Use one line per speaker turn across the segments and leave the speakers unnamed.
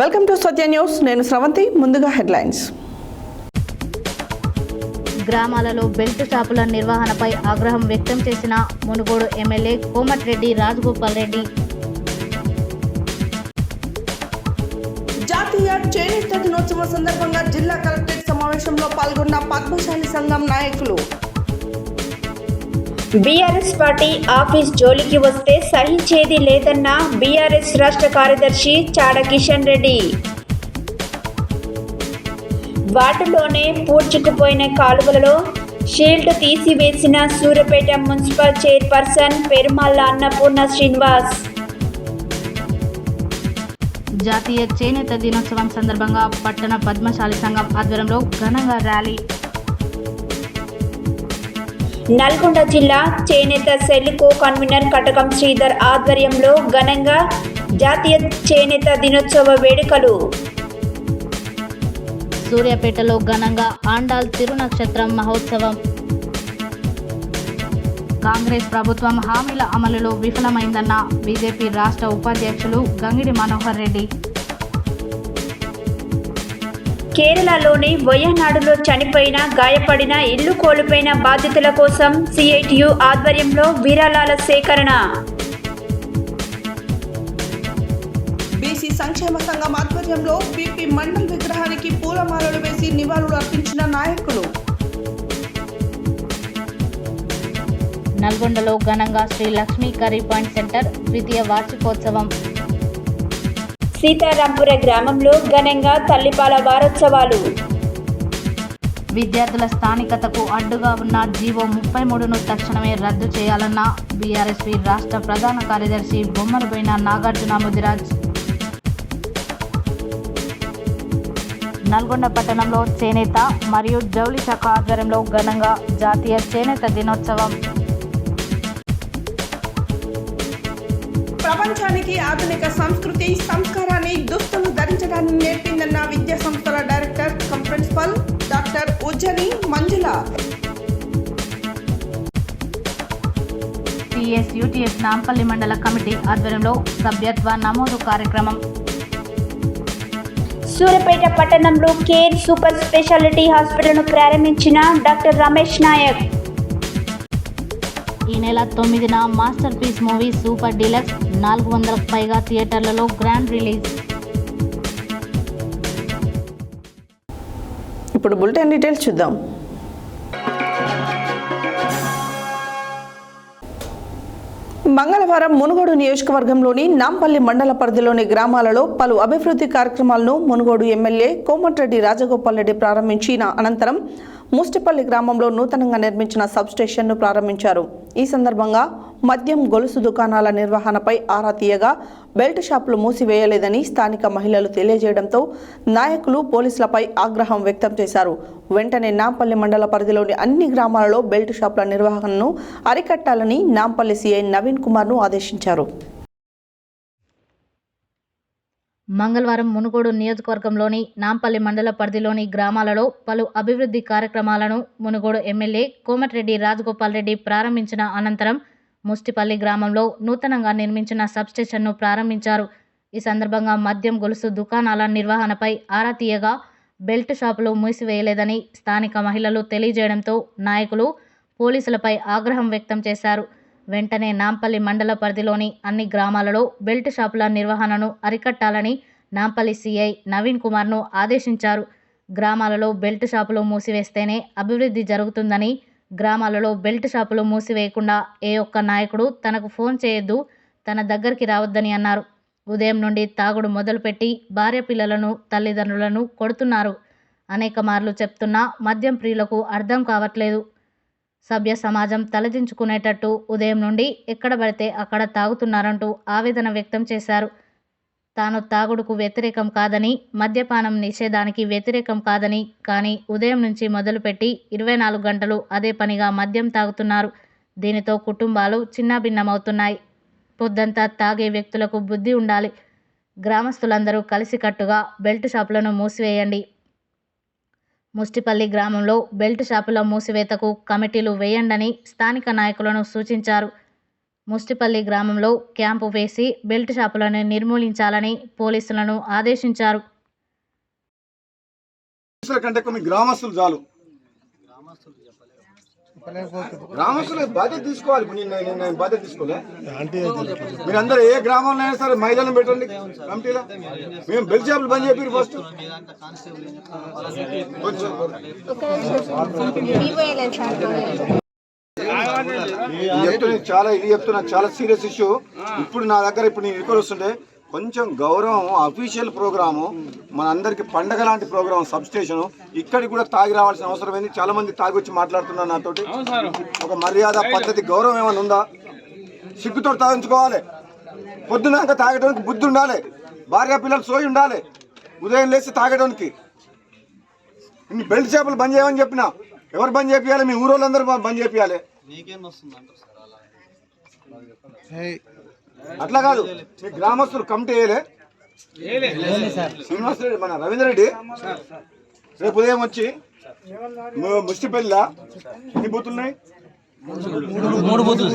Welcome to Satya news. నేను స్రవంతి. ముందుగా headlines.
గ్రామాలలో బెల్ట్ షాపుల నిర్వహణపై ఆగ్రహం వ్యక్తం చేసిన మునుగోడు ఎమ్మెల్యే కోమటిరెడ్డి రాజగోపాల్ రెడ్డి.
జాతీయ చేనేత దినోత్సవం సందర్భంగా జిల్లా కలెక్టరేట్ సమావేశంలో పాల్గొన్న పద్మశాలి సంఘం నాయకులు.
బీఆర్ఎస్ పార్టీ ఆఫీస్ జోలికి వస్తే సహించేది లేదన్న బీఆర్ఎస్ రాష్ట్ర కార్యదర్శి చాడ కిషన్ రెడ్డి. వాటిలోనే పూడ్చుకుపోయిన కాలువలలో షీల్డ్ తీసివేసిన సూర్యాపేట మున్సిపల్ చైర్పర్సన్ పెరుమాళ్ల అన్నపూర్ణ శ్రీనివాస్.
జాతీయ చేనేత దినోత్సవం సందర్భంగా పట్టణ పద్మశాలి సంఘం ఆధ్వర్యంలో ఘనంగా ర్యాలీ.
నల్గొండ జిల్లా చేనేత సెల్ కో కన్వీనర్ కటకం శ్రీధర్ ఆధ్వర్యంలో ఘనంగా జాతీయ చేనేత దినోత్సవ వేడుకలు.
సూర్యాపేటలో ఘనంగా ఆండాల్ తిరునక్షత్రం మహోత్సవం. కాంగ్రెస్ ప్రభుత్వం హామీల అమలులో విఫలమైందన్న బీజేపీ రాష్ట్ర ఉపాధ్యక్షులు గంగిడి మనోహర్ రెడ్డి.
కేరళలోని వయనాడులో చనిపోయిన గాయపడిన ఇల్లు కోల్పోయిన బాధితుల కోసం సిఐటియు ఆధ్వర్యంలో విరాళాల సేకరణ.
బీసీ సంక్షేమ సంఘం ఆధ్వర్యంలో పీపీ మండల్ విగ్రహానికి పూలమాలలు వేసి నివాళులు అర్పించిన నాయకులు.
నల్గొండలో ఘనంగా Shri Lakshmi curry point centre ద్వితీయ వార్షికోత్సవం.
సీతారాంపుర గ్రామంలో ఘనంగా తల్లిపాల వారోత్సవాలు.
విద్యార్థుల స్థానికతకు అడ్డుగా ఉన్న జీవో 33ను తక్షణమే రద్దు చేయాలన్న బీఆర్ఎస్పీ రాష్ట్ర ప్రధాన కార్యదర్శి బొమ్మలబోయిన నాగార్జున ముదిరాజ్. నల్గొండ పట్టణంలో చేనేత మరియు జౌళి శాఖ ఆధ్వర్యంలో ఘనంగా జాతీయ చేనేత దినోత్సవం.
ప్రపంచానికి ఆధునిక సంస్కృతి సంస్కారాన్ని దుస్తులు ధరించడాన్ని నేర్పిందన్న విద్యా సంస్థల director come principal doctor Ujjini మంజుల.
టీఎస్యూటీఎస్ నాంపల్లి మండల కమిటీ ఆధ్వర్యంలో సభ్యత్వ నమోదు కార్యక్రమం.
సూర్యాపేట పట్టణంలో కేర్ సూపర్ స్పెషాలిటీ హాస్పిటల్ను ప్రారంభించిన డాక్టర్ రమేష్ నాయక్.
ఈ నెల 9న masterpiece movie super deluxe 400కు పైగా థియేటర్లలో గ్రాండ్ రిలీజ్.
ఇప్పుడు బులెటిన్ డీటెయిల్స్ చూద్దాం. మంగళవారం మునుగోడు నియోజకవర్గంలోని నాంపల్లి మండల పరిధిలోని గ్రామాలలో పలు అభివృద్ధి కార్యక్రమాలను మునుగోడు ఎమ్మెల్యే కోమటిరెడ్డి రాజగోపాల్ రెడ్డి ప్రారంభించిన అనంతరం ముస్టిపల్లి గ్రామంలో నూతనంగా నిర్మించిన సబ్స్టేషన్ను ప్రారంభించారు. ఈ సందర్భంగా మద్యం గొలుసు దుకాణాల నిర్వహణపై ఆరా తీయగా బెల్ట్ షాపులు మూసివేయలేదని స్థానిక మహిళలు తెలియజేయడంతో నాయకులు పోలీసులపై ఆగ్రహం వ్యక్తం చేశారు. వెంటనే నాంపల్లి మండల పరిధిలోని అన్ని గ్రామాలలో బెల్ట్ షాపుల నిర్వహణను అరికట్టాలని నాంపల్లి సీఐ నవీన్ కుమార్ను ఆదేశించారు.
మంగళవారం మునుగోడు నియోజకవర్గంలోని నాంపల్లి మండల పరిధిలోని గ్రామాలలో పలు అభివృద్ధి కార్యక్రమాలను మునుగోడు ఎమ్మెల్యే కోమటిరెడ్డి రాజగోపాల్ రెడ్డి ప్రారంభించిన అనంతరం ముస్టిపల్లి గ్రామంలో నూతనంగా నిర్మించిన సబ్స్టేషన్ను ప్రారంభించారు. ఈ సందర్భంగా మద్యం గొలుసు దుకాణాల నిర్వహణపై ఆరా తీయగా బెల్ట్ షాపులు మూసివేయలేదని స్థానిక మహిళలు తెలియజేయడంతో నాయకులు పోలీసులపై ఆగ్రహం వ్యక్తం చేశారు. వెంటనే నాంపల్లి మండల పరిధిలోని అన్ని గ్రామాలలో బెల్ట్ షాపుల నిర్వహణను అరికట్టాలని నాంపల్లి సీఐ నవీన్ కుమార్ను ఆదేశించారు. గ్రామాలలో బెల్ట్ షాపులు మూసివేస్తేనే అభివృద్ధి జరుగుతుందని, గ్రామాలలో బెల్ట్ షాపులు మూసివేయకుండా ఏ ఒక్క నాయకుడు తనకు ఫోన్ చేయొద్దు, తన దగ్గరికి రావద్దని అన్నారు. ఉదయం నుండి తాగుడు మొదలుపెట్టి భార్య పిల్లలను తల్లిదండ్రులను కొడుతున్నారు. అనేక మార్లు చెప్తున్నా మద్యం ప్రియులకు అర్థం కావట్లేదు. సభ్య సమాజం తలదించుకునేటట్టు ఉదయం నుండి ఎక్కడ పడితే అక్కడ తాగుతున్నారంటూ ఆవేదన వ్యక్తం చేశారు. తాను తాగుడుకు వ్యతిరేకం కాదని, మద్యపానం నిషేధానికి వ్యతిరేకం కాదని, కానీ ఉదయం నుంచి మొదలుపెట్టి 24 గంటలు అదే పనిగా మద్యం తాగుతున్నారు. దీనితో కుటుంబాలు చిన్నాభిన్నమవుతున్నాయి. పొద్దంతా తాగే వ్యక్తులకు బుద్ధి ఉండాలి. గ్రామస్తులందరూ కలిసికట్టుగా బెల్ట్ షాపులను మూసివేయండి. ముస్టిపల్లి గ్రామంలో బెల్ట్ షాపుల మూసివేతకు కమిటీలు వేయండని స్థానిక నాయకులను సూచించారు. ముస్టిపల్లి గ్రామంలో క్యాంపు వేసి బెల్ట్ షాపులను నిర్మూలించాలని పోలీసులను ఆదేశించారు.
కంటే కొన్ని గ్రామస్తులు చాలు. గ్రామస్తులు బాధ్యత తీసుకోవాలి. నేను బాధ్యత తీసుకోలే. మీరందరూ ఏ గ్రామంలో అయినా సరే మహిళలను పెట్టండి కమిటీలో. మేము బెల్ట్ షాపులు బంద్ చెప్పి ఫస్ట్ చెప్తున్నా చాలా సీరియస్ ఇష్యూ. ఇప్పుడు నా దగ్గర ఇప్పుడు నేను ఇక్కడ వస్తుంటే కొంచెం గౌరవం, అఫీషియల్ ప్రోగ్రాము, మన అందరికి పండగ లాంటి ప్రోగ్రామ్, సబ్ స్టేషన్ ఇక్కడికి కూడా తాగి రావాల్సిన అవసరం ఏంది? చాలా మంది తాగి వచ్చి మాట్లాడుతున్నారు నాతోటి. ఒక మర్యాద, పద్ధతి, గౌరవం ఏమైనా ఉందా? సిగ్గుతో తాగించుకోవాలి. పొద్దునాక తాగడానికి బుద్ధి ఉండాలి. భార్య పిల్లలు సోయి ఉండాలి. ఉదయం లేచి తాగడానికి. ఇన్ని బెల్ట్ షాపులు బంద్ చేయమని చెప్పినా ఎవరు బంద్ చేపియాలి? మీ ఊరోళ్ళందరూ బంద్ చేపియాలి. అట్లా కాదు. మీ గ్రామస్తులు కమిటీ వేయలే? శ్రీనివాస్ రెడ్డి, మన రవీంద్ర రెడ్డి రేపు ఉదయం వచ్చి ముస్టిపల్లిలో ఎన్ని బూతులు ఉన్నాయి?
3 బూతులు.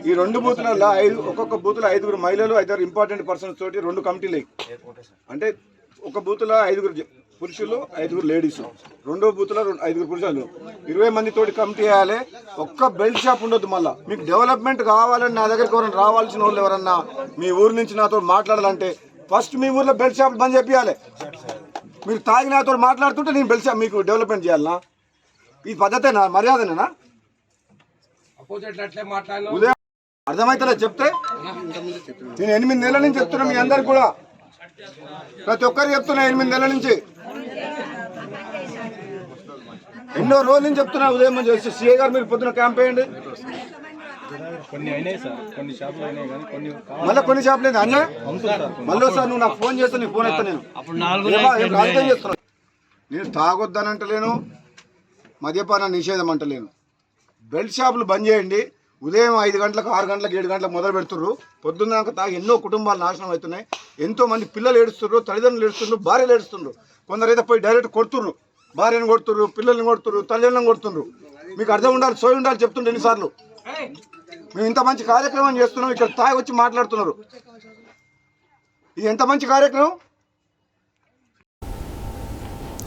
ఈ 2 బూతులలో ఒక్కొక్క బూతులో 5 మహిళలు, 5 ఇంపార్టెంట్ పర్సన్స్ తోటి 2 కమిటీలు. అంటే ఒక బూతులో 5 పురుషులు, 5 లేడీస్. రెండో బూత్లో 5 పురుషులు, 20 మంది తోటి కమిటీ వేయాలి. ఒక్క బెల్ట్ షాప్ ఉండొద్దు. మళ్ళీ మీకు డెవలప్మెంట్ కావాలని నా దగ్గరికి ఎవరైనా రావాల్సిన వాళ్ళు ఎవరన్నా మీ ఊరు నుంచి నాతో మాట్లాడాలంటే ఫస్ట్ మీ ఊర్లో బెల్ట్ షాప్ బంద్ చేయాలి. మీరు తాగి నాతో మాట్లాడుతుంటే నేను బెల్ట్ షాప్ మీకు డెవలప్మెంట్ చేయాలనా? ఈ పద్ధతేనా? మర్యాదనేనా? ఉదయం అర్థమైతే చెప్తే నేను 8 నెలల నుంచి చెప్తున్నా మీ అందరికి కూడా, ప్రతి ఒక్కరికి చెప్తున్నా 8 నెలల నుంచి, ఎన్నో రోజుల నుంచి చెప్తున్నా. ఉదయం చేసి సిఐ గారు మీరు పొద్దున క్యాంప్ వేయండి. మళ్ళీ కొన్ని షాపులు లేదు అన్న. మళ్ళీ సార్ నువ్వు నాకు ఫోన్ చేస్తా, నీకు ఫోన్ ఎత్తా. నేను చేస్తున్నా. నేను తాగొద్దనంటలేను, మద్యపాన నిషేధం అంటలేను. బెల్ట్ షాపులు బంద్ చేయండి. ఉదయం 5 గంటలకు, 6 గంటలకు, 7 గంటలకు మొదలు పెడుతుర్రు. పొద్దున్నాక తాగి ఎన్నో కుటుంబాలు నాశనం అవుతున్నాయి. ఎంతో మంది పిల్లలు ఏడుస్తున్నారు, తల్లిదండ్రులు ఏడుస్తున్నారు, భార్యలు ఏడుస్తున్నారు. కొందరైతే పోయి డైరెక్ట్ కొడుతున్నారు, భార్యను కొడుతున్నారు, పిల్లల్ని కొడుతున్నారు, తల్లిదండ్రులను కొడుతున్నారు. మీకు అర్థం ఉండాలి, సోయి ఉండాలి. చెప్తుండే ఎన్నిసార్లు మేము ఇంత మంచి కార్యక్రమం చేస్తున్నాం, ఇక్కడ తాగి వచ్చి మాట్లాడుతున్నారు. ఇది ఎంత మంచి కార్యక్రమం?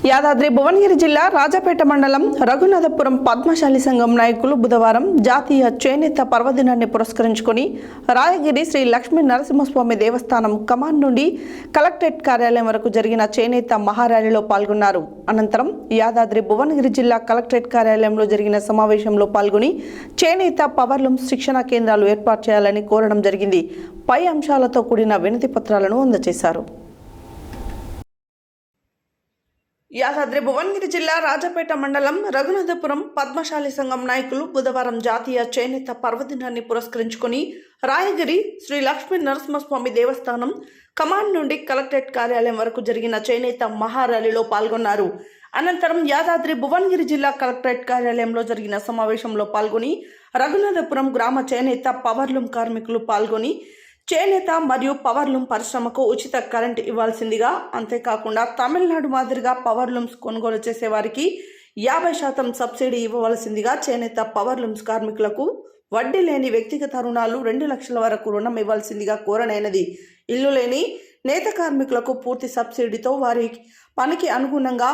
యాదాద్రి భువనగిరి జిల్లా రాజాపేట మండలం రఘునాథపురం పద్మశాలి సంఘం నాయకులు బుధవారం జాతీయ చేనేత పర్వదినాన్ని పురస్కరించుకొని రాయగిరి శ్రీ లక్ష్మీ నరసింహస్వామి దేవస్థానం కమాండ్ నుండి కలెక్టరేట్ కార్యాలయం వరకు జరిగిన చేనేత మహార్యాలీలో పాల్గొన్నారు. అనంతరం యాదాద్రి భువనగిరి జిల్లా కలెక్టరేట్ కార్యాలయంలో జరిగిన సమావేశంలో పాల్గొని చేనేత పవర్లూమ్ శిక్షణ కేంద్రాలు ఏర్పాటు చేయాలని కోరడం జరిగింది. పై అంశాలతో కూడిన వినతి పత్రాలను అందజేశారు. యాదాద్రి భువనగిరి జిల్లా రాజాపేట మండలం రఘునాథపురం పద్మశాలి సంఘం నాయకులు బుధవారం జాతీయ చేనేత పర్వదినాన్ని పురస్కరించుకొని రాయగిరి శ్రీ లక్ష్మీ నరసింహస్వామి దేవస్థానం కమాండ్ నుండి కలెక్టరేట్ కార్యాలయం వరకు జరిగిన చేనేత మహార్యాలీలో పాల్గొన్నారు. అనంతరం యాదాద్రి భువనగిరి జిల్లా కలెక్టరేట్ కార్యాలయంలో జరిగిన సమావేశంలో పాల్గొని రఘునాథపురం గ్రామ చేనేత పవర్లూమ్ కార్మికులు పాల్గొని చేనేత మరియు పవర్లూమ్ పరిశ్రమకు ఉచిత కరెంటు ఇవ్వాల్సిందిగా, అంతేకాకుండా తమిళనాడు మాదిరిగా పవర్లూమ్స్ కొనుగోలు చేసే వారికి 50% సబ్సిడీ ఇవ్వవలసిందిగా, చేనేత పవర్లూమ్స్ కార్మికులకు వడ్డీ లేని వ్యక్తిగత రుణాలు 2 లక్షల వరకు రుణం ఇవ్వాల్సిందిగా కోరనైనది. ఇల్లు లేని నేత కార్మికులకు పూర్తి సబ్సిడీతో వారి పనికి అనుగుణంగా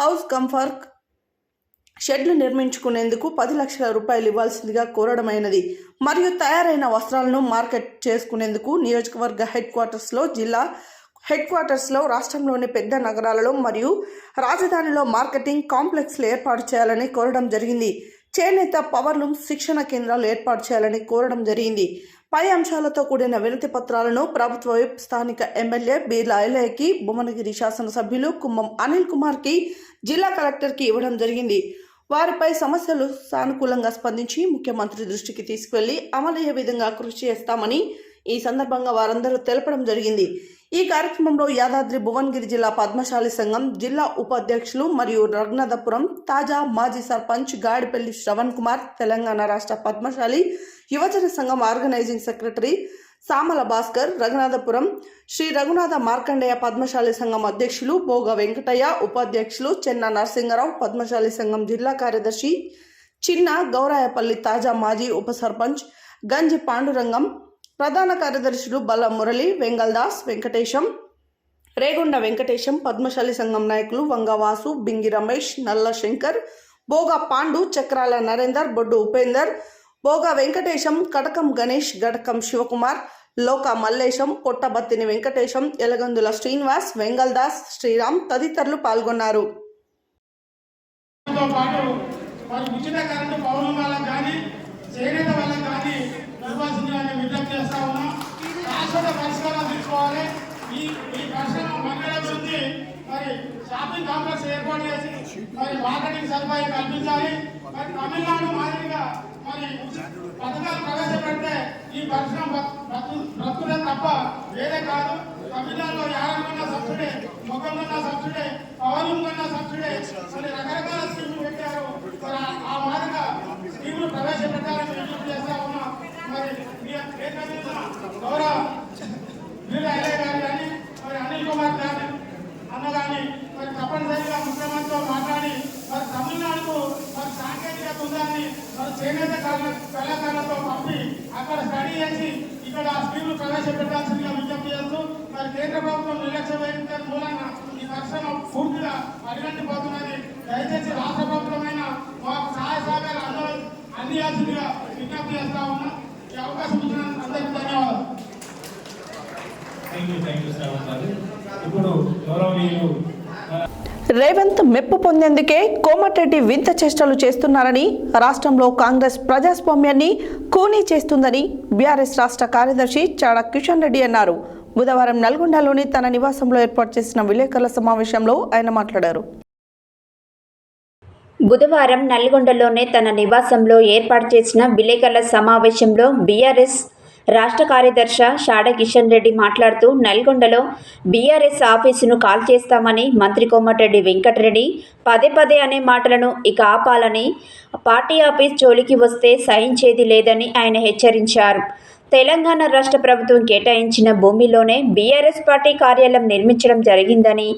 హౌస్ కంఫర్ట్ షెడ్లు నిర్మించుకునేందుకు 10 లక్షల రూపాయలు ఇవ్వాల్సిందిగా కోరడమైనది. మరియు తయారైన వస్త్రాలను మార్కెట్ చేసుకునేందుకు నియోజకవర్గ హెడ్ క్వార్టర్స్లో, జిల్లా హెడ్ క్వార్టర్స్లో, రాష్ట్రంలోని పెద్ద నగరాలలో మరియు రాజధానిలో మార్కెటింగ్ కాంప్లెక్స్లు ఏర్పాటు చేయాలని కోరడం జరిగింది. చేనేత పవర్లూమ్ శిక్షణ కేంద్రాలు ఏర్పాటు చేయాలని కోరడం జరిగింది. పై అంశాలతో కూడిన వినతి పత్రాలను ప్రభుత్వ విప్, స్థానిక ఎమ్మెల్యే బీర్లా ఐలయ్యకి, భువనగిరి శాసనసభ్యులు కుమ్మం అనిల్ కుమార్కి, జిల్లా కలెక్టర్కి ఇవ్వడం జరిగింది. వారిపై సమస్యలు సానుకూలంగా స్పందించి ముఖ్యమంత్రి దృష్టికి తీసుకువెళ్లి అమలయ్యే విధంగా కృషి చేస్తామని ఈ సందర్భంగా వారందరూ తెలపడం జరిగింది. ఈ కార్యక్రమంలో యాదాద్రి భువనగిరి జిల్లా పద్మశాలి సంఘం జిల్లా ఉపాధ్యక్షులు మరియు రఘునాథపురం తాజా మాజీ సర్పంచ్ గాడిపల్లి శ్రవణ్ కుమార్, తెలంగాణ రాష్ట్ర పద్మశాలి యువజన సంఘం ఆర్గనైజింగ్ సెక్రటరీ సామల భాస్కర్, రఘునాథపురం శ్రీ రఘునాథ మార్కండేయ పద్మశాలి సంఘం అధ్యక్షులు బోగ వెంకటయ్య, ఉపాధ్యక్షులు చెన్న నరసింగరావు, పద్మశాలి సంఘం జిల్లా కార్యదర్శి చిన్న గౌరాయపల్లి తాజా మాజీ ఉప సర్పంచ్ గంజి పాండురంగం, ప్రధాన కార్యదర్శులు బల్ల మురళి, వెంగల్దాస్, వెంకటేశం, రేగొండ వెంకటేశం, పద్మశాలి సంఘం నాయకులు వంగవాసు, బింగి రమేష్, నల్ల శంకర్, బోగా పాండు, చక్రాల నరేందర్, బొడ్డు ఉపేందర్, బోగా వెంకటేశం, కటకం గణేష్, గడకం శివకుమార్, లోక మల్లేశం, పొట్టబత్తిని వెంకటేశం, ఎలగందుల శ్రీనివాస్, వెంగల్దాస్, శ్రీరామ్ తదితరులు పాల్గొన్నారు.
ఉచిత కరెంటు పౌరుల వాళ్ళకి కానీ చేనేత వాళ్ళకి కానీ నిర్వహించాలని విజ్ఞప్తి చేస్తా ఉన్నాం. శాశ్వత పరిష్కారం తీసుకోవాలి. ఈ పరిశ్రమ మహిళల గురించి మరి షాపింగ్ కాంప్లెక్స్ ఏర్పాటు చేసి మరి మార్కెటింగ్ సదుపాయం కల్పించాలి. మరి తమిళనాడు మాదిరిగా మరి పథకాలు ప్రవేశపెడితే ఈ పరిశ్రమ బ్రతుకుదే తప్ప వేరే కాదు. తమిళనాడులో యారన్న సబ్సిడీ, మొగ్గన్న సబ్సిడీ, పవనున్న సబ్సిడీ, మరి రకరకాల స్కీములు పెట్టారు. మరి ఆ మాదిరిగా స్కీములు ప్రవేశపెట్టాలని విజ్ఞప్తి చేస్తా ఉన్నాం. మరి గౌరవ వీర ఐలయ్య గారు కానీ మరి అనిల్ కుమార్ గారు అన్న కానీ మరి తప్పనిసరిగా ముఖ్యమంత్రితో మాట్లాడి మరి తమిళనాడుకు మరి సాంకేతికత ఉందని మరి చేనేత కళాకారులతో పంపి అక్కడ స్టడీ చేసి ఇక్కడ ఆ స్కీములు ప్రవేశపెట్టాల్సిందిగా విజ్ఞప్తి చేస్తూ మరి కేంద్ర ప్రభుత్వం నిర్లక్ష్య వైఖరి మూలంగా ఈ పరిశ్రమ పూర్తిగా అడిగంటిపోతున్నది. దయచేసి రాష్ట్ర ప్రభుత్వమైన మాకు సహాయ సహకారాలు అందియాల్సిందిగా విజ్ఞప్తి చేస్తా ఉన్నాం. ఈ అవకాశం ఇచ్చిన అందరికీ ధన్యవాదాలు.
ఇప్పుడు గౌరవనీయులు
రేవంత్ మెప్పు పొందేందుకే కోమటిరెడ్డి వింత చేష్టలు చేస్తున్నారని, రాష్ట్రంలో కాంగ్రెస్ ప్రజాస్వామ్యాన్ని కూనీ చేస్తుందని బీఆర్ఎస్ రాష్ట్ర కార్యదర్శి చాడ కిషన్ రెడ్డి అన్నారు. బుధవారం నల్గొండలోని తన నివాసంలో ఏర్పాటు చేసిన విలేకరుల సమావేశంలో ఆయన మాట్లాడారు.
బుధవారం నల్గొండలోనే తన నివాసంలో ఏర్పాటు చేసిన విలేకరుల సమావేశంలో బీఆర్ఎస్ రాష్ట్ర కార్యదర్శి షాడ కిషన్ రెడ్డి మాట్లాడుతూ నల్గొండలో బీఆర్ఎస్ ఆఫీసును కాల్ చేస్తామని మంత్రి కోమటిరెడ్డి వెంకటరెడ్డి పదే పదే అనే మాటలను ఇక ఆపాలని, పార్టీ ఆఫీస్ జోలికి వస్తే సహించేది లేదని ఆయన హెచ్చరించారు. తెలంగాణ రాష్ట్ర ప్రభుత్వం కేటాయించిన భూమిలోనే బీఆర్ఎస్ పార్టీ కార్యాలయం నిర్మించడం జరిగిందని,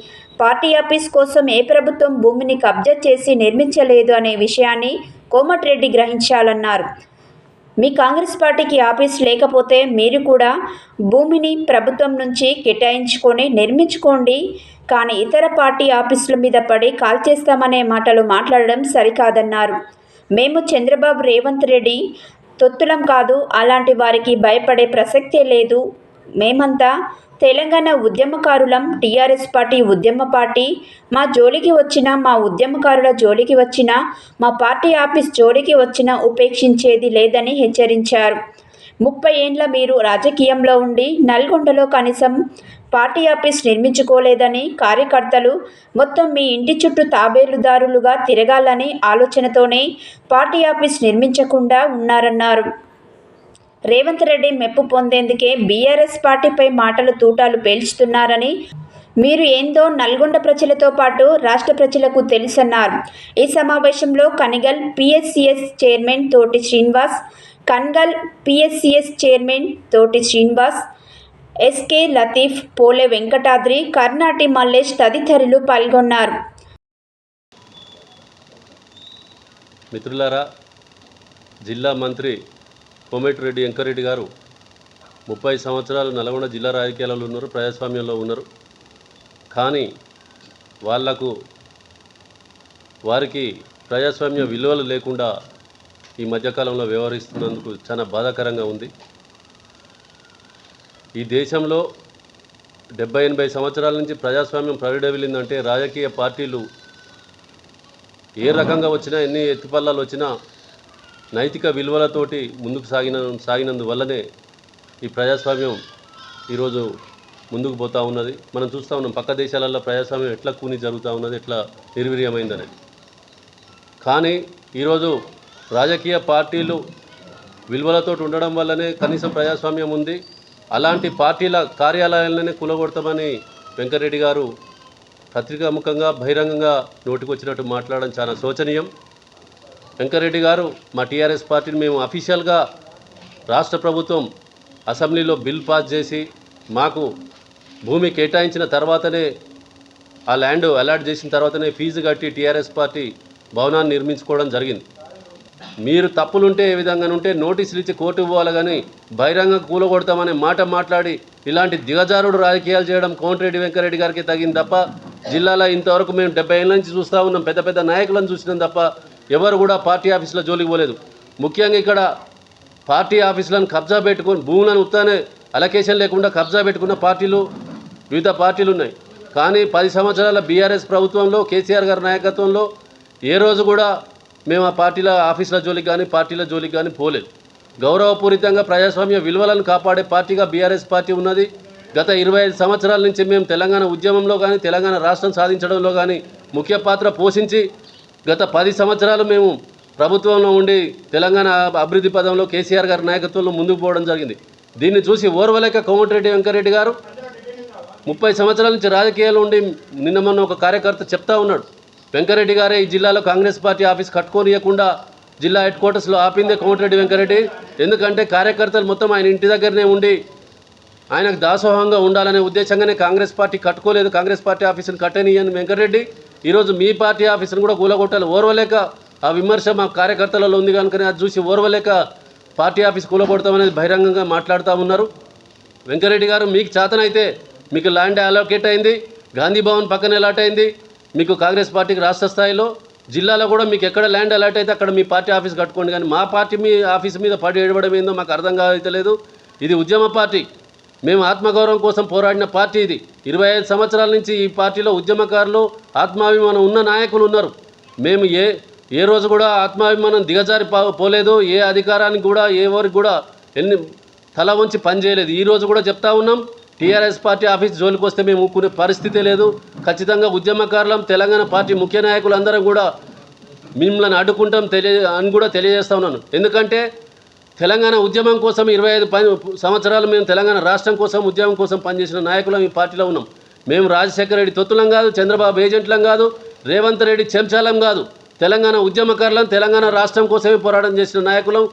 పార్టీ ఆఫీస్ కోసం ఏ ప్రభుత్వం భూమిని కబ్జా చేసి నిర్మించలేదు అనే విషయాన్ని కోమటిరెడ్డి గ్రహించాలన్నారు. మీ కాంగ్రెస్ పార్టీకి ఆఫీస్ లేకపోతే మీరు కూడా భూమిని ప్రభుత్వం నుంచి కేటాయించుకొని నిర్మించుకోండి, కానీ ఇతర పార్టీ ఆఫీసుల మీద పడి కాల్ చేస్తామనే మాటలు మాట్లాడడం సరికాదన్నారు. మేము చంద్రబాబు రేవంత్ రెడ్డి తొత్తులం కాదు, అలాంటి వారికి భయపడే ప్రసక్తే లేదు. మేమంతా తెలంగాణ ఉద్యమకారులం, టీఆర్ఎస్ పార్టీ ఉద్యమ పార్టీ. మా జోలికి వచ్చినా, మా ఉద్యమకారుల జోలికి వచ్చినా, మా పార్టీ ఆఫీస్ జోలికి వచ్చినా ఉపేక్షించేది లేదని హెచ్చరించారు. 30 ఏండ్ల మీరు రాజకీయంలో ఉండి నల్గొండలో కనీసం పార్టీ ఆఫీస్ నిర్మించుకోలేదని, కార్యకర్తలు మొత్తం మీ ఇంటి చుట్టూ తాబేలుదారులుగా తిరగాలని ఆలోచనతోనే పార్టీ ఆఫీస్ నిర్మించకుండా ఉన్నారన్నారు. రేవంత్ రెడ్డి మెప్పు పొందేందుకే బీఆర్ఎస్ పార్టీపై మాటలు తూటాలు పేల్చుతున్నారని, మీరు ఏందో నల్గొండ ప్రజలతో పాటు రాష్ట్ర ప్రజలకు తెలుసన్నారు. ఈ సమావేశంలో కనిగల్ పిఎస్సిఎస్ చైర్మన్ తోటి శ్రీనివాస్, కన్గల్ పిఎస్సిఎస్ చైర్మన్ తోటి శ్రీనివాస్, ఎస్కే లతీఫ్, పోలే వెంకటాద్రి, కర్నాటి మల్లేష్ తదితరులు పాల్గొన్నారు.
మిత్రులారా, జిల్లా మంత్రి కోమటిరెడ్డి వెంకరెడ్డి గారు 30 సంవత్సరాలు నల్గొండ జిల్లా రాజకీయాలలో ఉన్నారు, ప్రజాస్వామ్యంలో ఉన్నారు. కానీ వారికి ప్రజాస్వామ్య విలువలు లేకుండా ఈ మధ్యకాలంలో వ్యవహరిస్తున్నందుకు చాలా బాధాకరంగా ఉంది. ఈ దేశంలో 70-80 సంవత్సరాల నుంచి ప్రజాస్వామ్యం ప్రవిడవిల్లిందంటే రాజకీయ పార్టీలు ఏ రకంగా వచ్చినా, ఎన్ని ఎత్తుపల్లాలు వచ్చినా నైతిక విలువలతోటి ముందుకు సాగినందువల్లనే ఈ ప్రజాస్వామ్యం ఈరోజు ముందుకు పోతూ ఉన్నది. మనం చూస్తూ ఉన్నాం పక్క దేశాలలో ప్రజాస్వామ్యం ఎట్లా కూని జరుగుతూ ఉన్నది, ఎట్లా నిర్వీర్యమైందనేది. కానీ ఈరోజు రాజకీయ పార్టీలు విలువలతో ఉండడం వల్లనే కనీసం ప్రజాస్వామ్యం ఉంది. అలాంటి పార్టీల కార్యాలయాలనే కూలగొడతామని వెంకరెడ్డి గారు పత్రికాముఖంగా బహిరంగంగా నోటికొచ్చినట్టు మాట్లాడడం చాలా శోచనీయం. వెంకరెడ్డి గారు, మా టీఆర్ఎస్ పార్టీని మేము అఫీషియల్గా రాష్ట్ర ప్రభుత్వం అసెంబ్లీలో బిల్ పాస్ చేసి మాకు భూమి కేటాయించిన తర్వాతనే, ఆ ల్యాండ్ అలాట్ చేసిన తర్వాతనే ఫీజు కట్టి టీఆర్ఎస్ పార్టీ భవనాన్ని నిర్మించుకోవడం జరిగింది. మీరు తప్పులుంటే ఏ విధంగా ఉంటే నోటీసులు ఇచ్చి కోర్టుకు పోవాలి కానీ బహిరంగ కూలగొడతామనే మాట మాట్లాడి ఇలాంటి దిగజారుడు రాజకీయాలు చేయడం కోమటిరెడ్డి వెంకరెడ్డి గారికి తగింది తప్ప జిల్లాలో ఇంతవరకు మేము 70 ఏళ్ళ నుంచి చూస్తూ ఉన్నాం, పెద్ద పెద్ద నాయకులను చూసినాం తప్ప ఎవరు కూడా పార్టీ ఆఫీసుల జోలికి పోలేదు. ముఖ్యంగా ఇక్కడ పార్టీ ఆఫీసులను కబ్జా పెట్టుకొని భూములను ఉత్తానే అలొకేషన్ లేకుండా కబ్జా పెట్టుకున్న పార్టీలు వివిధ పార్టీలు ఉన్నాయి. కానీ 10 సంవత్సరాల బీఆర్ఎస్ ప్రభుత్వంలో కేసీఆర్ గారి నాయకత్వంలో ఏ రోజు కూడా మేము ఆ పార్టీల ఆఫీసుల జోలికి కానీ పార్టీల జోలికి కానీ పోలేదు. గౌరవపూరితంగా ప్రజాస్వామ్య విలువలను కాపాడే పార్టీగా బీఆర్ఎస్ పార్టీ ఉన్నది. గత 25 సంవత్సరాల నుంచి మేము తెలంగాణ ఉద్యమంలో కానీ తెలంగాణ రాష్ట్రం సాధించడంలో కానీ ముఖ్య పాత్ర పోషించి గత 10 సంవత్సరాలు మేము ప్రభుత్వంలో ఉండి తెలంగాణ అభివృద్ధి పదంలో కేసీఆర్ గారి నాయకత్వంలో ముందుకు పోవడం జరిగింది. దీన్ని చూసి ఓర్వలేక కోమటిరెడ్డి వెంకరెడ్డి గారు 30 సంవత్సరాల నుంచి రాజకీయాలు ఉండి నిన్న మొన్న ఒక కార్యకర్త చెప్తా ఉన్నాడు, వెంకరెడ్డి గారే ఈ జిల్లాలో కాంగ్రెస్ పార్టీ ఆఫీస్ కట్టుకోనియకుండా జిల్లా హెడ్ క్వార్టర్స్లో ఆపిందే కోమటిరెడ్డి వెంకరెడ్డి. ఎందుకంటే కార్యకర్తలు మొత్తం ఆయన ఇంటి దగ్గరనే ఉండి ఆయనకు దాసోహంగా ఉండాలనే ఉద్దేశంగానే కాంగ్రెస్ పార్టీ కట్టుకోలేదు. కాంగ్రెస్ పార్టీ ఆఫీసును కట్టనియని వెంకరెడ్డి ఈరోజు మీ పార్టీ ఆఫీసును కూడా కూలగొట్టాలి. ఓర్వలేక ఆ విమర్శ మా కార్యకర్తలలో ఉంది కనుకనే అది చూసి ఓర్వలేక పార్టీ ఆఫీస్ కూలగొడతామనేది బహిరంగంగా మాట్లాడుతూ ఉన్నారు. వెంకరెడ్డి గారు మీకు చేతనైతే మీకు ల్యాండ్ అలోకేట్ అయింది, గాంధీ భవన్ పక్కన అలాట్ అయింది, మీకు కాంగ్రెస్ పార్టీకి రాష్ట్ర స్థాయిలో జిల్లాలో కూడా మీకు ఎక్కడ ల్యాండ్ అలాట్ అయితే అక్కడ మీ పార్టీ ఆఫీస్ కట్టుకోండి. కానీ మా పార్టీ మీ ఆఫీస్ మీద పడి ఏడవడం ఏందో మాకు అర్థం కావట్లేదు. ఇది ఉద్యమ పార్టీ, మేము ఆత్మగౌరవం కోసం పోరాడిన పార్టీ ఇది. 25 సంవత్సరాల నుంచి ఈ పార్టీలో ఉద్యమకారులు ఆత్మాభిమానం ఉన్న నాయకులు ఉన్నారు. మేము ఏ రోజు కూడా ఆత్మాభిమానం దిగజారి పోలేదు. ఏ అధికారానికి కూడా ఎవరికి కూడా తల వంచి పనిచేయలేదు. ఈరోజు కూడా చెప్తా ఉన్నాం, టీఆర్ఎస్ పార్టీ ఆఫీస్ జోలికి వస్తే మేము ఊరుకునే పరిస్థితే లేదు. ఖచ్చితంగా ఉద్యమకారులం తెలంగాణ పార్టీ ముఖ్య నాయకులందరం కూడా మిమ్మల్ని అడ్డుకుంటాం అని కూడా తెలియజేస్తా ఉన్నాను. ఎందుకంటే తెలంగాణ ఉద్యమం కోసం 25 సంవత్సరాలు మేము తెలంగాణ రాష్ట్రం కోసం ఉద్యమం కోసం పనిచేసిన నాయకులం ఈ పార్టీలో ఉన్నాం. మేము రాజశేఖర రెడ్డి తొత్తులం కాదు, చంద్రబాబు ఏజెంట్లం కాదు, రేవంత్ రెడ్డి చెంచాలం కాదు. తెలంగాణ ఉద్యమకారులం, తెలంగాణ రాష్ట్రం కోసమే పోరాటం చేసిన నాయకులం.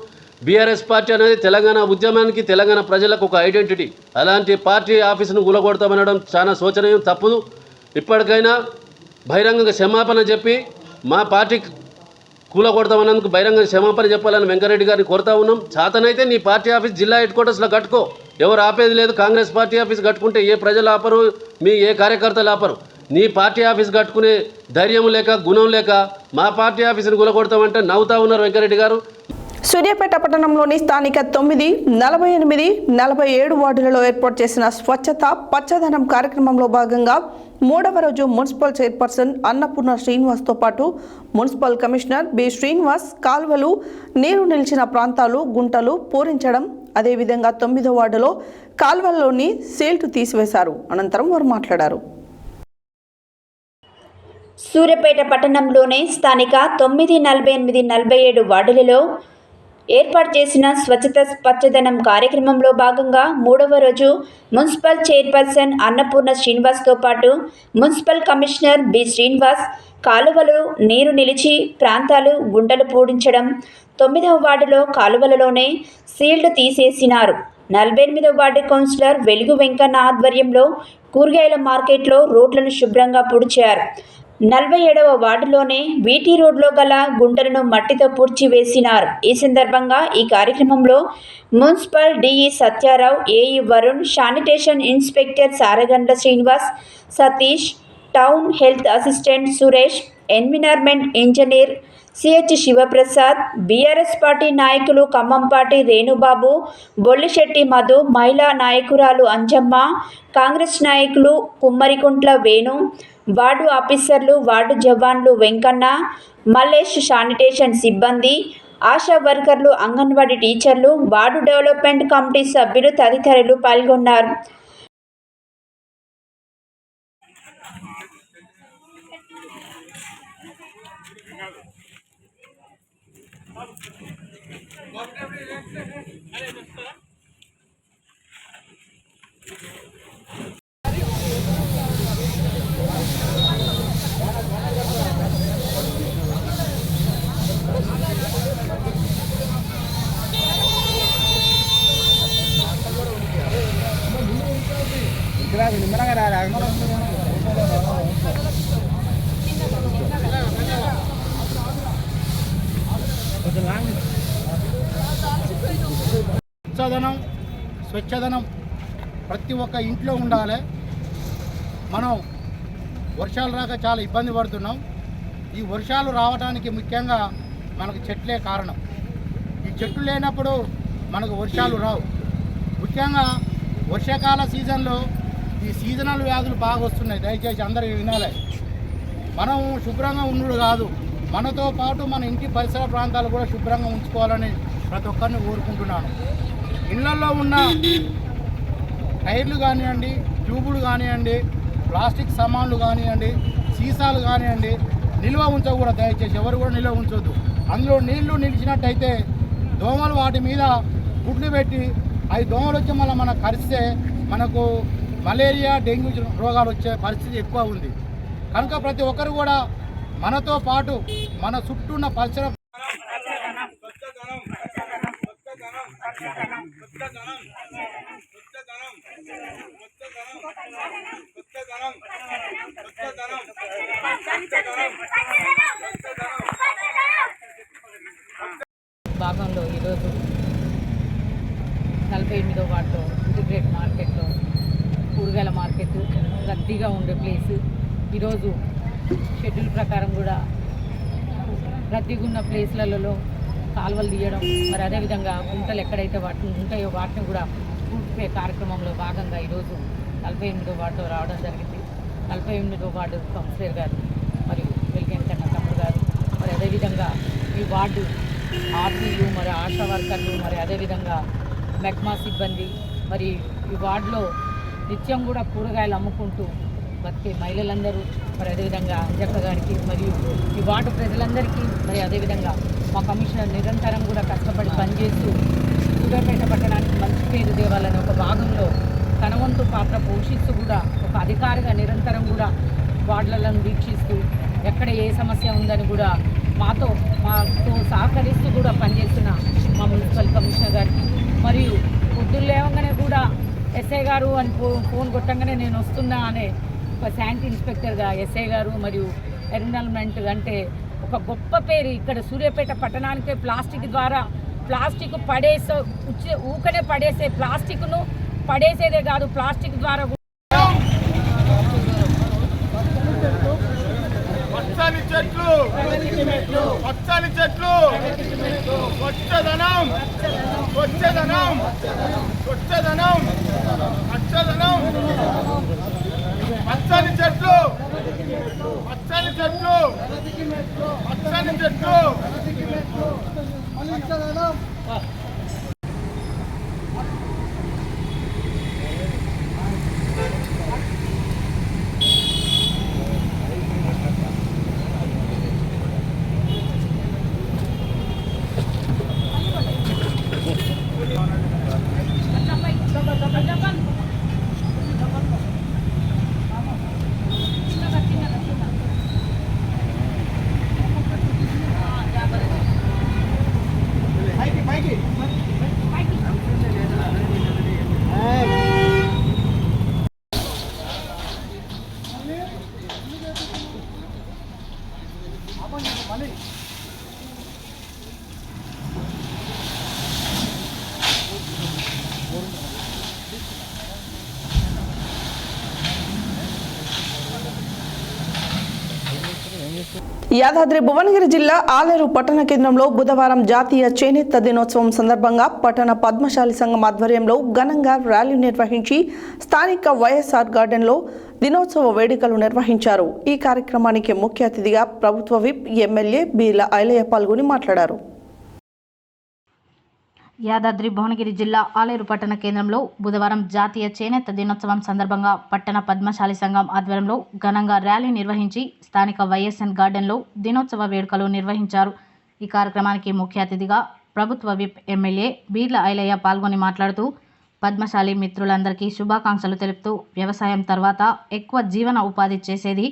బీఆర్ఎస్ పార్టీ అనేది తెలంగాణ ఉద్యమానికి తెలంగాణ ప్రజలకు ఒక ఐడెంటిటీ. అలాంటి పార్టీ ఆఫీసును కూలగొడతామనడం చాలా శోచనీయం, తప్పుదు. ఇప్పటికైనా బహిరంగంగా క్షమాపణ చెప్పి మా పార్టీ కూలగొడతామన్నందుకు బహిరంగ క్షమాపణ చెప్పాలని వెంకరెడ్డి గారిని కోరుతా ఉన్నాం. చేతనైతే నీ పార్టీ ఆఫీస్ జిల్లా హెడ్ క్వార్టర్స్లో కట్టుకో, ఎవరు ఆపేది లేదు. కాంగ్రెస్ పార్టీ ఆఫీస్ కట్టుకుంటే ఏ ప్రజలు ఆపరు, మీ ఏ కార్యకర్తలు ఆపరు. నీ పార్టీ ఆఫీస్ కట్టుకునే ధైర్యం లేక గుణం లేక మా పార్టీ ఆఫీసును కూలగొడతామంటే నవ్వుతా ఉన్నారు వెంకరెడ్డి గారు.
సూర్యాపేట పట్టణంలోని స్థానిక 9, 48, 47 వార్డులలో ఏర్పాటు చేసిన స్వచ్ఛత పచ్చదనం కార్యక్రమంలో భాగంగా 3వ రోజు మున్సిపల్ చైర్పర్సన్ అన్నపూర్ణ శ్రీనివాస్తో పాటు మున్సిపల్ కమిషనర్ బి శ్రీనివాస్ కాల్వలు, నీరు నిలిచిన ప్రాంతాలు, గుంటలు పూరించడం, అదేవిధంగా 9వ వార్డులో కాల్వల్లోని సీల్టు తీసివేశారు. అనంతరం వారు మాట్లాడారు.
సూర్యాపేట పట్టణంలోని స్థానిక 9, 48, 47 వార్డులలో ఏర్పాటు చేసిన స్వచ్ఛత పచ్చదనం కార్యక్రమంలో భాగంగా 3వ రోజు మున్సిపల్ చైర్పర్సన్ అన్నపూర్ణ శ్రీనివాస్తో పాటు మున్సిపల్ కమిషనర్ బి శ్రీనివాస్ కాలువలు, నీరు నిలిచి ప్రాంతాలు, గుంటలు పూడించడం, 9వ వార్డులో కాలువలలోనే సీల్డ్ తీసేసినారు. 48వ వార్డు కౌన్సిలర్ వెలుగు వెంకన్న ఆధ్వర్యంలో కూరగాయల మార్కెట్లో రోడ్లను శుభ్రంగా పూడ్చారు. 47వ వార్డులోనే వీటీ రోడ్లో గల గుంటలను మట్టితో పూడ్చివేసినారు. ఈ సందర్భంగా ఈ కార్యక్రమంలో municipal DE Satyarao, AE Varun, sanitation inspector Saragandla Srinivas, Satish, town health assistant Suresh, environment engineer CH Sivaprasad, BRS party నాయకులు ఖమ్మంపాటి రేణుబాబు, బొల్లిశెట్టి మధు, మహిళా నాయకురాలు అంజమ్మ, కాంగ్రెస్ నాయకులు కుమ్మరికుంట్ల వేణు, వార్డు ఆఫీసర్లు, వార్డు జవాన్లు వెంకన్న, మల్లేష్, శానిటేషన్ సిబ్బంది, ఆశా వర్కర్లు, అంగన్వాడీ టీచర్లు, వార్డు డెవలప్మెంట్ కమిటీ సభ్యులు తదితరులు పాల్గొన్నారు.
కొంచెం లాంగ్
పచ్చదనం స్వచ్ఛదనం ప్రతి ఒక్క ఇంట్లో ఉండాలి. మనం వర్షాలు రాక చాలా ఇబ్బంది పడుతున్నాం. ఈ వర్షాలు రావడానికి ముఖ్యంగా మనకు చెట్లే కారణం. ఈ చెట్లు లేనప్పుడు మనకు వర్షాలు రావు. ముఖ్యంగా వర్షాకాల సీజన్లో ఈ సీజనల్ వ్యాధులు బాగా వస్తున్నాయి. దయచేసి అందరూ వినాలి. మనం శుభ్రంగా ఉండు కాదు, మనతో పాటు మన ఇంటి పరిసర ప్రాంతాలు కూడా శుభ్రంగా ఉంచుకోవాలని ప్రతి ఒక్కరిని కోరుకుంటున్నాను. ఇళ్లలో ఉన్న టైర్లు కానివ్వండి, ట్యూబులు కానివ్వండి, ప్లాస్టిక్ సామాన్లు కానివ్వండి, సీసాలు కానివ్వండి నిల్వ ఉంచకూడదు. దయచేసి ఎవరు కూడా నిల్వ ఉంచొద్దు. అందులో నీళ్లు నిలిచినట్టయితే దోమలు వాటి మీద గుడ్లు పెట్టి అవి దోమలు వచ్చి మళ్ళీ మనకు కరిస్తే మనకు మలేరియా, డెంగ్యూ రోగాలు వచ్చే పరిస్థితి ఎక్కువ ఉంది. కనుక ప్రతి ఒక్కరు కూడా మనతో పాటు మన చుట్టూ ఉన్న పరిసర
భాగంలో ఈరోజు 48వ వార్డులో ఇంటిగ్రేట్ మార్కెట్లో కూరగాయల మార్కెట్ రద్దీగా ఉండే ప్లేస్ ఈరోజు షెడ్యూల్ ప్రకారం కూడా రద్దీగా ఉన్న ప్లేస్లలో కాలువలు తీయడం, మరి అదేవిధంగా గుంటలు ఎక్కడైతే ఉంటాయో వాటిని కూడా పూర్తిపే కార్యక్రమంలో భాగంగా ఈరోజు 48వ వార్డులో రావడం జరిగింది. 48వ వార్డు కౌన్సిలర్ గారు మరియు వెలిగెంకన్న తమ్ముడు గారు, మరి అదేవిధంగా ఈ వార్డు ఆర్పీలు, మరి ఆశా వర్కర్లు, మరి అదేవిధంగా మెగ్మా సిబ్బంది, మరి ఈ వార్డులో నిత్యం కూడా కూరగాయలు అమ్ముకుంటూ బతికే మహిళలందరూ, మరి అదేవిధంగా అంజక్క గారికి మరియు ఈ వార్డు ప్రజలందరికీ, మరి అదేవిధంగా మా కమిషనర్ నిరంతరం కూడా కష్టపడి పనిచేస్తూ సూర్యాపేట పట్టణానికి మంచి పేరు తేవాలని ఒక భాగంలో తన వంతు పాత్ర పోషిస్తూ కూడా ఒక అధికారిగా నిరంతరం కూడా వార్డులను వీక్షిస్తూ ఎక్కడ ఏ సమస్య ఉందని కూడా మాతో సహకరిస్తూ కూడా పనిచేస్తున్న మా మున్సిపల్ కమిషనర్ గారికి, మరియు పొద్దున్న లేవగానే కూడా ఎస్ఐ గారు అని ఫోన్ కొట్టంగానే నేను వస్తున్నా అనే ఒక శానిటరీ ఇన్స్పెక్టర్గా ఎస్ఐ గారు మరియు ఎన్విరాన్మెంట్ అంటే ఒక గొప్ప పేరు ఇక్కడ సూర్యాపేట పట్టణానికే ప్లాస్టిక్ ఊకనే పడేసే ప్లాస్టిక్ను పడేసేదే కాదు, ప్లాస్టిక్ ద్వారా
పచ్చని చెట్లు, పచ్చని చెట్లు, స్వచ్ఛదనం, స్వచ్ఛదనం, స్వచ్ఛదనం, పచ్చదనం, పచ్చని చెట్లు, పచ్చని చెట్లు, పచ్చని చెట్లు, పచ్చదనం.
యాదాద్రి భువనగిరి జిల్లా ఆలేరు పట్టణ కేంద్రంలో బుధవారం జాతీయ చేనేత దినోత్సవం సందర్భంగా పట్టణ పద్మశాలి సంఘం ఆధ్వర్యంలో ఘనంగా ర్యాలీ నిర్వహించి స్థానిక వైఎస్ఆర్ గార్డెన్లో దినోత్సవ వేడుకలు నిర్వహించారు. ఈ కార్యక్రమానికి ముఖ్య అతిథిగా ప్రభుత్వ విప్ ఎమ్మెల్యే బీర్ల ఐలయ్య పాల్గొని మాట్లాడారు.
యాదాద్రి భువనగిరి జిల్లా ఆలేరు పట్టణ కేంద్రంలో బుధవారం జాతీయ చేనేత దినోత్సవం సందర్భంగా పట్టణ పద్మశాలి సంఘం ఆధ్వర్యంలో ఘనంగా ర్యాలీ నిర్వహించి స్థానిక వైఎస్ఎన్ గార్డెన్లో దినోత్సవ వేడుకలు నిర్వహించారు. ఈ కార్యక్రమానికి ముఖ్య అతిథిగా ప్రభుత్వ విప్ ఎమ్మెల్యే బీర్ల ఐలయ్య పాల్గొని మాట్లాడుతూ పద్మశాలి మిత్రులందరికీ శుభాకాంక్షలు తెలుపుతూ వ్యవసాయం తర్వాత ఎక్కువ జీవన ఉపాధి చేసేది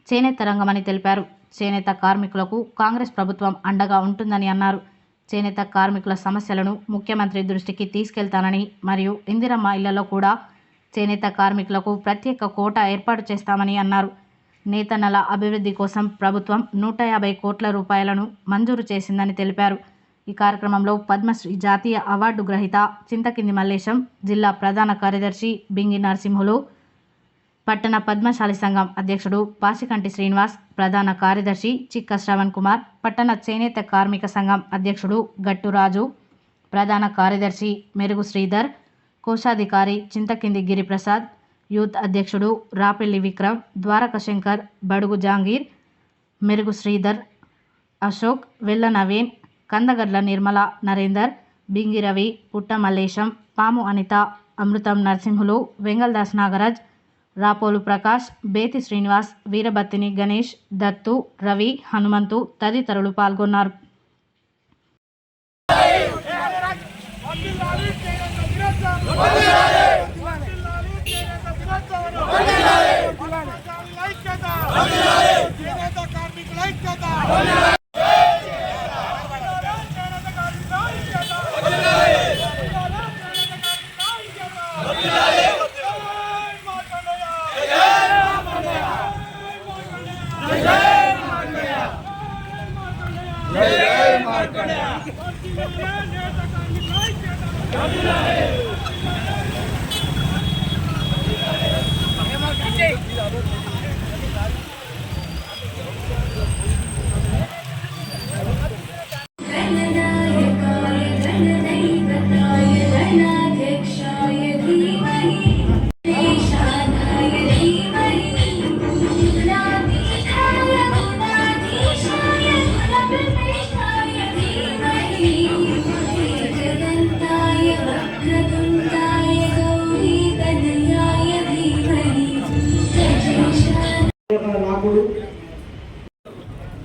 చేనేత రంగమని తెలిపారు. చేనేత కార్మికులకు కాంగ్రెస్ ప్రభుత్వం అండగా ఉంటుందని అన్నారు. చేనేత కార్మికుల సమస్యలను ముఖ్యమంత్రి దృష్టికి తీసుకెళ్తానని మరియు ఇందిరమ్మ ఇళ్లలో కూడా చేనేత కార్మికులకు ప్రత్యేక కోటా ఏర్పాటు చేస్తామని అన్నారు. నేతన్నల అభివృద్ధి కోసం ప్రభుత్వం 150 కోట్ల రూపాయలను మంజూరు చేసిందని తెలిపారు. ఈ కార్యక్రమంలో పద్మశ్రీ జాతీయ అవార్డు గ్రహీత చింతకింది మల్లేశం, జిల్లా ప్రధాన కార్యదర్శి బింగి నరసింహులు, పట్టణ పద్మశాలి సంఘం అధ్యక్షుడు పాసికంటి శ్రీనివాస్, ప్రధాన కార్యదర్శి చిక్క శ్రవణ్ కుమార్, పట్టణ చేనేత కార్మిక సంఘం అధ్యక్షుడు గట్టురాజు, ప్రధాన కార్యదర్శి మెరుగు శ్రీధర్, కోశాధికారి చింతకింది గిరిప్రసాద్, యూత్ అధ్యక్షుడు రాపెల్లి విక్రమ్, ద్వారక శంకర్, బడుగు జాంగీర్, మెరుగు శ్రీధర్, అశోక్, వెల్ల నవీన్, కందగడ్ల నిర్మల నరేందర్, బింగి రవి, పుట్ట మల్లేశం, పాము అనిత, అమృతం నరసింహులు, వెంగళదాస్ నాగరాజ్, రాపోలు ప్రకాష్, బేతి శ్రీనివాస్, వీరబత్తిని గణేష్, దత్తు, రవి, హనుమంతు తదితరులు పాల్గొన్నారు.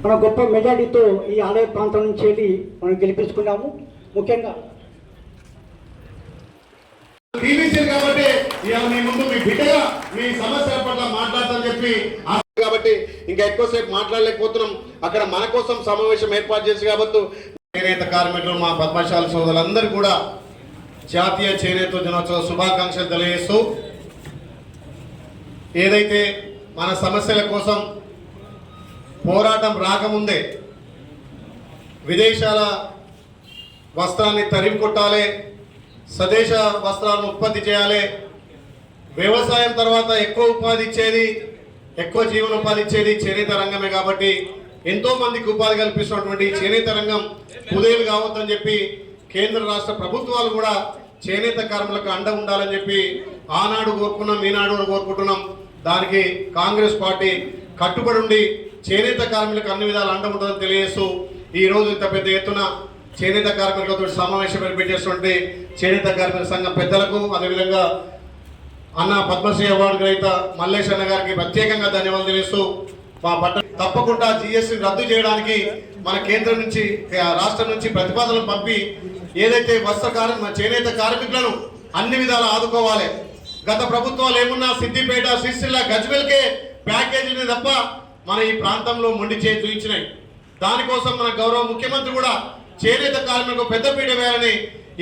మన గొప్ప మెజారిటీతో ఈ ఆలయ ప్రాంతం నుంచి వెళ్ళి మనం గెలిపించుకున్నాము. ముఖ్యంగా
కాబట్టి ఇవాళ మీ ముందు మీ బిడ్డగా మీ సమస్యల పట్ల మాట్లాడతానని చెప్పి కాబట్టి ఇంకా ఎక్కువసేపు మాట్లాడలేకపోతున్నాం. అక్కడ మన కోసం సమావేశం ఏర్పాటు చేసి కాబట్టి చేనేత కార్మికులు మా పద్మశాలి సోదరులందరూ కూడా జాతీయ చేనేత దినోత్సవ శుభాకాంక్షలు తెలియజేస్తూ ఏదైతే మన సమస్యల కోసం పోరాటం రాకముందే విదేశాల వస్త్రాన్ని తరిమి కొట్టాలి, స్వదేశ వస్త్రాలను ఉత్పత్తి చేయాలి, వ్యవసాయం తర్వాత ఎక్కువ ఉపాధి ఇచ్చేది, ఎక్కువ జీవనోపాధి ఇచ్చేది చేనేత రంగమే. కాబట్టి ఎంతో మందికి ఉపాధి కల్పిస్తున్నటువంటి చేనేత రంగం కుదేలు కావద్దని చెప్పి కేంద్ర రాష్ట్ర ప్రభుత్వాలు కూడా చేనేత కార్మికులకు అండ ఉండాలని చెప్పి ఆనాడు కోరుకున్నాం, ఈనాడు కోరుకుంటున్నాం. దానికి కాంగ్రెస్ పార్టీ కట్టుబడి ఉండి చేనేత కార్మికులకు అన్ని విధాలు అండ ఉంటుందని తెలియజేస్తూ ఈ రోజు ఇంత పెద్ద ఎత్తున చేనేత కార్మికులతో సమావేశం ఏర్పాటు చేస్తున్నటువంటి చేనేత కార్మిక సంఘం పెద్దలకు, అదేవిధంగా అన్న పద్మశ్రీ అవార్డు గ్రహీత మల్లేష్ అన్న గారికి ప్రత్యేకంగా ధన్యవాదాలు తెలియజేస్తూ మా పట్టణ తప్పకుండా జిఎస్టీ రద్దు చేయడానికి మన కేంద్రం నుంచి రాష్ట్రం నుంచి ప్రతిపాదనలు పంపి ఏదైతే చేనేత కార్మికులను అన్ని విధాలు ఆదుకోవాలి. గత ప్రభుత్వాలు ఏమున్నా సిద్దిపేట, సిరిసిల్ల, గజ్వేల్కే ప్యాకేజీని తప్ప మన ఈ ప్రాంతంలో మొండి చేయి చూపించినాయి. దానికోసం మన గౌరవ ముఖ్యమంత్రి కూడా చేనేత కార్మికులకు పెద్దపీట వేయాలని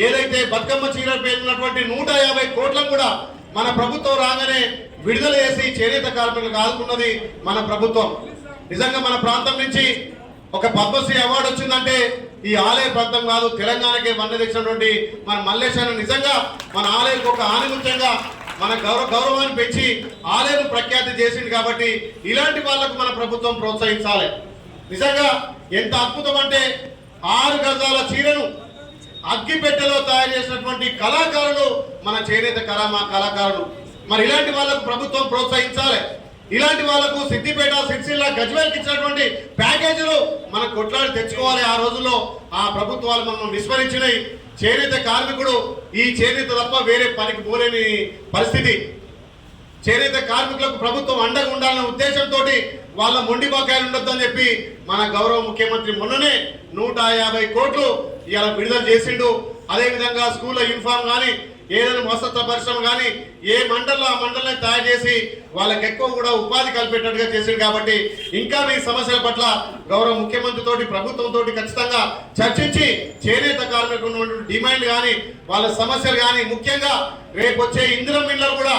ఏదైతే బతుకమ్మ చీర పేరున్నటువంటి 150 కోట్లను కూడా మన ప్రభుత్వం రాగానే విడుదల చేసి చేనేత కార్మికులకు ఆదుకున్నది మన ప్రభుత్వం. నిజంగా మన ప్రాంతం నుంచి ఒక పద్మశ్రీ అవార్డు వచ్చిందంటే ఈ ఆలయ ప్రాంతం కాదు, తెలంగాణకే వన్నె తెచ్చినటువంటి మన మల్లేశాన్ని నిజంగా మన ఆలయానికి ఒక ఆనిముత్యంగా మన గౌరవాన్ని పెంచి ఆలయం ప్రఖ్యాతి చేసింది. కాబట్టి ఇలాంటి వాళ్లకు మన ప్రభుత్వం ప్రోత్సహించాలి. నిజంగా ఎంత అద్భుతం అంటే 6 గజాల చీరను అగ్గిపెట్టెలో తయారు చేసినటువంటి కళాకారులు మన చేనేత కళాకారులు. మరి ఇలాంటి వాళ్లకు ప్రభుత్వం ప్రోత్సహించాలి. ఇలాంటి వాళ్లకు సిద్దిపేట, సిరిసిల్ల, గజ్వేల్కి ఇచ్చినటువంటి ప్యాకేజీలు మన కొట్లాడి తెచ్చుకోవాలి. ఆ రోజుల్లో ఆ ప్రభుత్వాలు మనం విస్మరించినాయి. చేనేత కార్మికుడు ఈ చేనేత తప్ప వేరే పనికి పోలేని పరిస్థితి. చేనేత కార్మికులకు ప్రభుత్వం అండగా ఉండాలనే ఉద్దేశంతో వాళ్ళ మొండి బకాయిలు ఉండొద్దని చెప్పి మన గౌరవ ముఖ్యమంత్రి మొన్ననే 150 కోట్లు ఇలా విడుదల చేసిండు. అదేవిధంగా స్కూళ్ళ యూనిఫామ్ కానీ ఏదైనా వస్త్ర పరిశ్రమ కానీ ఏ మండల్లో ఆ మండలనే తయారు చేసి వాళ్ళకి ఎక్కువ కూడా ఉపాధి కల్పేటట్టుగా చేసింది. కాబట్టి ఇంకా మీ సమస్యల పట్ల గౌరవ ముఖ్యమంత్రితో ప్రభుత్వంతో ఖచ్చితంగా చర్చించి చేనేత కార్మికులు ఉన్నటువంటి డిమాండ్ కానీ వాళ్ళ సమస్యలు కానీ ముఖ్యంగా రేపు వచ్చే ఇందిరం మిల్లర్ కూడా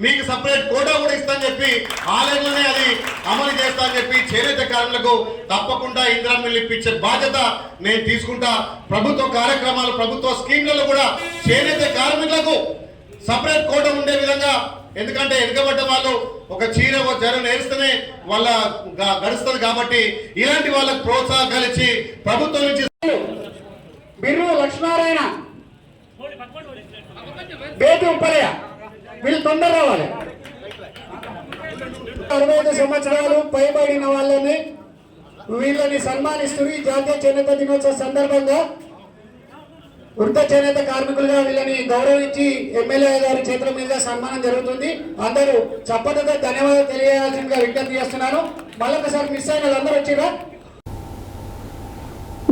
మీకు సపరేట్ కోటా కూడా ఇస్తా అని చెప్పి ఆలయంలోనే అది అమలు చేస్తా అని చెప్పి చేనేత కార్మికులకు తప్పకుండా ఇందిరా మిల్లు ఇప్పించే బాధ్యత నేను తీసుకుంటా. ప్రభుత్వ కార్యక్రమాలు, ప్రభుత్వ స్కీమ్లలో కూడా చేనేత కార్మికులకు సపరేట్ కోట ఉండే విధంగా, ఎందుకంటే వెనుకబడ్డ వాళ్ళు ఒక చీర ఒక జర నేర్స్తేనే వాళ్ళ గడుస్తుంది కాబట్టి ఇలాంటి వాళ్ళకు ప్రోత్సాహకాలు ఇచ్చి ప్రభుత్వం నుంచి
బిర్రు లక్ష్మారాయణ బేటి ఉప్పలయ్య వీళ్ళు తొందర రావాలి. 65 సంవత్సరాలు పైబడిన వాళ్ళని వీళ్ళని సన్మానిస్తూ ఈ జాతీయ చేనేత దినోత్సవ సందర్భంగా వృద్ధ చేనేత కార్మికులుగా వీళ్ళని గౌరవించి ఎమ్మెల్యే గారి చేతుల మీద సన్మానం జరుగుతుంది. అందరూ చప్పటితో ధన్యవాదాలు తెలియజేయాల్సిందిగా విజ్ఞప్తి చేస్తున్నాను. మళ్ళొకసారి మిస్ అయిన వాళ్ళందరూ వచ్చిరా.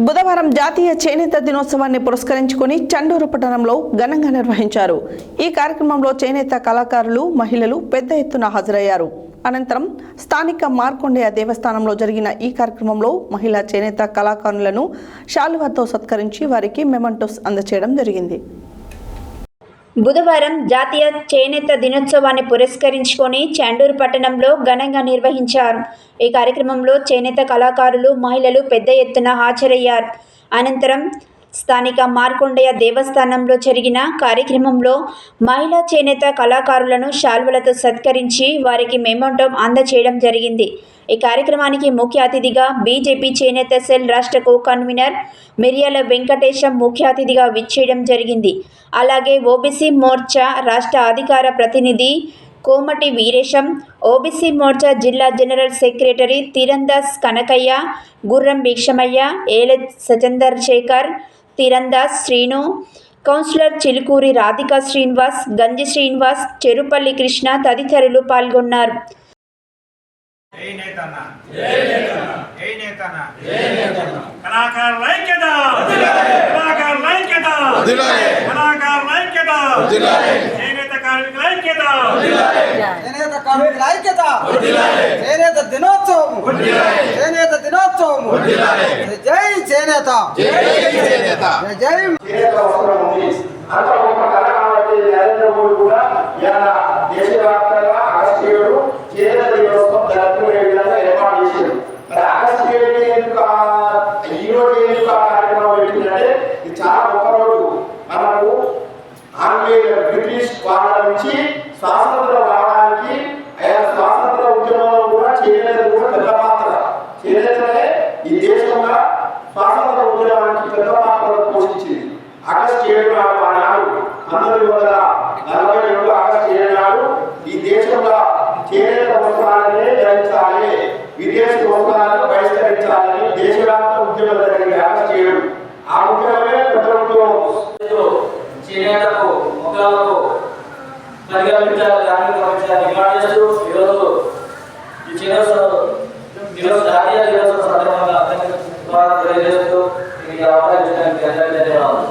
బుధవారం జాతీయ చేనేత దినోత్సవాన్ని పురస్కరించుకుని చండూరు పట్టణంలో ఘనంగా నిర్వహించారు. ఈ కార్యక్రమంలో చేనేత కళాకారులు, మహిళలు పెద్ద ఎత్తున హాజరయ్యారు. అనంతరం స్థానిక మార్కొండయ్య దేవస్థానంలో జరిగిన ఈ కార్యక్రమంలో మహిళా చేనేత కళాకారులను శాలువాతో సత్కరించి వారికి మెమంటోస్ అందజేయడం జరిగింది.
బుధవారం జాతీయ చేనేత దినోత్సవాన్ని పురస్కరించుకొని చండూరు పట్టణంలో ఘనంగా నిర్వహించారు. ఈ కార్యక్రమంలో చేనేత కళాకారులు, మహిళలు పెద్ద ఎత్తున హాజరయ్యారు. అనంతరం స్థానిక మార్కొండయ్య దేవస్థానంలో జరిగిన కార్యక్రమంలో మహిళా చేనేత కళాకారులను శాల్వలతో సత్కరించి వారికి మెమంటో అందజేయడం జరిగింది. ఈ కార్యక్రమానికి ముఖ్య అతిథిగా బీజేపీ చేనేత సెల్ రాష్ట్ర కో కన్వీనర్ మిర్యాల వెంకటేశం ముఖ్య అతిథిగా విచ్చేయడం జరిగింది. అలాగే ఓబీసీ మోర్చా రాష్ట్ర అధికార ప్రతినిధి కోమటి వీరేశం, ఓబీసీ మోర్చా జిల్లా జనరల్ సెక్రటరీ తీరందాస్ కనకయ్య, గుర్రం భిక్షమయ్య, ఏలె సచందర్ శేఖర్, తీరందాస్ శ్రీను, కౌన్సిలర్ చిలుకూరి రాధికా శ్రీనివాస్, గంజి శ్రీనివాస్, చెరుపల్లి కృష్ణ తదితరులు పాల్గొన్నారు.
నరేంద్ర మోడీ కూడా దేశవ్యాప్తంగా ఆగస్టు 7 చేనేత దినోత్సవం జరుపుకునే విధంగా ఏర్పాటు చేశారు. మరి ఆగస్టు 7 ఈ రోజు ఎందుకు ఆ కార్యక్రమం పెట్టిందంటే ఇది చాలా గొప్ప రోజు. మనకు ఆంగ్లేయ బ్రిటిష్ వాళ్ళ నుంచి స్వాతంత్రం రావడానికి స్వాతంత్ర ఉద్యమంలో కూడా చేనేత కూడా పెద్ద పాత్ర. చేనేతనే ఈ దేశంలో స్వాతంత్ర ఉద్యమానికి పెద్ద పాత్ర పోషించింది. ఆగస్టు 7 నాడు 1947 ఆగస్టు 7 నాడు ఈ దేశంలో చేనేత వస్త్రాలనే ధరించాలి, విదేశీ వస్త్రాలను బహిష్కరించాలని దేశవ్యాప్త ఉద్యమం జరిగింది ఆగస్టు 7. ఆ ఉద్యమమే పెద్ద ఉద్యమం. చేనేతకు మొక్కలకు పరిగణించాలని డిమాండ్ చేస్తూ ఈరోజు ఈ జాతీయ దినోత్సవ సందర్భంగా తెలియజేస్తూ ఈ అవకాశం ధన్యవాదాలు.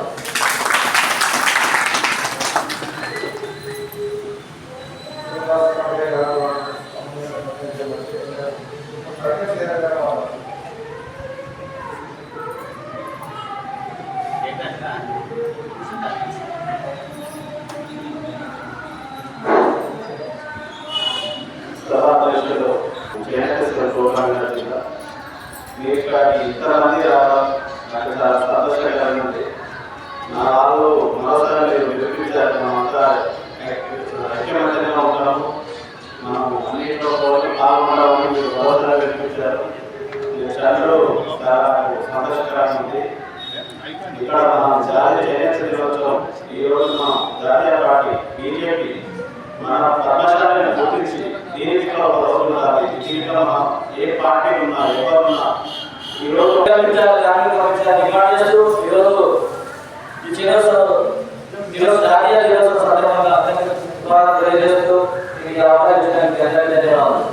ఇంతమంది రావడం నాకు చాలా సంతోషంగా ఉంది. నా వాళ్ళు మరోసారి మీరు నిరూపించారు. మనమంతా ఐక్యమత్యంగా ఉంటాము, మనం అన్నింటిలో పాల్గొంటామని మీరు మరోసారి నిరూపించారు. అందరూ చాలా సంతోషకరంగా ఉంది. ఇక్కడ మన జాతీయ చేనేత దినోత్సవం ఈరోజు మన జాతీయ పార్టీ బీజేపీ మన పద్మశాలను గుర్తించి దీనికి ఒక రోజు ఉండాలి. దీంట్లో ఏ పార్టీ ఉన్నా ఎవరున్నా ఈరోజు డిమాండ్ చేస్తూ ఈరోజు ఈ జాతీయ దినోత్సవ సందర్భంగా తెలియజేస్తూ ఈ అవకాశం ధన్యవాదాలు.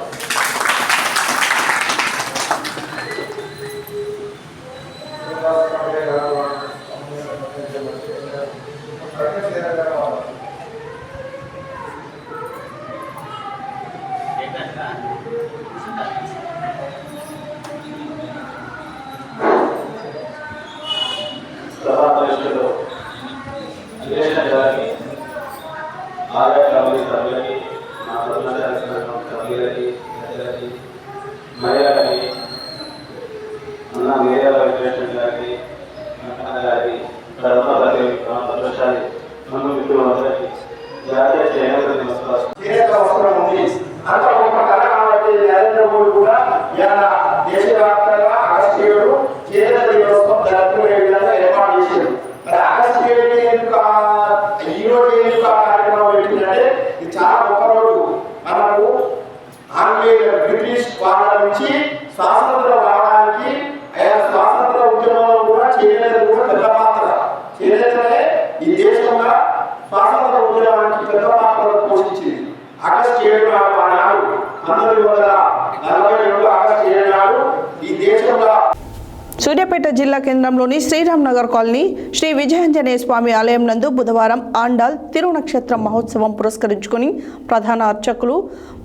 ఆలయ కమిటీ సభ్యులకి మహిళలకి అన్న మేయల వెంకటేశ్వర గారికి గారికి ప్రధాని మన మిత్రులందరికీ జాతీయ చేనేత వస్త్రం ఉంది. అంత గొప్ప కళ కాబట్టి నరేంద్ర మోడీ కూడా ఇవాళ దేశవ్యాప్తంగా ఆగస్టు 7 చేనేత దినోత్సవం జరుపుకునే విధంగా ఏర్పాటు చేశారు. మరి ఆగస్టు 7 ఈ రోజు ఎందుకు కార్యక్రమం పెట్టిందంటే ఇది చాలా గొప్ప రోజు. మనకు ఆంగ్లేయ బ్రిటిష్ వాళ్ళ నుంచి స్వాతంత్రం రావడానికి స్వాతంత్ర ఉద్యమంలో కూడా చేనేత కూడా పెద్ద పాత్ర. చేనేతనే ఈ దేశంలో స్వాతంత్ర ఉద్యమానికి పెద్ద పాత్ర పోషించింది. ఆగస్టు 7 నాడు 1947 ఆగస్టు 7 నాడు ఈ దేశంలో
సూర్యాపేట జిల్లా కేంద్రంలోని శ్రీరామ్ నగర్ కాలనీ శ్రీ విజయాంజనేయ స్వామి ఆలయం నందు బుధవారం ఆండాల్ తిరునక్షత్ర మహోత్సవం పురస్కరించుకుని ప్రధాన అర్చకులు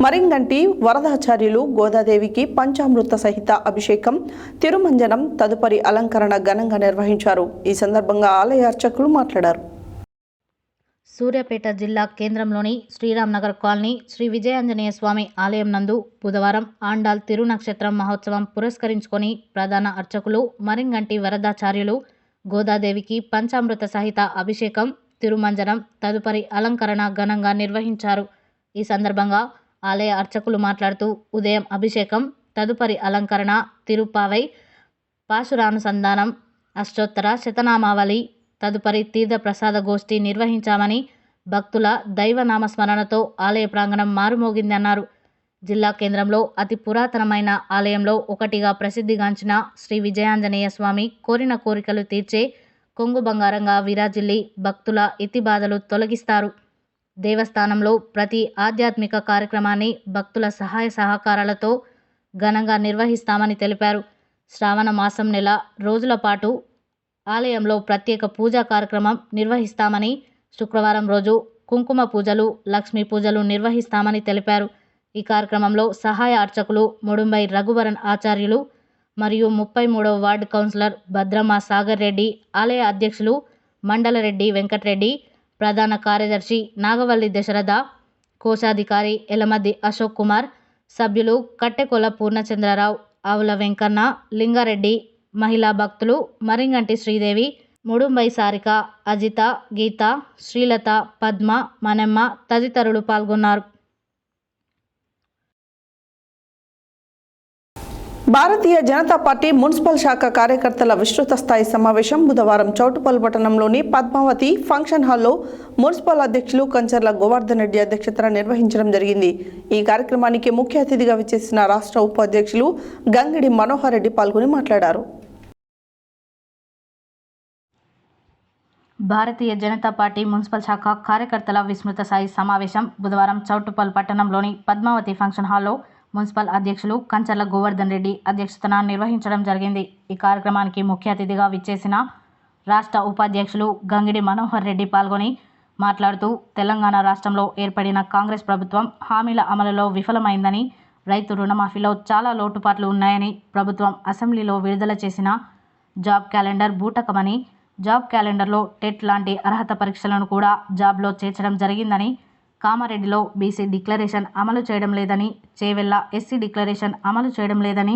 మరింగంటి వరదాచార్యులు గోదాదేవికి పంచామృత సహిత అభిషేకం, తిరుమంజనం తదుపరి అలంకరణ ఘనంగా నిర్వహించారు. ఈ సందర్భంగా ఆలయ అర్చకులు మాట్లాడారు.
సూర్యాపేట జిల్లా కేంద్రంలోని శ్రీరామ్ నగర్ కాలనీ శ్రీ విజయాంజనేయ స్వామి ఆలయం నందు బుధవారం ఆండాల్ తిరునక్షత్రం మహోత్సవం పురస్కరించుకొని ప్రధాన అర్చకులు మరింగంటి వరదాచార్యులు గోదాదేవికి పంచామృత సహిత అభిషేకం, తిరుమంజనం తదుపరి అలంకరణ ఘనంగా నిర్వహించారు. ఈ సందర్భంగా ఆలయ అర్చకులు మాట్లాడుతూ ఉదయం అభిషేకం, తదుపరి అలంకరణ, తిరుపావై, పాశురానుసంధానం, అష్టోత్తర శతనామావళి తదుపరి తీర్థ ప్రసాద గోష్ఠి నిర్వహించామని, భక్తుల దైవనామస్మరణతో ఆలయ ప్రాంగణం మారుమోగిందన్నారు. జిల్లా కేంద్రంలో అతి పురాతనమైన ఆలయంలో ఒకటిగా ప్రసిద్ధిగాంచిన శ్రీ విజయాంజనేయ స్వామి కోరిన కోరికలు తీర్చే కొంగు బంగారంగా విరాజిల్లి భక్తుల ఇతిబాధలు తొలగిస్తారు. దేవస్థానంలో ప్రతి ఆధ్యాత్మిక కార్యక్రమాన్ని భక్తుల సహాయ సహకారాలతో ఘనంగా నిర్వహిస్తామని తెలిపారు. శ్రావణ మాసం నెల రోజుల పాటు ఆలయంలో ప్రత్యేక పూజా కార్యక్రమం నిర్వహిస్తామని, శుక్రవారం రోజు కుంకుమ పూజలు, లక్ష్మీ పూజలు నిర్వహిస్తామని తెలిపారు. ఈ కార్యక్రమంలో సహాయ అర్చకులు ముడుంబై రఘువరన్ ఆచార్యులు మరియు 33వ వార్డు కౌన్సిలర్ భద్రమ్మ సాగర్ రెడ్డి, ఆలయ అధ్యక్షులు మండలరెడ్డి వెంకటరెడ్డి, ప్రధాన కార్యదర్శి నాగవల్లి దశరథ, కోశాధికారి ఎలమద్ది అశోక్ కుమార్, సభ్యులు కట్టెకొల పూర్ణచంద్రరావు, ఆవుల వెంకన్న, లింగారెడ్డి, మహిళా భక్తులు మరింగంటి శ్రీదేవి, ముడుంబై సారిక, అజిత, గీత, శ్రీలత, పద్మ, మనెమ్మ తదితరులు పాల్గొన్నారు.
భారతీయ జనతా పార్టీ మున్సిపల్ శాఖ కార్యకర్తల విస్తృత స్థాయి సమావేశం బుధవారం చౌటుపల్ పట్టణంలోని పద్మావతి ఫంక్షన్ హాల్లో మున్సిపల్ అధ్యక్షులు కంచర్ల గోవర్ధన్ రెడ్డి అధ్యక్షతన నిర్వహించడం జరిగింది. ఈ కార్యక్రమానికి ముఖ్య అతిథిగా విచ్చేసిన రాష్ట్ర ఉపాధ్యక్షులు గంగిడి మనోహర్ రెడ్డి పాల్గొని మాట్లాడారు.
భారతీయ జనతా పార్టీ మున్సిపల్ శాఖ కార్యకర్తల విస్తృత స్థాయి సమావేశం బుధవారం చౌటుపల్ పట్టణంలోని పద్మావతి ఫంక్షన్ హాల్లో మున్సిపల్ అధ్యక్షులు కంచర్ల గోవర్ధన్ రెడ్డి అధ్యక్షతన నిర్వహించడం జరిగింది. ఈ కార్యక్రమానికి ముఖ్య అతిథిగా విచ్చేసిన రాష్ట్ర ఉపాధ్యక్షులు గంగిడి మనోహర్ రెడ్డి పాల్గొని మాట్లాడుతూ తెలంగాణ రాష్ట్రంలో ఏర్పడిన కాంగ్రెస్ ప్రభుత్వం హామీల అమలులో విఫలమైందని, రైతు రుణమాఫీలో చాలా లోటుపాట్లు ఉన్నాయని, ప్రభుత్వం అసెంబ్లీలో విడుదల చేసిన జాబ్ క్యాలెండర్ బూటకమని, జాబ్ క్యాలెండర్లో టెట్ లాంటి అర్హత పరీక్షలను కూడా జాబ్లో చేర్చడం జరిగిందని, కామారెడ్డిలో బీసీ డిక్లరేషన్ అమలు చేయడం లేదని, చేవెళ్ల ఎస్సీ డిక్లరేషన్ అమలు చేయడం లేదని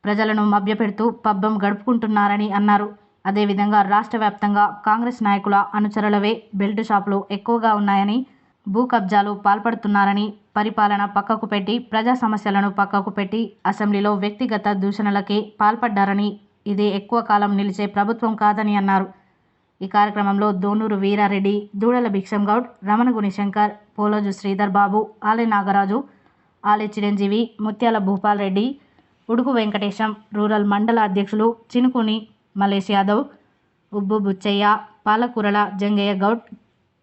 ప్రజలను మభ్యపెడుతూ పబ్బం గడుపుకుంటున్నారని అన్నారు. అదేవిధంగా రాష్ట్ర వ్యాప్తంగా కాంగ్రెస్ నాయకుల అనుచరులవే బెల్ట్ షాపులు ఎక్కువగా ఉన్నాయని, భూ కబ్జాలు పాల్పడుతున్నారని, పరిపాలన పక్కకు పెట్టి ప్రజా సమస్యలను పక్కకు పెట్టి అసెంబ్లీలో వ్యక్తిగత దూషణలకే పాల్పడ్డారని, ఇది ఎక్కువ కాలం నిలిచే ప్రభుత్వం కాదని అన్నారు. ఈ కార్యక్రమంలో దోనూరు వీరారెడ్డి, దూడల భిక్షం గౌడ్, రమణగుని శంకర్, పోలోజు శ్రీధర్ బాబు, ఆలె నాగరాజు, ఆలె చిరంజీవి, ముత్యాల భూపాల్ రెడ్డి, ఉడుకు వెంకటేశం, రూరల్ మండల అధ్యక్షులు చినుకుని మలేష్ యాదవ్, ఉబ్బు బుచ్చయ్య, పాలకూరల జంగయ్య గౌడ్,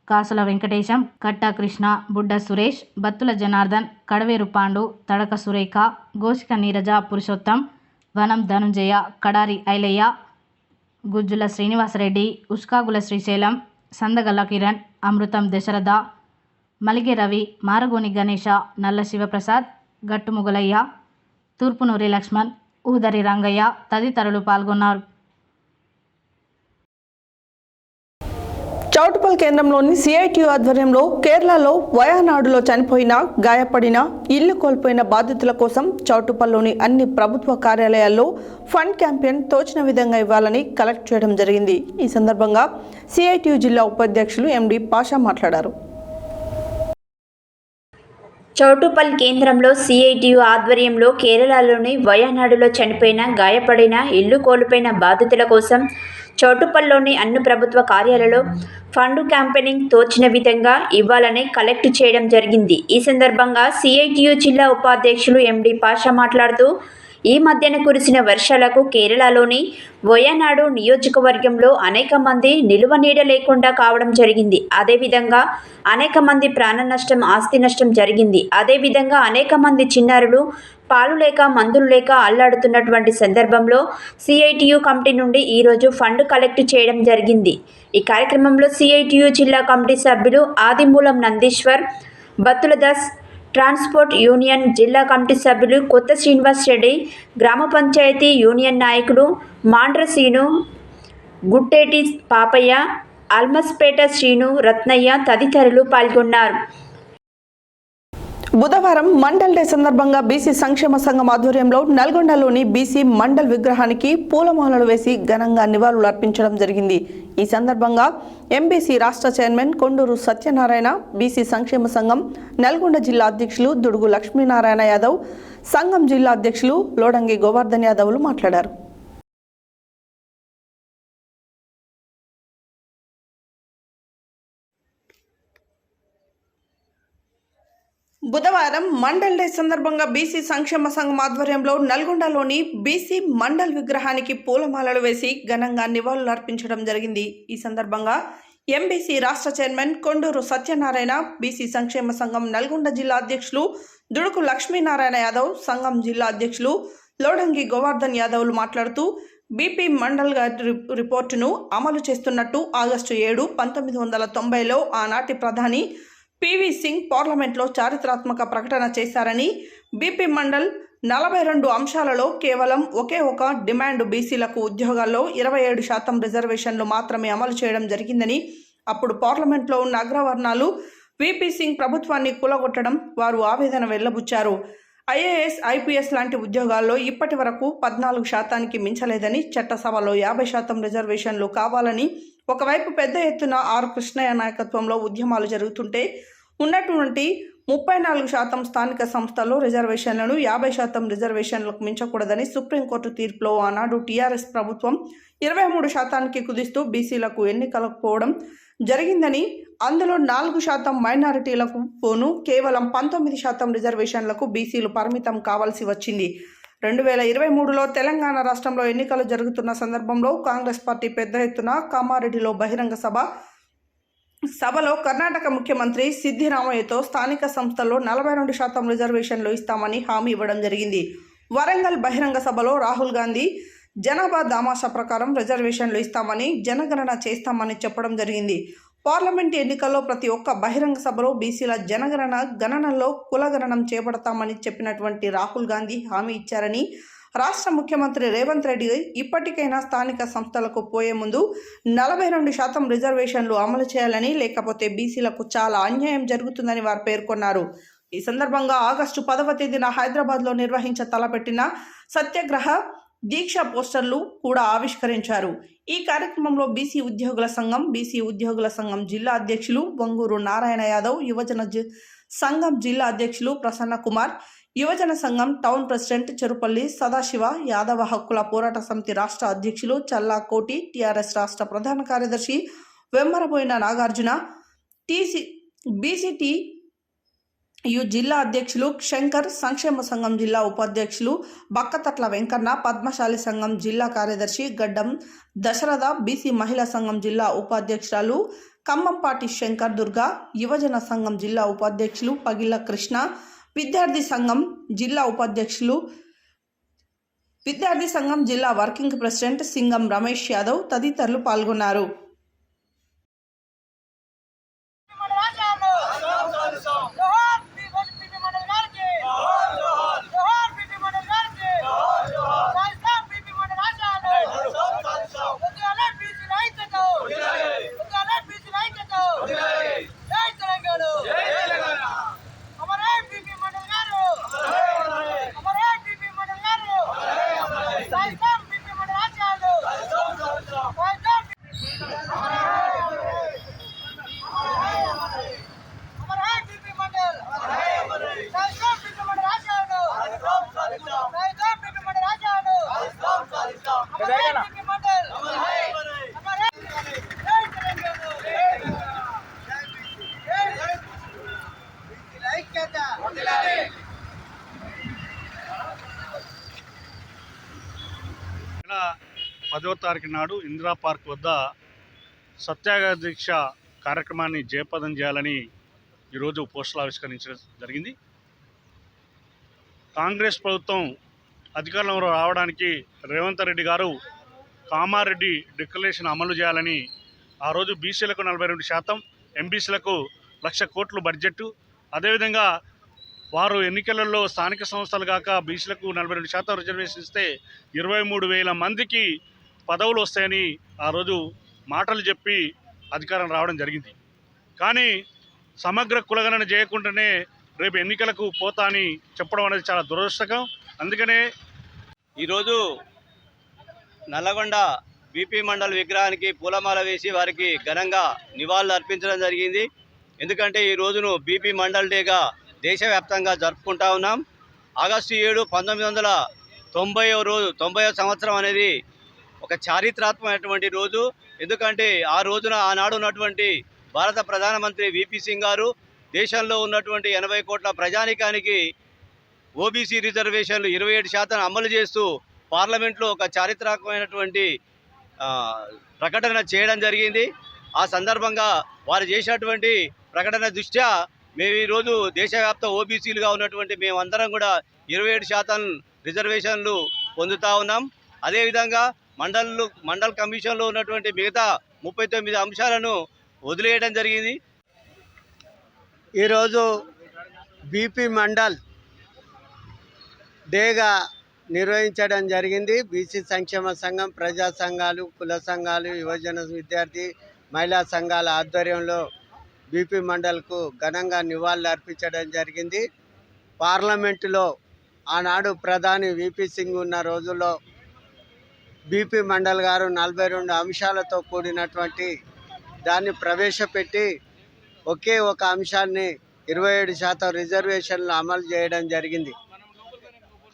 కాసుల వెంకటేశం, కట్టా కృష్ణ, బుడ్డ సురేష్, బత్తుల జనార్దన్, కడవేరు పాండు, తడక సురేఖ, గోషిక నీరజ పురుషోత్తం, వనం ధనుంజయ, కడారి ఐలయ్య, గుజ్జుల శ్రీనివాసరెడ్డి, ఉస్కాగుల శ్రీశైలం, సందగల్ల కిరణ్, అమృతం దశరథ, మలిగే రవి, మారగోని గణేష, నల్ల శివప్రసాద్, గట్టు ముగలయ్య, తూర్పునూరి లక్ష్మణ్, ఊదరి రంగయ్య తదితరులు పాల్గొన్నారు.
చౌటుపల్ కేంద్రంలోని సిఐటియు ఆధ్వర్యంలో కేరళలో వయానాడులో చనిపోయిన గాయపడిన ఇల్లు కోల్పోయిన బాధితుల కోసం చౌటుపల్లోని అన్ని ప్రభుత్వ కార్యాలయాల్లో ఫండ్ క్యాంపెయిన్ తోచిన విధంగా ఇవ్వాలని కలెక్ట్ చేయడం జరిగింది. ఈ సందర్భంగా సిఐటియు జిల్లా ఉపాధ్యక్షులు ఎండి పాషా మాట్లాడారు.
చౌటుపల్ కేంద్రంలో సిఐటియు ఆధ్వర్యంలో కేరళలోని వయనాడులో చనిపోయిన గాయపడిన ఇల్లు కోల్పోయిన బాధితుల కోసం చౌటుపల్లోని అన్ని ప్రభుత్వ కార్యాలయాల్లో ఫండ్ క్యాంపెయినింగ్ తోచిన విధంగా ఇవ్వాలని కలెక్ట్ చేయడం జరిగింది. ఈ సందర్భంగా సిఐటియు జిల్లా ఉపాధ్యక్షులు ఎండి పాషా మాట్లాడుతూ ఈ మధ్యన కురిసిన వర్షాలకు కేరళలోని వయనాడు నియోజకవర్గంలో అనేక మంది నిలువ నీడ లేకుండా కావడం జరిగింది. అదేవిధంగా అనేక మంది ప్రాణ నష్టం, ఆస్తి నష్టం జరిగింది. అదేవిధంగా అనేక మంది చిన్నారులు పాలు లేక మందులు లేక అల్లాడుతున్నటువంటి సందర్భంలో సిఐటియు కమిటీ నుండి ఈరోజు ఫండ్ కలెక్ట్ చేయడం జరిగింది. ఈ కార్యక్రమంలో సిఐటియు జిల్లా కమిటీ సభ్యులు ఆదిమూలం నందీశ్వర్, బత్తులదాస్, ట్రాన్స్పోర్ట్ యూనియన్ జిల్లా కమిటీ సభ్యులు కొత్త శ్రీనివాస్ రెడ్డి, గ్రామ పంచాయతీ యూనియన్ నాయకులు మాండ్ర శ్రీను, గుట్టేటి పాపయ్య, అల్మస్పేట శ్రీను, రత్నయ్య తదితరులు పాల్గొన్నారు.
బుధవారం మండల్ డే సందర్భంగా బీసీ సంక్షేమ సంఘం ఆధ్వర్యంలో నల్గొండలోని బీసీ మండల్ విగ్రహానికి పూలమాలలు వేసి ఘనంగా నివాళులు అర్పించడం జరిగింది. ఈ సందర్భంగా ఎంబీసీ రాష్ట్ర చైర్మన్ కొండూరు సత్యనారాయణ, బీసీ సంక్షేమ సంఘం నల్గొండ జిల్లా అధ్యక్షులు దుడుగు లక్ష్మీనారాయణ యాదవ్, సంఘం జిల్లా అధ్యక్షులు లోడంగి గోవర్ధన్ యాదవ్లు మాట్లాడారు. బుధవారం మండల్ డే సందర్భంగా బీసీ సంక్షేమ సంఘం ఆధ్వర్యంలో నల్గొండలోని బీసీ మండల్ విగ్రహానికి పూలమాలలు వేసి ఘనంగా నివాళులు అర్పించడం జరిగింది. ఈ సందర్భంగా ఎంబీసీ రాష్ట్ర చైర్మన్ కొండూరు సత్యనారాయణ, బీసీ సంక్షేమ సంఘం నల్గొండ జిల్లా అధ్యక్షులు దుడుకు లక్ష్మీనారాయణ యాదవ్, సంఘం జిల్లా అధ్యక్షులు లోడంగి గోవర్ధన్ యాదవ్లు మాట్లాడుతూ బీపీ మండల్ గారి రిపోర్టును అమలు చేస్తున్నట్టు ఆగస్టు 7, 1990లో ఆనాటి ప్రధాని పివి సింగ్ పార్లమెంట్లో చారిత్రాత్మక ప్రకటన చేశారని, బీపీ మండల్ 42 అంశాలలో కేవలం ఒకే ఒక డిమాండ్ బీసీలకు ఉద్యోగాల్లో 27% రిజర్వేషన్లు మాత్రమే అమలు చేయడం జరిగిందని, అప్పుడు పార్లమెంట్లో ఉన్న అగ్రవర్ణాలు విపి సింగ్ ప్రభుత్వాన్ని కూలగొట్టడం వారు ఆవేదన వెళ్లబుచ్చారు. ఐఏఎస్, ఐపీఎస్ లాంటి ఉద్యోగాల్లో ఇప్పటి వరకు 14% మించలేదని, చట్టసభలో 50% రిజర్వేషన్లు కావాలని ఒకవైపు పెద్ద ఎత్తున ఆర్ కృష్ణయ్య నాయకత్వంలో ఉద్యమాలు జరుగుతుంటే ఉన్నటువంటి 34% స్థానిక సంస్థల్లో రిజర్వేషన్లను 50% రిజర్వేషన్లకు మించకూడదని సుప్రీంకోర్టు తీర్పులో ఆనాడు టీఆర్ఎస్ ప్రభుత్వం 23%కి కుదిస్తూ బీసీలకు ఎన్నికలకపోవడం జరిగిందని, అందులో 4% మైనారిటీలకు పోను కేవలం 19% రిజర్వేషన్లకు బీసీలు పరిమితం కావాల్సి వచ్చింది. 2023లో తెలంగాణ రాష్ట్రంలో ఎన్నికలు జరుగుతున్న సందర్భంలో కాంగ్రెస్ పార్టీ పెద్ద ఎత్తున కామారెడ్డిలో బహిరంగ సభలో కర్ణాటక ముఖ్యమంత్రి సిద్దిరామయ్యతో స్థానిక సంస్థల్లో 42% రిజర్వేషన్లు ఇస్తామని హామీ ఇవ్వడం జరిగింది. వరంగల్ బహిరంగ సభలో రాహుల్ గాంధీ జనాభా దామాషా ప్రకారం రిజర్వేషన్లు ఇస్తామని, జనగణన చేస్తామని చెప్పడం జరిగింది. పార్లమెంట్ ఎన్నికల్లో ప్రతి ఒక్క బహిరంగ సభలో బీసీల గణనలో కులగణనం చేపడతామని చెప్పినటువంటి రాహుల్ గాంధీ హామీ ఇచ్చారని, రాష్ట్ర ముఖ్యమంత్రి రేవంత్ రెడ్డి ఇప్పటికైనా స్థానిక సంస్థలకు పోయే ముందు 42% రిజర్వేషన్లు అమలు చేయాలని, లేకపోతే బీసీలకు చాలా అన్యాయం జరుగుతుందని వారు పేర్కొన్నారు. ఈ సందర్భంగా ఆగస్టు 10వ తేదీన హైదరాబాద్లో తలపెట్టిన సత్యాగ్రహ దీక్ష పోస్టర్లు కూడా ఆవిష్కరించారు. ఈ కార్యక్రమంలో బీసీ ఉద్యోగుల సంఘం జిల్లా అధ్యక్షులు వంగూరు నారాయణ యాదవ్, యువజన సంఘం జిల్లా అధ్యక్షులు ప్రసన్న కుమార్, యువజన సంఘం టౌన్ ప్రెసిడెంట్ చెరుపల్లి సదాశివ, యాదవ హక్కుల పోరాట సమితి రాష్ట్ర అధ్యక్షులు చల్లా కోటి, టీఆర్ఎస్ రాష్ట్ర ప్రధాన కార్యదర్శి వెమ్మరబోయిన నాగార్జున, బీసీటీ జిల్లా అధ్యక్షులు శంకర్, సంక్షేమ సంఘం జిల్లా ఉపాధ్యక్షులు బక్కతట్ల వెంకన్న, పద్మశాలి సంఘం జిల్లా కార్యదర్శి గడ్డం దశరథ, బీసీ మహిళా సంఘం జిల్లా ఉపాధ్యక్షురాలు ఖమ్మంపాటి శంకర్ దుర్గా, యువజన సంఘం జిల్లా ఉపాధ్యక్షులు పగిళ్ల కృష్ణ, విద్యార్థి సంఘం జిల్లా వర్కింగ్ ప్రెసిడెంట్ సింగం రమేష్ యాదవ్ తదితరులు పాల్గొన్నారు.
10వ తారీఖు నాడు ఇందిరా పార్క్ వద్ద సత్యాగ్రహ దీక్ష కార్యక్రమాన్ని జయప్రదం చేయాలని ఈరోజు పోస్టులు ఆవిష్కరించడం జరిగింది. కాంగ్రెస్ ప్రభుత్వం అధికారంలో రావడానికి రేవంత్ రెడ్డి గారు కామారెడ్డి డిక్లరేషన్ అమలు చేయాలని ఆ రోజు బీసీలకు 42%, ఎంబీసీలకు 1,00,000 కోట్లు బడ్జెట్, అదేవిధంగా వారు ఎన్నికలలో స్థానిక సంస్థలు కాక బీసీలకు 42% రిజర్వేషన్ ఇస్తే 23,000 మందికి పదవులు వస్తాయని ఆ రోజు మాటలు చెప్పి అధికారం రావడం జరిగింది. కానీ సమగ్ర కులగణన చేయకుండానే రేపు ఎన్నికలకు పోతా అని చెప్పడం అనేది చాలా దురదృష్టకరం. అందుకనే
ఈరోజు నల్లగొండ బీపీ మండల్ విగ్రహానికి పూలమాల వేసి వారికి ఘనంగా నివాళులు అర్పించడం జరిగింది. ఎందుకంటే ఈ రోజును బీపీ మండల్ డేగా దేశవ్యాప్తంగా జరుపుకుంటా ఉన్నాం. ఆగస్టు 7, 1990వ సంవత్సరం అనేది ఒక చారిత్రాత్మకమైనటువంటి రోజు. ఎందుకంటే ఆ రోజున ఆనాడు ఉన్నటువంటి భారత ప్రధానమంత్రి విపి సింగ్ గారు దేశంలో ఉన్నటువంటి 80 కోట్ల ప్రజానికానికి ఓబీసీ రిజర్వేషన్లు 27% అమలు చేస్తూ పార్లమెంట్లో ఒక చారిత్రాత్మకమైనటువంటి ప్రకటన చేయడం జరిగింది. ఆ సందర్భంగా వారు చేసినటువంటి ప్రకటన దృష్ట్యా మేము ఈరోజు దేశవ్యాప్త ఓబీసీలుగా ఉన్నటువంటి మేమందరం కూడా 27% రిజర్వేషన్లు పొందుతూ ఉన్నాం. అదేవిధంగా మండల్ కమిషన్లో ఉన్నటువంటి మిగతా 39 అంశాలను వదిలేయడం జరిగింది.
ఈరోజు బీపీ మండల్ డేగా నిర్వహించడం జరిగింది. బీసీ సంక్షేమ సంఘం, ప్రజా సంఘాలు, కుల సంఘాలు, యువజన విద్యార్థి మహిళా సంఘాల ఆధ్వర్యంలో బీపీ మండల్కు ఘనంగా నివాళులు అర్పించడం జరిగింది. పార్లమెంటులో ఆనాడు ప్రధాని విపి సింగ్ ఉన్న రోజుల్లో బీపీ మండల్ గారు 42 అంశాలతో కూడినటువంటి దాన్ని ప్రవేశపెట్టి ఒకే ఒక అంశాన్ని 27% రిజర్వేషన్లు అమలు చేయడం జరిగింది.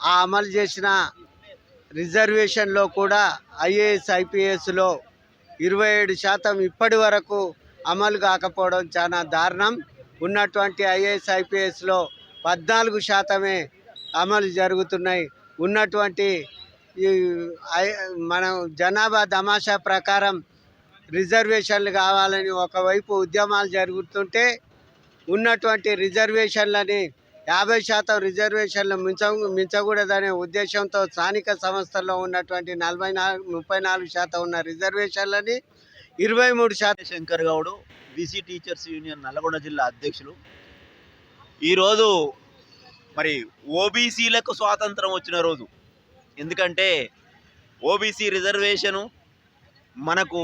ఆ అమలు చేసిన రిజర్వేషన్లో కూడా ఐఏఎస్, ఐపీఎస్లో 27% ఇప్పటి వరకు అమలు కాకపోవడం చాలా దారుణం. ఉన్నటువంటి ఐఏఎస్, ఐపీఎస్లో 14% అమలు జరుగుతున్నాయి. ఉన్నటువంటి ఈ మనం జనాభా తమాషా ప్రకారం రిజర్వేషన్లు కావాలని ఒకవైపు ఉద్యమాలు జరుగుతుంటే ఉన్నటువంటి రిజర్వేషన్లని 50% రిజర్వేషన్లు మించకూడదనే ఉద్దేశంతో స్థానిక సంస్థల్లో ఉన్నటువంటి 34% ఉన్న రిజర్వేషన్లని 23%.
Shankar Goud, BC teachers union Nalgonda జిల్లా అధ్యక్షులు. ఈరోజు మరి ఓబీసీలకు స్వాతంత్రం వచ్చిన రోజు. ఎందుకంటే ఓబీసీ రిజర్వేషను మనకు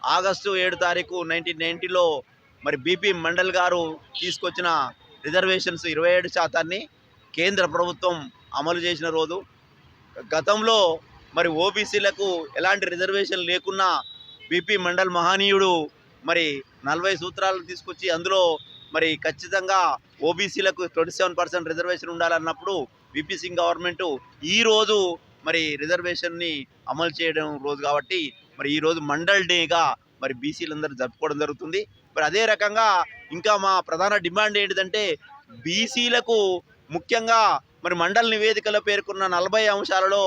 ఆగస్టు 7 తారీఖు 1990లో మరి బీపీ మండల్ గారు తీసుకొచ్చిన రిజర్వేషన్స్ 27% కేంద్ర ప్రభుత్వం అమలు చేసిన రోజు. గతంలో మరి ఓబీసీలకు ఎలాంటి రిజర్వేషన్ లేకున్నా బీపీ మండల్ మహనీయుడు మరి 40 సూత్రాలు తీసుకొచ్చి అందులో మరి ఖచ్చితంగా ఓబీసీలకు 27% రిజర్వేషన్ ఉండాలన్నప్పుడు విపి సింగ్ గవర్నమెంటు ఈరోజు మరి రిజర్వేషన్ని అమలు చేయడం రోజు కాబట్టి మరి ఈరోజు మండల్ డేగా మరి బీసీలందరూ జరుపుకోవడం జరుగుతుంది. మరి అదే రకంగా ఇంకా మా ప్రధాన డిమాండ్ ఏంటిదంటే బీసీలకు ముఖ్యంగా మరి మండల్ నివేదికలో పేర్కొన్న 40 అంశాలలో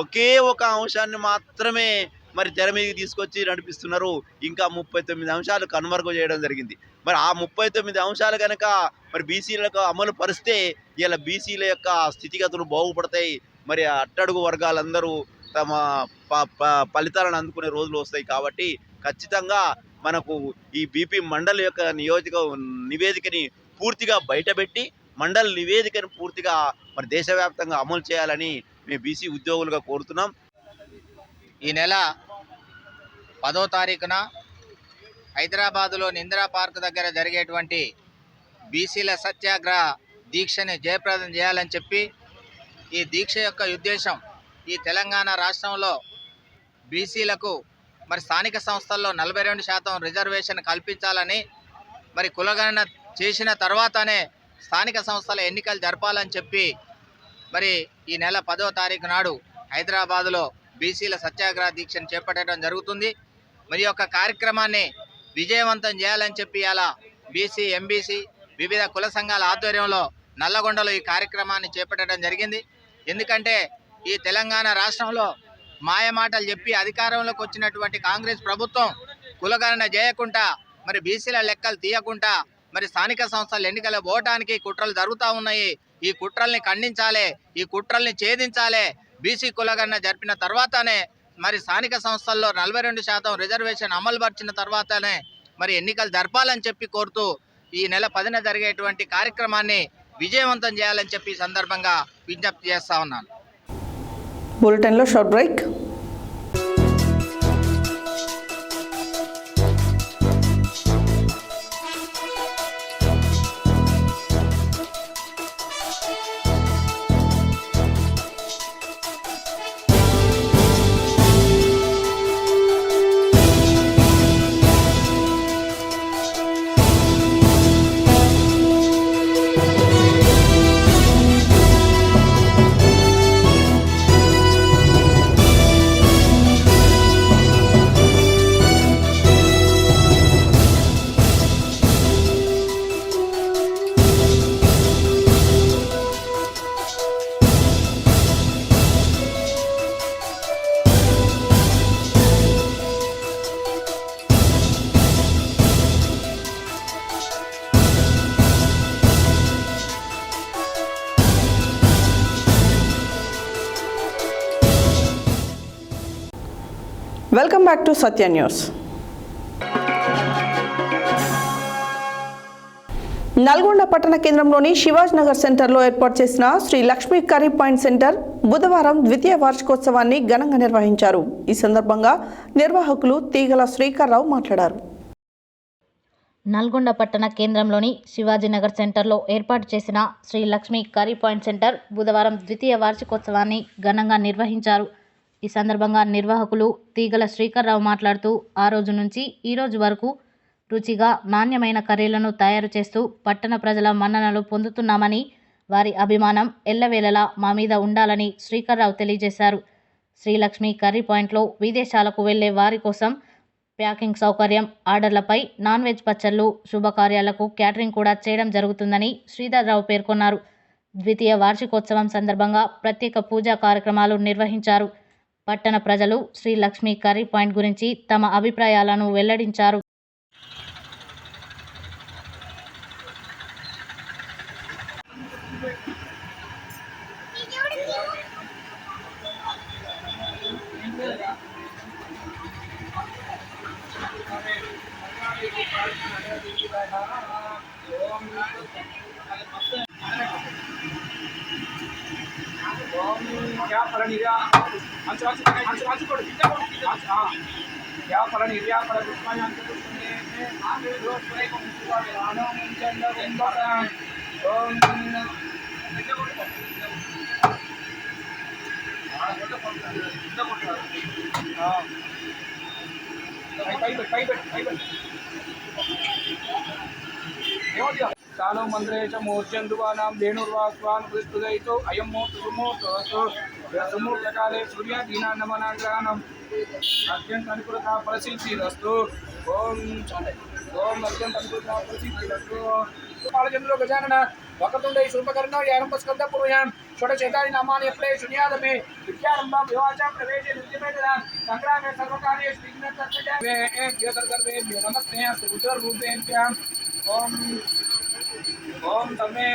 ఒకే ఒక అంశాన్ని మాత్రమే మరి తెర మీదకి తీసుకొచ్చి నడిపిస్తున్నారు. ఇంకా 39 అంశాలు కనుమరుగు చేయడం జరిగింది. మరి ఆ 39 అంశాలు కనుక మరి బీసీలకు అమలు పరిస్తే ఇలా బీసీల యొక్క స్థితిగతులు బాగుపడతాయి. మరి అట్టడుగు వర్గాలందరూ తమ ఫలితాలను అందుకునే రోజులు వస్తాయి. కాబట్టి ఖచ్చితంగా మనకు ఈ బీపీ మండల్ యొక్క నివేదికని పూర్తిగా బయటపెట్టి మండల్ నివేదికను పూర్తిగా మరి దేశవ్యాప్తంగా అమలు చేయాలని మేము బీసీ ఉద్యోగులుగా కోరుతున్నాం.
ఈ నెల 10వ తారీఖున హైదరాబాదులోని ఇందిరా పార్క్ దగ్గర జరిగేటువంటి బీసీల సత్యాగ్రహ దీక్షని జయప్రదం చేయాలని చెప్పి ఈ దీక్ష యొక్క ఉద్దేశం ఈ తెలంగాణ రాష్ట్రంలో బీసీలకు మరి స్థానిక సంస్థల్లో 42% రిజర్వేషన్ కల్పించాలని మరి కులగణన చేసిన తర్వాతనే స్థానిక సంస్థల ఎన్నికలు జరపాలని చెప్పి మరి ఈ నెల 10వ తారీఖు నాడు హైదరాబాదులో బీసీల సత్యాగ్రహ దీక్షను చేపట్టడం జరుగుతుంది. మరి యొక్క కార్యక్రమాన్ని విజయవంతం చేయాలని చెప్పి అలా బీసీ, ఎంబీసీ వివిధ కుల సంఘాల ఆధ్వర్యంలో నల్లగొండలో ఈ కార్యక్రమాన్ని చేపట్టడం జరిగింది. ఎందుకంటే ఈ తెలంగాణ రాష్ట్రంలో మాయమాటలు చెప్పి అధికారంలోకి వచ్చినటువంటి కాంగ్రెస్ ప్రభుత్వం కులగణన చేయకుండా మరి బీసీల లెక్కలు తీయకుండా మరి స్థానిక సంస్థల ఎన్నికల పోవటానికి కుట్రలు జరుగుతూ ఉన్నాయి. ఈ కుట్రల్ని ఖండించాలి, ఈ కుట్రల్ని ఛేదించాలి. బీసీ కులగణన జరిపిన తర్వాతనే మరి స్థానిక సంస్థల్లో 42% రిజర్వేషన్ అమలుపరిచిన తర్వాతనే మరి ఎన్నికలు జరపాలని చెప్పి కోరుతూ ఈ నెల 10న జరిగేటువంటి కార్యక్రమాన్ని విజయవంతం చేయాలని చెప్పి సందర్భంగా విజ్ఞప్తి చేస్తా ఉన్నాను.
బులెటిన్లో short break. Welcome back to Satya news. Nalgonda పట్టణ కేంద్రంలోని శివాజ్ నగర్ సెంటర్లో ఏర్పాటు చేసిన Shri Lakshmi curry point centre బుధవారం ద్వితీయ వార్షికోత్సవాన్ని ఘనంగా నిర్వహించారు. ఈ సందర్భంగా నిర్వాహకులు తీగల శ్రీకర్రావు మాట్లాడారు.
నల్గొండ పట్టణ కేంద్రంలోని శివాజీనగర్ సెంటర్లో ఏర్పాటు చేసిన Shri Lakshmi curry point centre బుధవారం ద్వితీయ వార్షికోత్సవాన్ని ఘనంగా నిర్వహించారు. ఈ సందర్భంగా నిర్వాహకులు తీగల శ్రీకర్రావు మాట్లాడుతూ ఆ రోజు నుంచి ఈ రోజు వరకు రుచిగా నాణ్యమైన కర్రీలను తయారు చేస్తూ పట్టణ ప్రజల మన్ననలు పొందుతున్నామని, వారి అభిమానం ఎల్లవేళలా మా మీద ఉండాలని శ్రీకర్రావు తెలియజేశారు. శ్రీలక్ష్మి కర్రీ పాయింట్లో విదేశాలకు వెళ్లే వారి కోసం ప్యాకింగ్ సౌకర్యం, ఆర్డర్లపై నాన్ వెజ్ పచ్చళ్ళు, శుభకార్యాలకు క్యాటరింగ్ కూడా చేయడం జరుగుతుందని శ్రీధర్రావు పేర్కొన్నారు. ద్వితీయ వార్షికోత్సవం సందర్భంగా ప్రత్యేక పూజా కార్యక్రమాలు నిర్వహించారు. పట్టణ ప్రజలు శ్రీ లక్ష్మీ కర్రీ పాయింట్ గురించి తమ అభిప్రాయాలను వెల్లడించారు.
सानो मंद्रेश मूर्छन्दुवानां धेनुर्वास्वान् पुष्पदयितो अयं मूर्त सुमूर्तोऽस्तु सुमूर्तकाले सूर्यादीनां नमनाग्रहाणाम् अत्यन्त अनुकूलता प्रसिद्धिरस्तु ओम अत्यन्त अनुकूलता प्रसिद्धिरस्तु बालचन्द्रो गजानन वक्रतुण्डै शूर्पकर्णो यारम्भस्कन्धपूर्वयां षोडशेतानि नामानि अप्ले शून्यादमे विद्यारम्भं विवाचां प्रवेशे नित्यमेतदां सङ्ग्रामे सर्वकार्येषु विघ्नकर्तेभ्यो नमस्ते अस्तु बुद्धरूपेभ्यः ओम तमे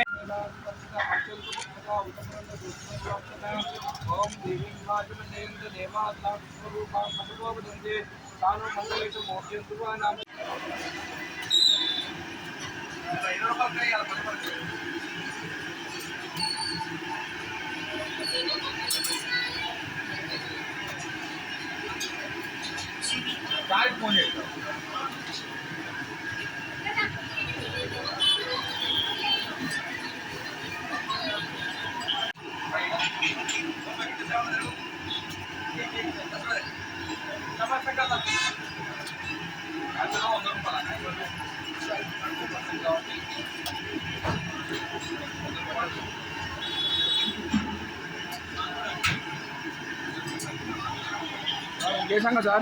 ओम देवी मातुलेन्द्र देवात्मा स्वरूपा सर्वोपदन्ते तानो मंगलेषु मोक्षेन्दुवानां काय फोन येतो ये सांगा सर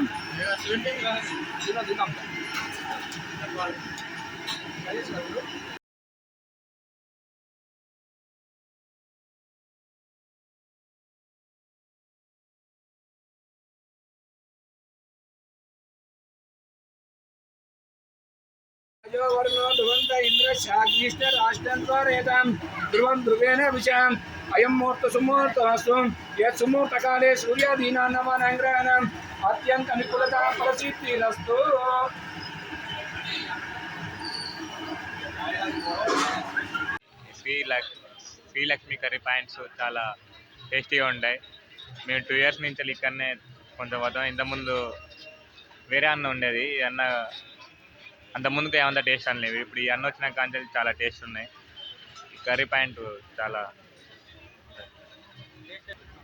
తేజో వర్ణో ధ్రువంత ఇంద్ర శాగ్నిష్ట రాష్ట్రం ధ్రువం ధ్రువేణ విషయం అయం ముహూర్త సుముహూర్తమస్తు యత్ సుముహూర్తకాలే సూర్యాదీనాం నవానాం అత్యంత అనుకూలత ప్రసిద్ధిరస్తు.
శ్రీలక్ష్మి కర్రీ పాయింట్స్ చాలా టేస్టీగా ఉంటాయి. మేము 2 years నుంచి ఇక్కడనే కొంచెం వద్దాం. ఇంతకుముందు వేరే అన్న ఉండేది, ఈ అన్న అంతకుముందుకు ఏమంత టేస్ట్ అనలేవు. ఇప్పుడు ఈ అన్న వచ్చిన కానీ చాలా టేస్ట్ ఉన్నాయి. ఈ కర్రీ పాయింట్ చాలా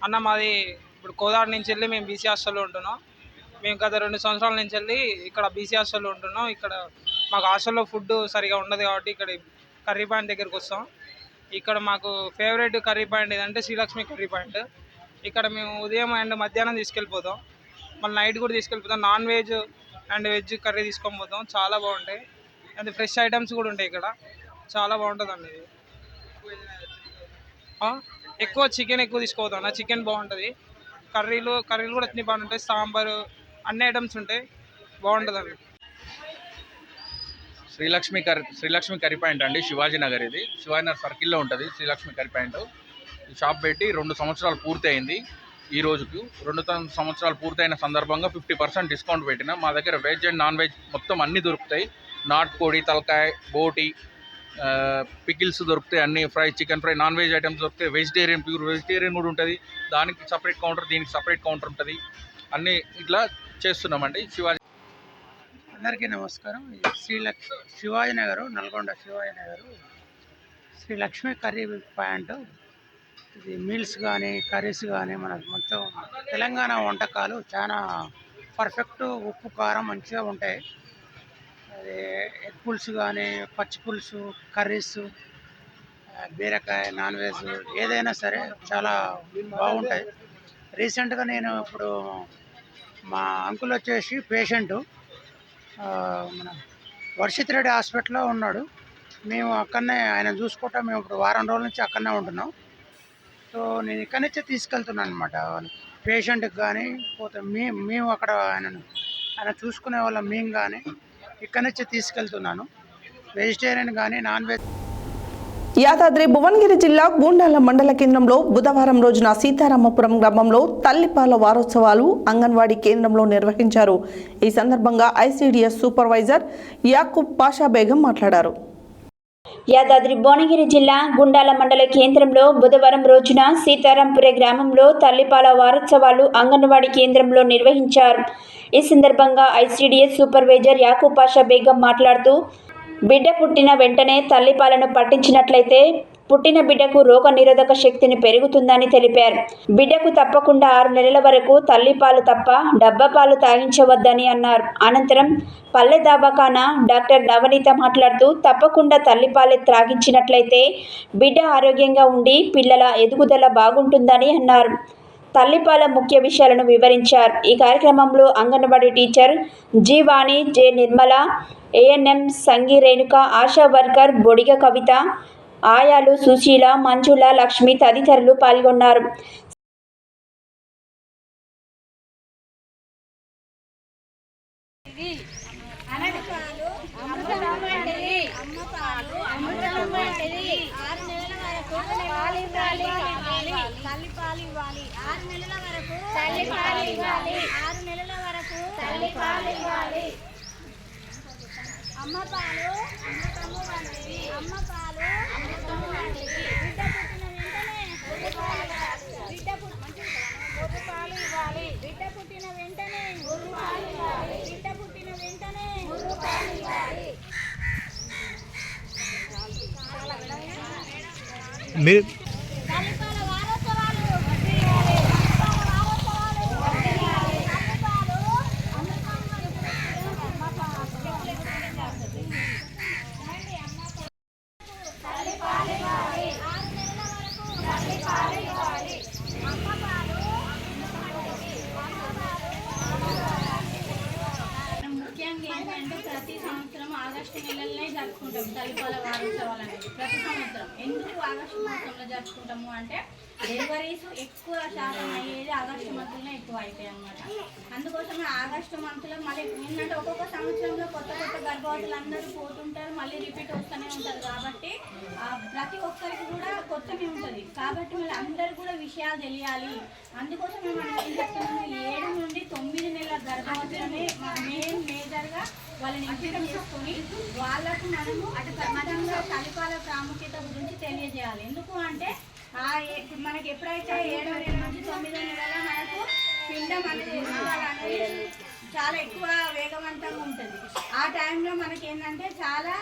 అన్న మాది ఇప్పుడు కోదాడ నుంచి వెళ్ళి మేము బీసీ హాస్టల్లో ఉంటున్నాం. మేము గత 2 సంవత్సరాల నుంచి వెళ్ళి ఇక్కడ బీసీ హాస్టల్లో ఉంటున్నాం. ఇక్కడ మాకు హాస్టల్లో ఫుడ్ సరిగా ఉండదు కాబట్టి ఇక్కడ కర్రీ పాయింట్ దగ్గరికి వస్తాం. ఇక్కడ మాకు ఫేవరెట్ కర్రీ పాయింట్ ఏదంటే శ్రీలక్ష్మి కర్రీ పాయింట్. ఇక్కడ మేము ఉదయం అండ్ మధ్యాహ్నం తీసుకెళ్ళిపోతాం, మళ్ళీ నైట్ కూడా తీసుకెళ్ళిపోతాం. Non veg and veg curry తీసుకొని పోతాం, చాలా బాగుంటాయి. అండ్ ఫ్రెష్ ఐటమ్స్ కూడా ఉంటాయి ఇక్కడ, చాలా బాగుంటుంది అండి. ఇది ఎక్కువ చికెన్ ఎక్కువ తీసుకోపోతాం, చికెన్ బాగుంటుంది. కర్రీలు కూడా అన్ని బాగుంటాయి, సాంబారు అన్ని ఐటమ్స్ ఉంటాయి, బాగుంటుందండి.
శ్రీలక్ష్మి కర్రీ పాయింట్ అండి, శివాజీ నగర్. ఇది శివాజీ నగర్ సర్కిల్లో ఉంటుంది శ్రీలక్ష్మి కర్రీ పాయింట్. ఈ షాప్ పెట్టి 2 సంవత్సరాలు పూర్తయింది. ఈ రోజుకు 2 సంవత్సరాలు పూర్తయిన సందర్భంగా 50% డిస్కౌంట్ పెట్టిన. మా దగ్గర వెజ్ అండ్ నాన్ వెజ్ మొత్తం అన్నీ దొరుకుతాయి. నాటుకోడి, తలకాయ, బోటి, పికిల్స్ దొరుకుతాయి, అన్ని fry, chicken fry, non veg items దొరుకుతాయి. వెజిటేరియన్, ప్యూర్ వెజిటేరియన్ కూడా ఉంటుంది. దానికి సపరేట్ కౌంటర్, దీనికి సపరేట్ కౌంటర్ ఉంటుంది. అన్నీ ఇట్లా చేస్తున్నామండి. శివాజీ
అందరికీ నమస్కారం. Shivaji Nagar, Nalgonda Shivaji Nagar Srilakshmi curry point. ఇది మీల్స్ కానీ కర్రీస్ కానీ మనకు మొత్తం తెలంగాణ వంటకాలు చాలా పర్ఫెక్ట్, ఉప్పు కారం మంచిగా ఉంటాయి. అది ఎగ్ పులుసు కానీ, పచ్చి పులుసు, కర్రీస్, బీరకాయ, నాన్ వెజ్ ఏదైనా సరే చాలా బాగుంటాయి. రీసెంట్గా నేను ఇప్పుడు మా అంకుల్ వచ్చేసి పేషెంటు మన వర్షిత్ రెడ్డి హాస్పిటల్లో ఉన్నాడు. మేము అక్కడనే ఆయన చూసుకుంటా, మేము ఇప్పుడు వారం రోజుల నుంచి అక్కడనే ఉంటున్నాం. సో నేను ఇక్కడి నుంచే తీసుకెళ్తున్నాను అనమాట. పేషెంట్కి కానీ పోతే మేము అక్కడ ఆయన చూసుకునే వాళ్ళం, మేము కానీ ఇక్కడి నుంచే తీసుకెళ్తున్నాను. వెజిటేరియన్ కానీ నాన్ వెజ్.
యాదాద్రి భువనగిరి జిల్లా గూండాల మండల కేంద్రంలో బుధవారం రోజున సీతారామపురం గ్రామంలో తల్లిపాల వారోత్సవాలు అంగన్వాడీ కేంద్రంలో నిర్వహించారు. ఈ సందర్భంగా ఐసీడీఎస్ సూపర్వైజర్ యాకూబ్ పాషా బేగం మాట్లాడారు.
యాదాద్రి భువనగిరి జిల్లా గుండాల మండల కేంద్రంలో బుధవారం రోజున సీతారాంపుర గ్రామంలో తల్లిపాల వారోత్సవాలు అంగన్వాడీ కేంద్రంలో నిర్వహించారు. ఈ సందర్భంగా ఐసీడీఎస్ సూపర్వైజర్ యాకూబ్ పాషా బేగం మాట్లాడుతూ, బిడ్డ పుట్టిన వెంటనే తల్లిపాలను పట్టించినట్లయితే పుట్టిన బిడ్డకు రోగ నిరోధక శక్తిని పెరుగుతుందని తెలిపారు. బిడ్డకు తప్పకుండా 6 నెలల వరకు తల్లిపాలు తప్ప డబ్బా పాలు తాగించవద్దని అన్నారు. అనంతరం పల్లె దవాఖానా డాక్టర్ నవనీత మాట్లాడుతూ, తప్పకుండా తల్లిపాలే త్రాగించినట్లయితే బిడ్డ ఆరోగ్యంగా ఉండి పిల్లల ఎదుగుదల బాగుంటుందని అన్నారు. తల్లిపాల ముఖ్య విషయాలను వివరించారు. ఈ కార్యక్రమంలో anganwadi teacher Jeevani, J Nirmala, ANM Sangi Renuka, ASHA worker Bodiga Kavitha, ఆయాలు సుశీల, మంజుల, లక్ష్మి తదితరులు పాల్గొన్నారు.
ప్రతి సంవత్సరం ఆగస్టు నెలలోనే జరుపుకుంటాం తల్లిపాల వారోత్సవాలు అనేది. ప్రతి సంవత్సరం ఎందుకు ఆగస్టు మాసంలో జరుపుకుంటాము అంటే డెలివరీస్ ఎక్కువ శాతం అయ్యేది ఆగస్టు మంత్లోనే ఎక్కువ అవుతాయి అన్నమాట. అందుకోసమే ఆగస్టు మంత్లో మళ్ళీ ఏంటంటే ఒక్కొక్క సంవత్సరంలో కొత్త కొత్త గర్భవతులు అందరూ పోతుంటారు, మళ్ళీ రిపీట్ వస్తూనే ఉంటారు. కాబట్టి ప్రతి ఒక్కరికి కూడా కొత్తనే ఉంటుంది. కాబట్టి మళ్ళీ అందరు కూడా విషయాలు తెలియాలి. అందుకోసమే మనం ఏం చెప్తున్నాము, 7 నుండి 9 నెలల గర్భవతులనే మేజర్గా వాళ్ళని ఎంపిక చేసుకొని వాళ్ళకు మనము అటు ఖచ్చితంగా తల్లిపాల ప్రాముఖ్యత గురించి తెలియజేయాలి. ఎందుకు అంటే ఇప్పుడు మనకి ఎప్పుడైతే 7వ నెల నుంచి 9వ నెలలో మనకు పిండం అనేది చాలా ఎక్కువ వేగవంతంగా ఉంటుంది. ఆ టైంలో మనకి ఏంటంటే చాలా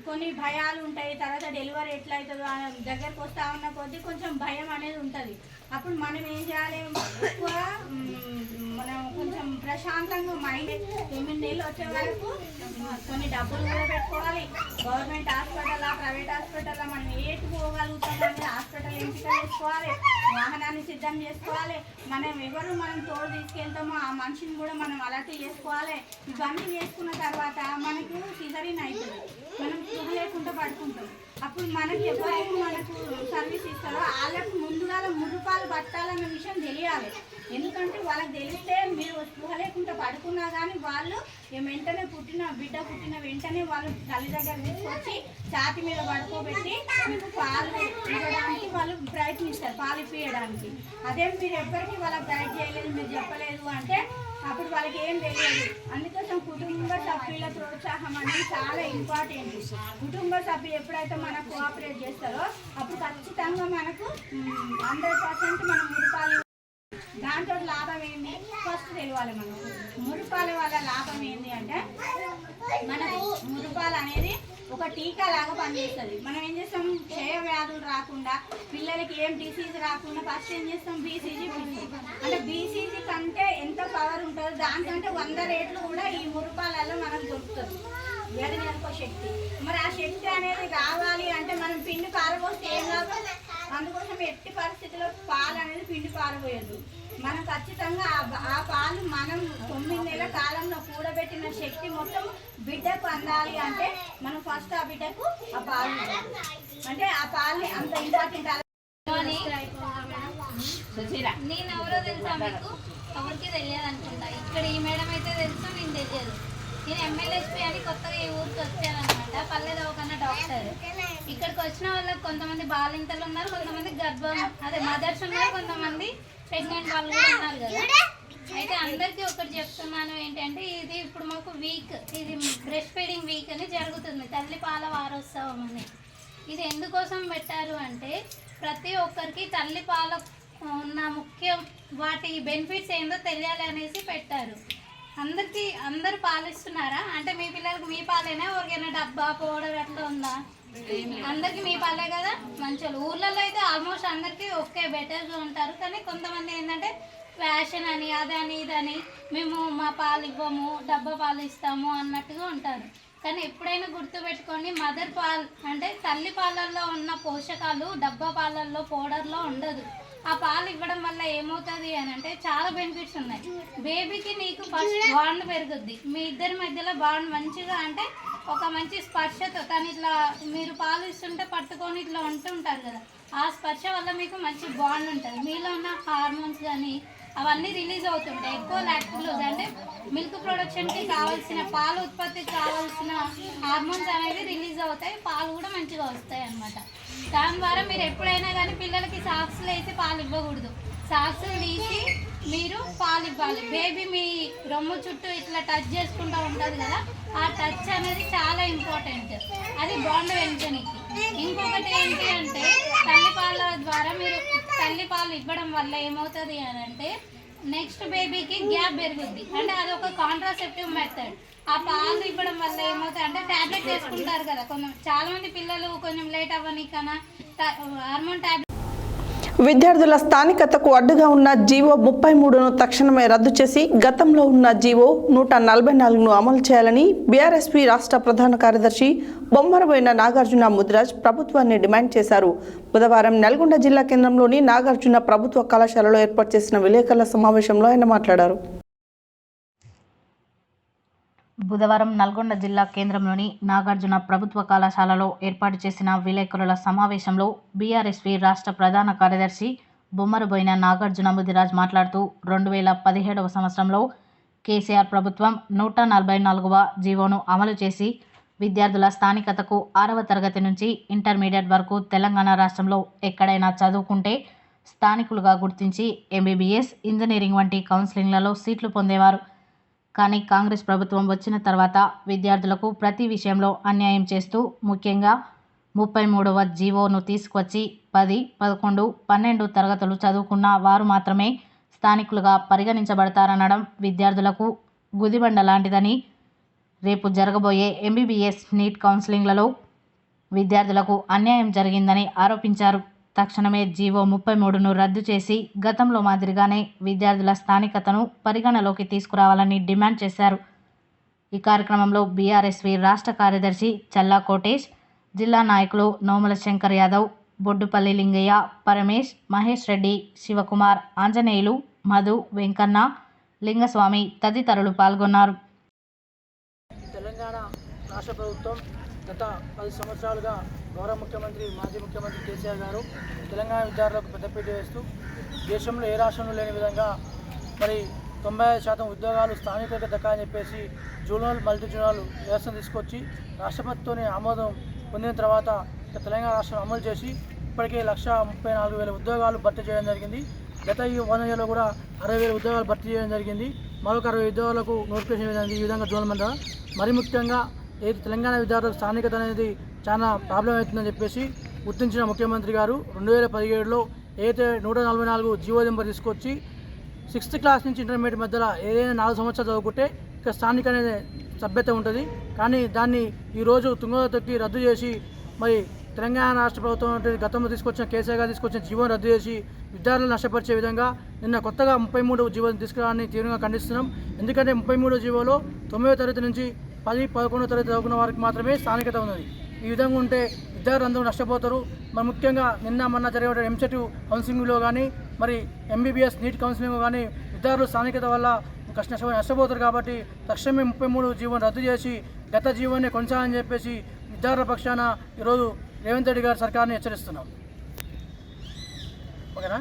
కొన్ని భయాలు ఉంటాయి. తర్వాత డెలివరీ ఎట్లా అవుతుందో దగ్గరకు వస్తా ఉన్న కొద్దీ కొంచెం భయం అనేది ఉంటుంది. అప్పుడు మనం ఏం చేయాలి, ఎక్కువ మనం కొంచెం ప్రశాంతంగా మైండ్ 9 నెలలు వచ్చే వరకు కొన్ని డబ్బులు కూడా పెట్టుకోవాలి. గవర్నమెంట్ హాస్పిటల్, ప్రైవేట్ హాస్పిటల్లో మనం ఏటి పోగలుగుతామో అనేది హాస్పిటల్ ఎంపిక చేసుకోవాలి. వాహనాన్ని సిద్ధం చేసుకోవాలి. మనం తోడు తీసుకెళ్తామో ఆ మనిషిని కూడా మనం అలర్ట్ చేసుకోవాలి. ఇవన్నీ చేసుకున్న తర్వాత మనకు సిజరీన్ అవుతుంది. మనం సుఖ లేకుండా పడుకుంటాం. అప్పుడు మనకి ఎవరైతే మనకు సర్వీస్ ఇస్తారో వాళ్ళకు ముందుగా మురుపాలు పట్టాలన్న విషయం తెలియాలి. ఎందుకంటే వాళ్ళకి తెలిస్తే మీరు స్పృహ లేకుండా పడుకున్నా కానీ వాళ్ళు వెంటనే బిడ్డ పుట్టిన వెంటనే వాళ్ళు తల్లి దగ్గర తీసుకొచ్చి ఛాతి మీద పడుకోబెట్టి మీకు పాలు ఇవ్వడానికి వాళ్ళు ప్రయత్నిస్తారు, పాలు ఇప్పించడానికి. అదే మీరు ఎవ్వరికి వాళ్ళకి గైడ్ చేయలేదు, మీరు చెప్పలేదు అంటే అప్పుడు వాళ్ళకి ఏం తెలియదు. అందుకోసం కుటుంబ సభ్యుల ప్రోత్సాహం అనేది చాలా ఇంపార్టెంట్. కుటుంబ సభ్యులు ఎప్పుడైతే మనకు కోఆపరేట్ చేస్తారో అప్పుడు ఖచ్చితంగా మనకు 100% మనం మురుపాలు. దాంతో లాభం ఏంటి ఫస్ట్ తెలియాలి. మనకు మురుపాల వల్ల లాభం ఏంటి అంటే మనకు మురుపాలు అనేది ఒక టీకా లాగా పనిచేస్తుంది. మనం ఏం చేస్తాం, క్షయ వ్యాధులు రాకుండా పిల్లలకి ఏం డిసీజ్ రాకుండా ఫస్ట్ ఏం చేస్తాం, బీసీజీ అంటే బీసీజీ కంటే ఎంత పవర్ ఉంటుందో దానికంటే 100 రెట్లు కూడా ఈ మురుపాలలో మనకు దొరుకుతుంది. వ్యాధి నిరోధక శక్తి. మరి ఆ శక్తి అనేది రావాలి అంటే మనం పిండి పారబోస్తే ఏం లాభం? అందుకోసం ఎట్టి పరిస్థితుల్లో పాలు అనేది పిండి పారబోయద్దు. మనం ఖచ్చితంగా ఆ పాలు మనం 9 నెలల కాలంలో కూడబెట్టిన శక్తి మొత్తం బిడ్డకు అందాలి అంటే మనం ఫస్ట్ ఆ బిడ్డకు ఆ పాలు అంటే ఆ పాలని అంత ఇంపార్టెంట్. నేను ఎవరో తెలుసా మీకు? ఎవరికి తెలియదు అనుకుంటా. ఇక్కడ ఈ మేడం అయితే తెలుసు, నేను తెలియదు. నేను MLSP అని కొత్తగా ఈ ఊరికి వచ్చానమాట. పల్లె దవాఖాన డాక్టర్. ఇక్కడికి వచ్చిన వాళ్ళకి కొంతమంది బాలింతలు ఉన్నారు, కొంతమంది మదర్స్ ఉన్నారు, కొంతమంది ప్రెగ్నెంట్ వాళ్ళు కూడా ఉన్నారు కదా. అయితే అందరికీ ఒకటి చెప్తున్నాను ఏంటంటే, ఇది ఇప్పుడు మాకు వీక్, ఇది బ్రెస్ట్ ఫీడింగ్ వీక్ అని జరుగుతుంది, తల్లి పాల వారోత్సవం అని. ఇది ఎందుకోసం పెట్టారు అంటే ప్రతి ఒక్కరికి తల్లి పాల ఉన్న ముఖ్యం వాటి బెనిఫిట్స్ ఏందో తెలియాలి అనేసి పెట్టారు. అందరు పాలిస్తున్నారా అంటే మీ పిల్లలకి మీ పాలేనా, ఎవరికైనా డబ్బా పౌడర్ అట్లా ఉందా? అందరికి మీ పాలే కదా. మంచిగా ఊర్లలో అయితే ఆల్మోస్ట్ అందరికీ ఓకే బెటర్గా ఉంటారు. కానీ కొంతమంది ఏంటంటే ఫ్యాషన్ అని అదని ఇదని మేము మా పాలు ఇవ్వము, డబ్బా పాలు ఇస్తాము అన్నట్టుగా ఉంటారు. కానీ ఎప్పుడైనా గుర్తుపెట్టుకోండి, మదర్ పాల్ అంటే తల్లి పాలల్లో ఉన్న పోషకాలు డబ్బా పాలల్లో పౌడర్లో ఉండదు. ఆ పాలు ఇవ్వడం వల్ల ఏమవుతుంది అని అంటే చాలా బెనిఫిట్స్ ఉన్నాయి. బేబీకి నీకు ఫస్ట్ బాండ్ పెరుగుద్ది, మీ ఇద్దరి మధ్యలో బాండ్ మంచిగా అంటే ఒక మంచి స్పర్శతో. కానీ ఇట్లా మీరు పాలు ఇస్తుంటే పట్టుకొని ఇట్లా ఉంటుంటారు కదా, ఆ స్పర్శ వల్ల మీకు మంచి బాండ్ ఉంటుంది. మీలో ఉన్న హార్మోన్స్ కానీ అవన్నీ రిలీజ్ అవుతుంటాయి. ఎక్కువ లాక్టోజ్ అంటే మిల్క్ ప్రొడక్షన్కి కావాల్సిన పాల ఉత్పత్తికి కావాల్సిన హార్మోన్స్ అనేవి రిలీజ్ అవుతాయి, పాలు కూడా మంచిగా వస్తాయి అన్నమాట. దాని ద్వారా మీరు ఎప్పుడైనా కానీ పిల్లలకి సాక్స్లు వేసి పాలు ఇవ్వకూడదు. సాక్స్లు తీసి మీరు పాలు ఇవ్వాలి. బేబీ మీ రొమ్ము చుట్టూ ఇట్లా టచ్ చేసుకుంటూ ఉంటుంది కదా, ఆ టచ్ అనేది చాలా ఇంపార్టెంట్. అది బాండ్ పెంచడానికి. ఇంకొకటి ఏంటి అంటే తల్లిపాల ద్వారా మీరు తల్లిపాలు ఇవ్వడం వల్ల ఏమవుతుంది అని అంటే నెక్స్ట్ బేబీకి గ్యాప్ పెరుగుద్ది. అంటే అది ఒక కాంట్రాసెప్టివ్ మెథడ్. ఆ పాలు ఇవ్వడం వల్ల ఏమవుతుంది అంటే ట్యాబ్లెట్ వేసుకుంటారు కదా చాలా మంది పిల్లలు, కొంచెం లేట్ అవ్వని కన్నా హార్మోన్ ట్యాబ్లెట్.
విద్యార్థుల స్థానికతకు అడ్డుగా ఉన్న జీవో 33ను తక్షణమే రద్దు చేసి గతంలో ఉన్న జీవో 144ను అమలు చేయాలని బీఆర్ఎస్పీ రాష్ట్ర ప్రధాన కార్యదర్శి బొమ్మరబోయిన నాగార్జున ముదిరాజ్ ప్రభుత్వాన్ని డిమాండ్ చేశారు. బుధవారం నల్గొండ జిల్లా కేంద్రంలోని నాగార్జున ప్రభుత్వ కళాశాలలో ఏర్పాటు చేసిన విలేకరుల సమావేశంలో ఆయన మాట్లాడారు.
బుధవారం నల్గొండ జిల్లా కేంద్రంలోని నాగార్జున ప్రభుత్వ కళాశాలలో ఏర్పాటు చేసిన విలేకరుల సమావేశంలో బీఆర్ఎస్పీ రాష్ట్ర ప్రధాన కార్యదర్శి బొమ్మరబోయిన నాగార్జున ముదిరాజ్ మాట్లాడుతూ 2017వ సంవత్సరంలో కేసీఆర్ ప్రభుత్వం 144వ జీవోను అమలు చేసి విద్యార్థుల స్థానికతకు 6వ తరగతి నుంచి ఇంటర్మీడియట్ వరకు తెలంగాణ రాష్ట్రంలో ఎక్కడైనా చదువుకుంటే స్థానికులుగా గుర్తించి ఎంబీబీఎస్, ఇంజనీరింగ్ వంటి కౌన్సిలింగ్లలో సీట్లు పొందేవారు. కానీ కాంగ్రెస్ ప్రభుత్వం వచ్చిన తర్వాత విద్యార్థులకు ప్రతి విషయంలో అన్యాయం చేస్తూ ముఖ్యంగా 33వ జీవోను తీసుకొచ్చి 10, 11, 12 తరగతులు చదువుకున్న వారు మాత్రమే స్థానికులుగా పరిగణించబడతారనడం విద్యార్థులకు గుదిబండ లాంటిదని, రేపు జరగబోయే ఎంబీబీఎస్, నీట్ కౌన్సిలింగ్లలో విద్యార్థులకు అన్యాయం జరిగిందని ఆరోపించారు. తక్షణమే జీవో 33ను రద్దు చేసి గతంలో మాదిరిగానే విద్యార్థుల స్థానికతను పరిగణలోకి తీసుకురావాలని డిమాండ్ చేశారు. ఈ కార్యక్రమంలో బీఆర్ఎస్వీ రాష్ట్ర కార్యదర్శి చల్లా కోటేష్, జిల్లా నాయకులు నోముల శంకర్ యాదవ్, బొడ్డుపల్లి లింగయ్య, పరమేష్, మహేష్ రెడ్డి, శివకుమార్, ఆంజనేయులు, మధు, వెంకన్న, లింగస్వామి తదితరులు పాల్గొన్నారు.
తెలంగాణ రాష్ట్ర ప్రభుత్వం గత 10 సంవత్సరాలుగా గౌరవ ముఖ్యమంత్రి, మాజీ ముఖ్యమంత్రి కేసీఆర్ గారు తెలంగాణ విద్యార్థులకు పెద్దపీట వేస్తూ దేశంలో ఏ రాష్ట్రంలో లేని విధంగా మరి 95% ఉద్యోగాలు స్థానికులకు దక్కాలని చెప్పేసి జూనియర్, మల్టీ జూనియర్ వ్యవస్థను తీసుకొచ్చి రాష్ట్రపతితోనే ఆమోదం పొందిన తర్వాత తెలంగాణ రాష్ట్రం అమలు చేసి ఇప్పటికే 134,000 ఉద్యోగాలు భర్తీ చేయడం జరిగింది. గత ఈ 1 yearలో కూడా 60,000 ఉద్యోగాలు భర్తీ చేయడం జరిగింది. మరొక 60 ఉద్యోగాలకు నోటిఫికేషన్ ఇవ్వడానికి ఈ విధంగా జోన్ మండలం మరి ముఖ్యంగా ఏది తెలంగాణ విద్యార్థులకు స్థానికత అనేది చాలా ప్రాబ్లం అవుతుందని చెప్పేసి గుర్తించిన ముఖ్యమంత్రి గారు 2017లో ఏదైతే 144 జీవో నెంబర్ తీసుకొచ్చి 6th క్లాస్ నుంచి ఇంటర్మీడియట్ మధ్యలో ఏదైనా 4 సంవత్సరాలు చదువుకుంటే ఇక స్థానిక అనేది సభ్యత ఉంటుంది. కానీ దాన్ని ఈరోజు తుంగలో తొక్కి రద్దు చేసి మరి తెలంగాణ రాష్ట్ర ప్రభుత్వం గతంలో తీసుకొచ్చిన కేసీఆర్ గారు తీసుకొచ్చిన జీవోను రద్దు చేసి విద్యార్థులు నష్టపరిచే విధంగా నిన్న కొత్తగా 33 జీవోను తీసుకురావాలని తీవ్రంగా ఖండిస్తున్నాం. ఎందుకంటే 33 జీవోలో 9వ తరగతి నుంచి 10, 11వ తరగతి చదువుకున్న వారికి మాత్రమే స్థానికత ఉన్నది. ఈ విధంగా ఉంటే విద్యార్థులందరూ నష్టపోతారు. మరి ముఖ్యంగా మొన్న జరిగే ఎంసెట్ కౌన్సిలింగ్లో కానీ మరి ఎంబీబీఎస్, నీట్ కౌన్సిలింగ్ కానీ విద్యార్థులు స్థానికత వల్ల నష్టపోతారు. కాబట్టి తక్షణమే 33 జీవోను రద్దు చేసి గత జీవోనే కొనసాగని చెప్పేసి విద్యార్థుల పక్షాన ఈరోజు రేవంత్ రెడ్డి గారి సర్కార్ని హెచ్చరిస్తున్నాం. ఓకేనా?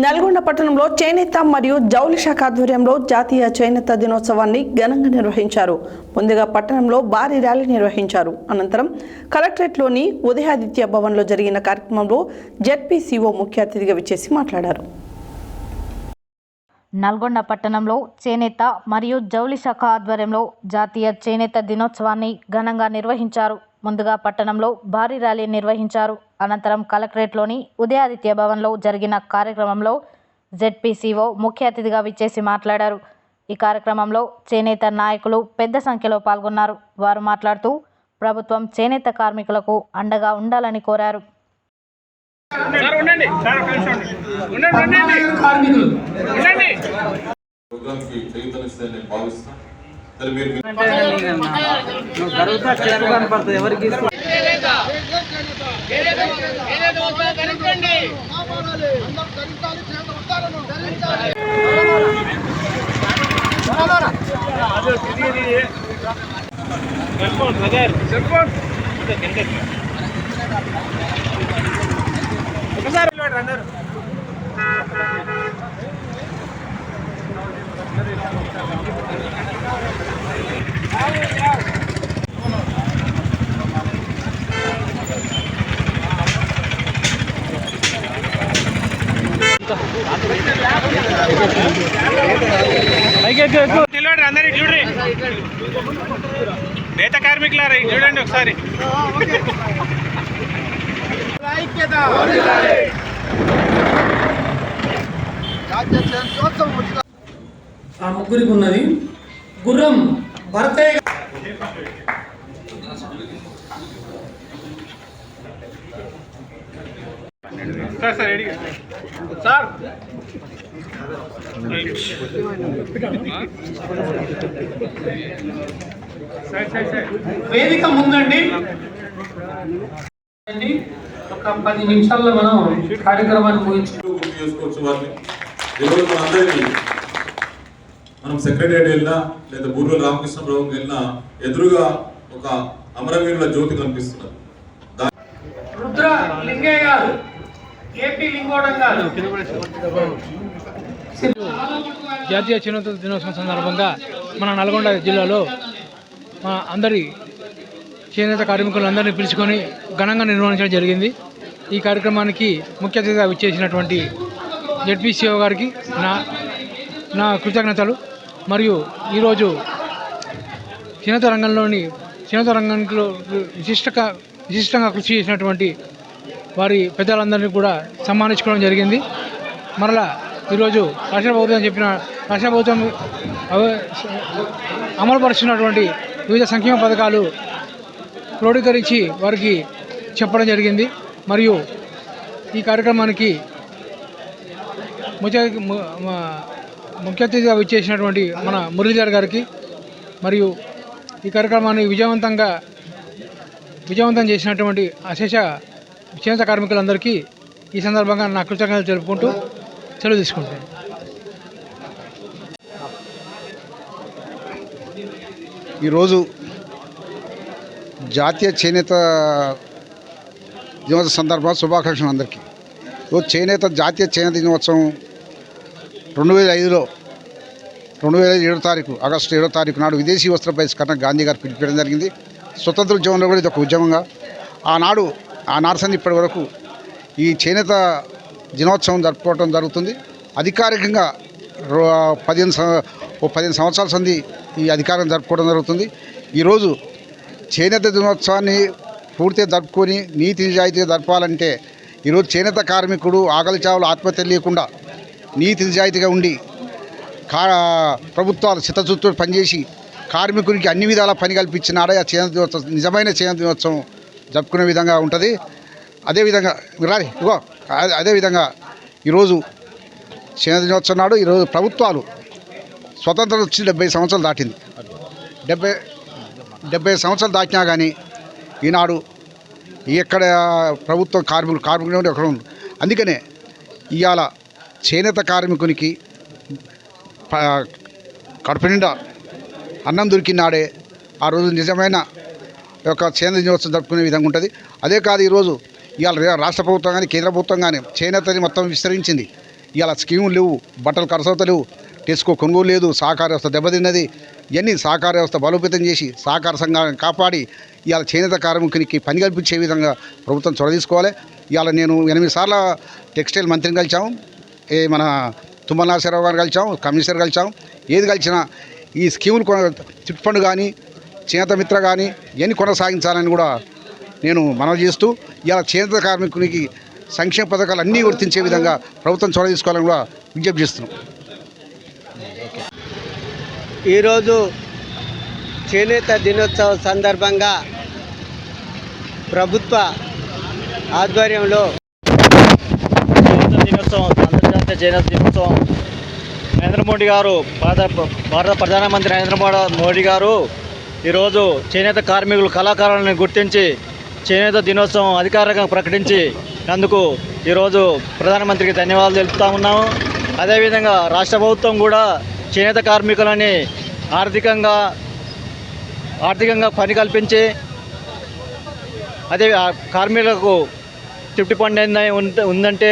నల్గొండ పట్టణంలో చేనేత మరియు జౌళి శాఖ ఆధ్వర్యంలో జాతీయ చేనేత దినోత్సవాన్ని ఘనంగా నిర్వహించారు. ముందుగా పట్టణంలో భారీ ర్యాలీ నిర్వహించారు. అనంతరం కలెక్టరేట్లోని ఉదయాదిత్య భవన్లో జరిగిన కార్యక్రమంలో జెడ్పీసీఓ ముఖ్య అతిథిగా విచ్చేసి మాట్లాడారు.
నల్గొండ పట్టణంలో చేనేత మరియు జౌళి శాఖ ఆధ్వర్యంలో జాతీయ చేనేత దినోత్సవాన్ని ఘనంగా నిర్వహించారు. ముందుగా పట్టణంలో భారీ ర్యాలీ నిర్వహించారు. అనంతరం కలెక్టరేట్లోని ఉదయాదిత్య భవన్లో జరిగిన కార్యక్రమంలో జెడ్పీసీఓ ముఖ్య అతిథిగా విచ్చేసి మాట్లాడారు. ఈ కార్యక్రమంలో చేనేత నాయకులు పెద్ద సంఖ్యలో పాల్గొన్నారు. వారు మాట్లాడుతూ ప్రభుత్వం చేనేత కార్మికులకు అండగా ఉండాలని కోరారు.
నిలబడి అందరి చూడండి, నేత కార్మికులారా చూడండి ఒకసారి.
ఆ ముగ్గురికి ఉన్నది Gurram Bharathayya.
Sir sir ready sir.
వేదిక ముందండి. ఒక 10 నిమిషాల్లో మనం కార్యక్రమాన్ని
చేసుకోవచ్చు. వారిని ఈరోజు మనందరికీ మనం సెక్రటరియట్ వెళ్ళినా లేదా బూర్ల రామకృష్ణ ప్రభుకి వెళ్ళినా ఎదురుగా ఒక అమరవీరుల జ్యోతి కనిపిస్తున్నది.
రుద్ర లింగయ్య గారు, ఏపీ లింగోడం గారు. జాతీయ చేనేత దినోత్సవం సందర్భంగా మన నల్గొండ జిల్లాలో మా అందరి చేనేత కార్మికులందరినీ పిలుచుకొని ఘనంగా నిర్వహించడం జరిగింది. ఈ కార్యక్రమానికి ముఖ్య అతిథిగా విచ్చేసినటువంటి జెడ్పీసీఓ గారికి నా కృతజ్ఞతలు. మరియు ఈరోజు చేనేత రంగంలో విశిష్టంగా కృషి చేసినటువంటి వారి పెద్దలందరినీ కూడా సన్మానించుకోవడం జరిగింది. మరలా ఈరోజు రాష్ట్ర ప్రభుత్వం అమలుపరుస్తున్నటువంటి వివిధ సంక్షేమ పథకాలు క్రోడీకరించి వారికి చెప్పడం జరిగింది. మరియు ఈ కార్యక్రమానికి ముఖ్య అతిథిగా విచ్చేసినటువంటి మన మురళీధర్ గారికి మరియు ఈ కార్యక్రమాన్ని విజయవంతం చేసినటువంటి అశేష చేనేత కార్మికులందరికీ ఈ సందర్భంగా నా కృతజ్ఞతలు తెలుపుకుంటూ సెలవు తీసుకుంటాను.
ఈరోజు జాతీయ చేనేత దినోత్సవ సందర్భంగా శుభాకాంక్షలు అందరికీ. జాతీయ చేనేత దినోత్సవం 2005లో 2007 తారీఖు ఆగస్టు 7వ తారీఖు నాడు విదేశీ వస్త్ర బహిష్కరణ గాంధీ గారు పిలిపించడం జరిగింది. స్వతంత్ర ఉద్యమంలో కూడా ఇది ఒక ఉద్యమంగా ఆనాడు సంది ఇప్పటి వరకు ఈ చేనేత దినోత్సవం జరుపుకోవడం జరుగుతుంది. అధికారికంగా 15 సంవత్సరాల సంది ఈ అధికారం జరుపుకోవడం జరుగుతుంది. ఈరోజు చేనేత దినోత్సవాన్ని పూర్తిగా జరుపుకొని నీతి నిజాయితీగా జరపాలంటే ఈరోజు చేనేత కార్మికుడు ఆకలి చావులు ఆత్మహత్య లేకుండా నీతి నిజాయితీగా ఉండి ప్రభుత్వాలు చిత్తశుద్ధితో పనిచేసి కార్మికునికి అన్ని విధాల పని కల్పించినాడే ఆ చేనేత దినోత్సవం నిజమైన చేనేత దినోత్సవం జరుపుకునే విధంగా ఉంటుంది. అదేవిధంగా ఈరోజు చేనేత దినోత్సవం నాడు ఈరోజు ప్రభుత్వాలు స్వతంత్రం వచ్చి 70 సంవత్సరాలు దాటింది. 70 సంవత్సరాలు దాటినా కానీ ఈనాడు ఎక్కడ ప్రభుత్వం కార్మికులు ఎక్కడ ఉంది. అందుకనే ఇవాళ చేనేత కార్మికునికి కడుపు నిండా అన్నం దొరికినాడే ఆ రోజు నిజమైన యొక్క చేనేత దినోత్సవం జరుపుకునే విధంగా ఉంటుంది. అదే కాదు, ఈరోజు ఇవాళ రాష్ట్ర ప్రభుత్వం కానీ కేంద్ర ప్రభుత్వం కానీ చేనేతని మొత్తం విస్తరించింది. ఇవాళ స్కీములు లేవు, బట్టలు ఖర్చవుత లేవు, టెస్కో కొనుగోలు లేదు, సహకార వ్యవస్థ దెబ్బతిన్నది. ఇవన్నీ సహకార వ్యవస్థ బలోపేతం చేసి సహకార సంఘాలను కాపాడి ఇవాళ చేనేత కార్మికునికి పని కల్పించే విధంగా ప్రభుత్వం చొరవ తీసుకోవాలి. ఇవాళ నేను 8 సార్లు టెక్స్టైల్ మంత్రిని కలిసాము, మన తుమ్మల నాగేశ్వరరావు గారు కలిసాము, కమిషనర్ కలిసాము. ఏది కలిసినా ఈ స్కీములు చిట్ ఫండ్ కానీ చేనేత మిత్ర కానీ ఇవన్నీ కొనసాగించాలని కూడా నేను మనవి చేస్తూ ఇలా చేనేత కార్మికునికి సంక్షేమ పథకాలు అన్నీ వర్తించే విధంగా ప్రభుత్వం చొరవ తీసుకోవాలని కూడా విజ్ఞప్తి చేస్తున్నాం.
ఈరోజు చేనేత దినోత్సవం సందర్భంగా ప్రభుత్వ ఆధ్వర్యంలో
అంతర్జాతీయ చేనేత దినోత్సవం నరేంద్ర మోడీ గారు భారత ప్రధానమంత్రి నరేంద్ర మోడీ గారు ఈరోజు చేనేత కార్మికులు కళాకారులను గుర్తించి చేనేత దినోత్సవం అధికారికంగా ప్రకటించినందుకు ఈరోజు ప్రధానమంత్రికి ధన్యవాదాలు తెలుపుతా ఉన్నాము. అదేవిధంగా రాష్ట్ర ప్రభుత్వం కూడా చేనేత కార్మికులని ఆర్థికంగా పని కల్పించి అదే కార్మికులకు తిప్టి పండు ఉందంటే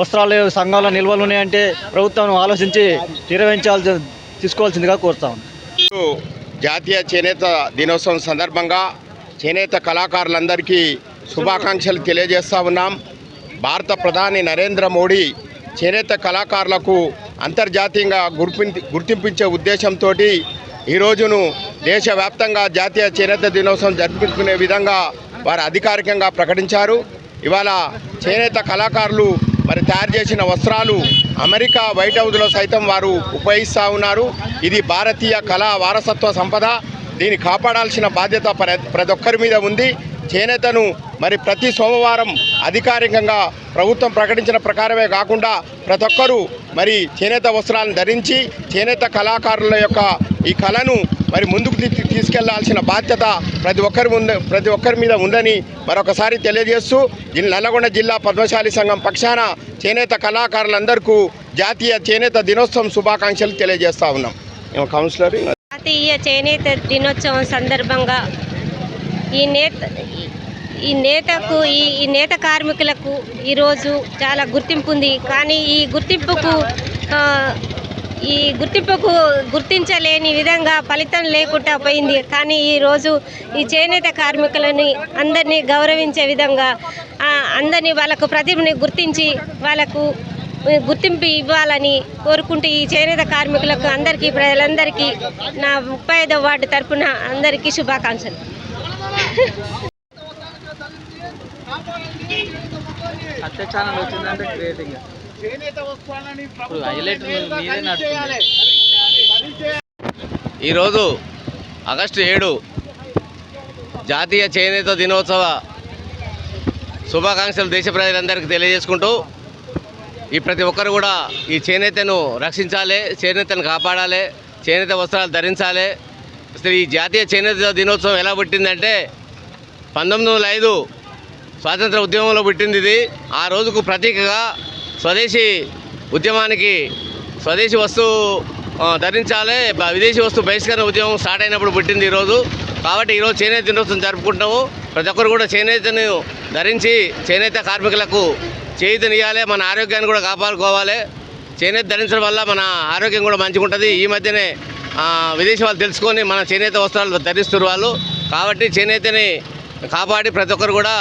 వస్త్రాలు సంఘాల నిల్వలు ఉన్నాయంటే ప్రభుత్వం ఆలోచించి తీసుకోవాల్సిందిగా కోరుతాం.
జాతీయ చేనేత దినోత్సవం సందర్భంగా చేనేత కళాకారులందరికీ శుభాకాంక్షలు తెలియజేస్తూ ఉన్నాం. భారత ప్రధాని నరేంద్ర మోడీ చేనేత కళాకారులకు అంతర్జాతీయంగా గుర్తింపించే ఉద్దేశంతో ఈ రోజును దేశవ్యాప్తంగా జాతీయ చేనేత దినోత్సవం జరుపుకునే విధంగా వారు అధికారికంగా ప్రకటించారు. ఇవాళ చేనేత కళాకారులు తయారు చేసిన వస్త్రాలు అమెరికా వైట్ హౌస్లో సైతం వారు ఉపయోగిస్తూ ఉన్నారు. ఇది భారతీయ కళా వారసత్వ సంపద. దీన్ని కాపాడాల్సిన బాధ్యత ప్రతి ఒక్కరి మీద ఉంది. చేనేతను మరి ప్రతి సోమవారం అధికారికంగా ప్రభుత్వం ప్రకటించిన ప్రకారమే కాకుండా ప్రతి ఒక్కరూ మరి చేనేత వస్త్రాలను ధరించి చేనేత కళాకారుల యొక్క ఈ కళను మరి ముందుకు తీసుకెళ్లాల్సిన బాధ్యత ప్రతి ఒక్కరి మీద ఉందని మరొకసారి తెలియజేస్తూ నల్లగొండ జిల్లా పద్మశాలి సంఘం పక్షాన చేనేత కళాకారులందరికీ జాతీయ చేనేత దినోత్సవం శుభాకాంక్షలు తెలియజేస్తా ఉన్నాం. కౌన్సిలర్
జాతీయ చేనేత దినోత్సవం సందర్భంగా ఈ నేత కార్మికులకు ఈరోజు చాలా గుర్తింపు ఉంది. కానీ ఈ గుర్తింపుకు గుర్తించలేని విధంగా ఫలితం లేకుండా పోయింది. కానీ ఈరోజు ఈ చేనేత కార్మికులని అందరినీ గౌరవించే విధంగా అందరినీ వాళ్ళకు ప్రతిభని గుర్తించి వాళ్ళకు గుర్తింపు ఇవ్వాలని కోరుకుంటూ ఈ చేనేత కార్మికులకు అందరికీ ప్రజలందరికీ నా 35వ వార్డు తరఫున అందరికీ శుభాకాంక్షలు.
ఈరోజు ఆగస్టు 7 జాతీయ చేనేత దినోత్సవ శుభాకాంక్షలు దేశ ప్రజలందరికీ తెలియజేసుకుంటూ ఈ ప్రతి ఒక్కరు కూడా ఈ చేనేతను రక్షించాలి, చేనేతను కాపాడాలి, చేనేత వస్త్రాలు ధరించాలి. అసలు ఈ జాతీయ చేనేత దినోత్సవం ఎలా పుట్టిందంటే 1905 స్వాతంత్ర ఉద్యమంలో పుట్టింది. ఇది ఆ రోజుకు ప్రతీకగా స్వదేశీ ఉద్యమానికి స్వదేశీ వస్తువు ధరించాలి, విదేశీ వస్తువు బహిష్కరణ ఉద్యమం స్టార్ట్ అయినప్పుడు పుట్టింది ఈరోజు. కాబట్టి ఈరోజు చేనేత దినోత్సవం జరుపుకుంటాము. ప్రతి ఒక్కరు కూడా చేనేతను ధరించి చేనేత కార్మికులకు చేయూతనియాలి, మన ఆరోగ్యాన్ని కూడా కాపాడుకోవాలి. చేనేత ధరించడం వల్ల మన ఆరోగ్యం కూడా మంచిగా ఉంటుంది. ఈ మధ్యనే విదేశీ వాళ్ళు తెలుసుకొని మన చేనేత వస్త్రాలు ధరిస్తున్నారు వాళ్ళు. కాబట్టి చేనేతని కాపాడి ప్రతి ఒక్కరు కూడా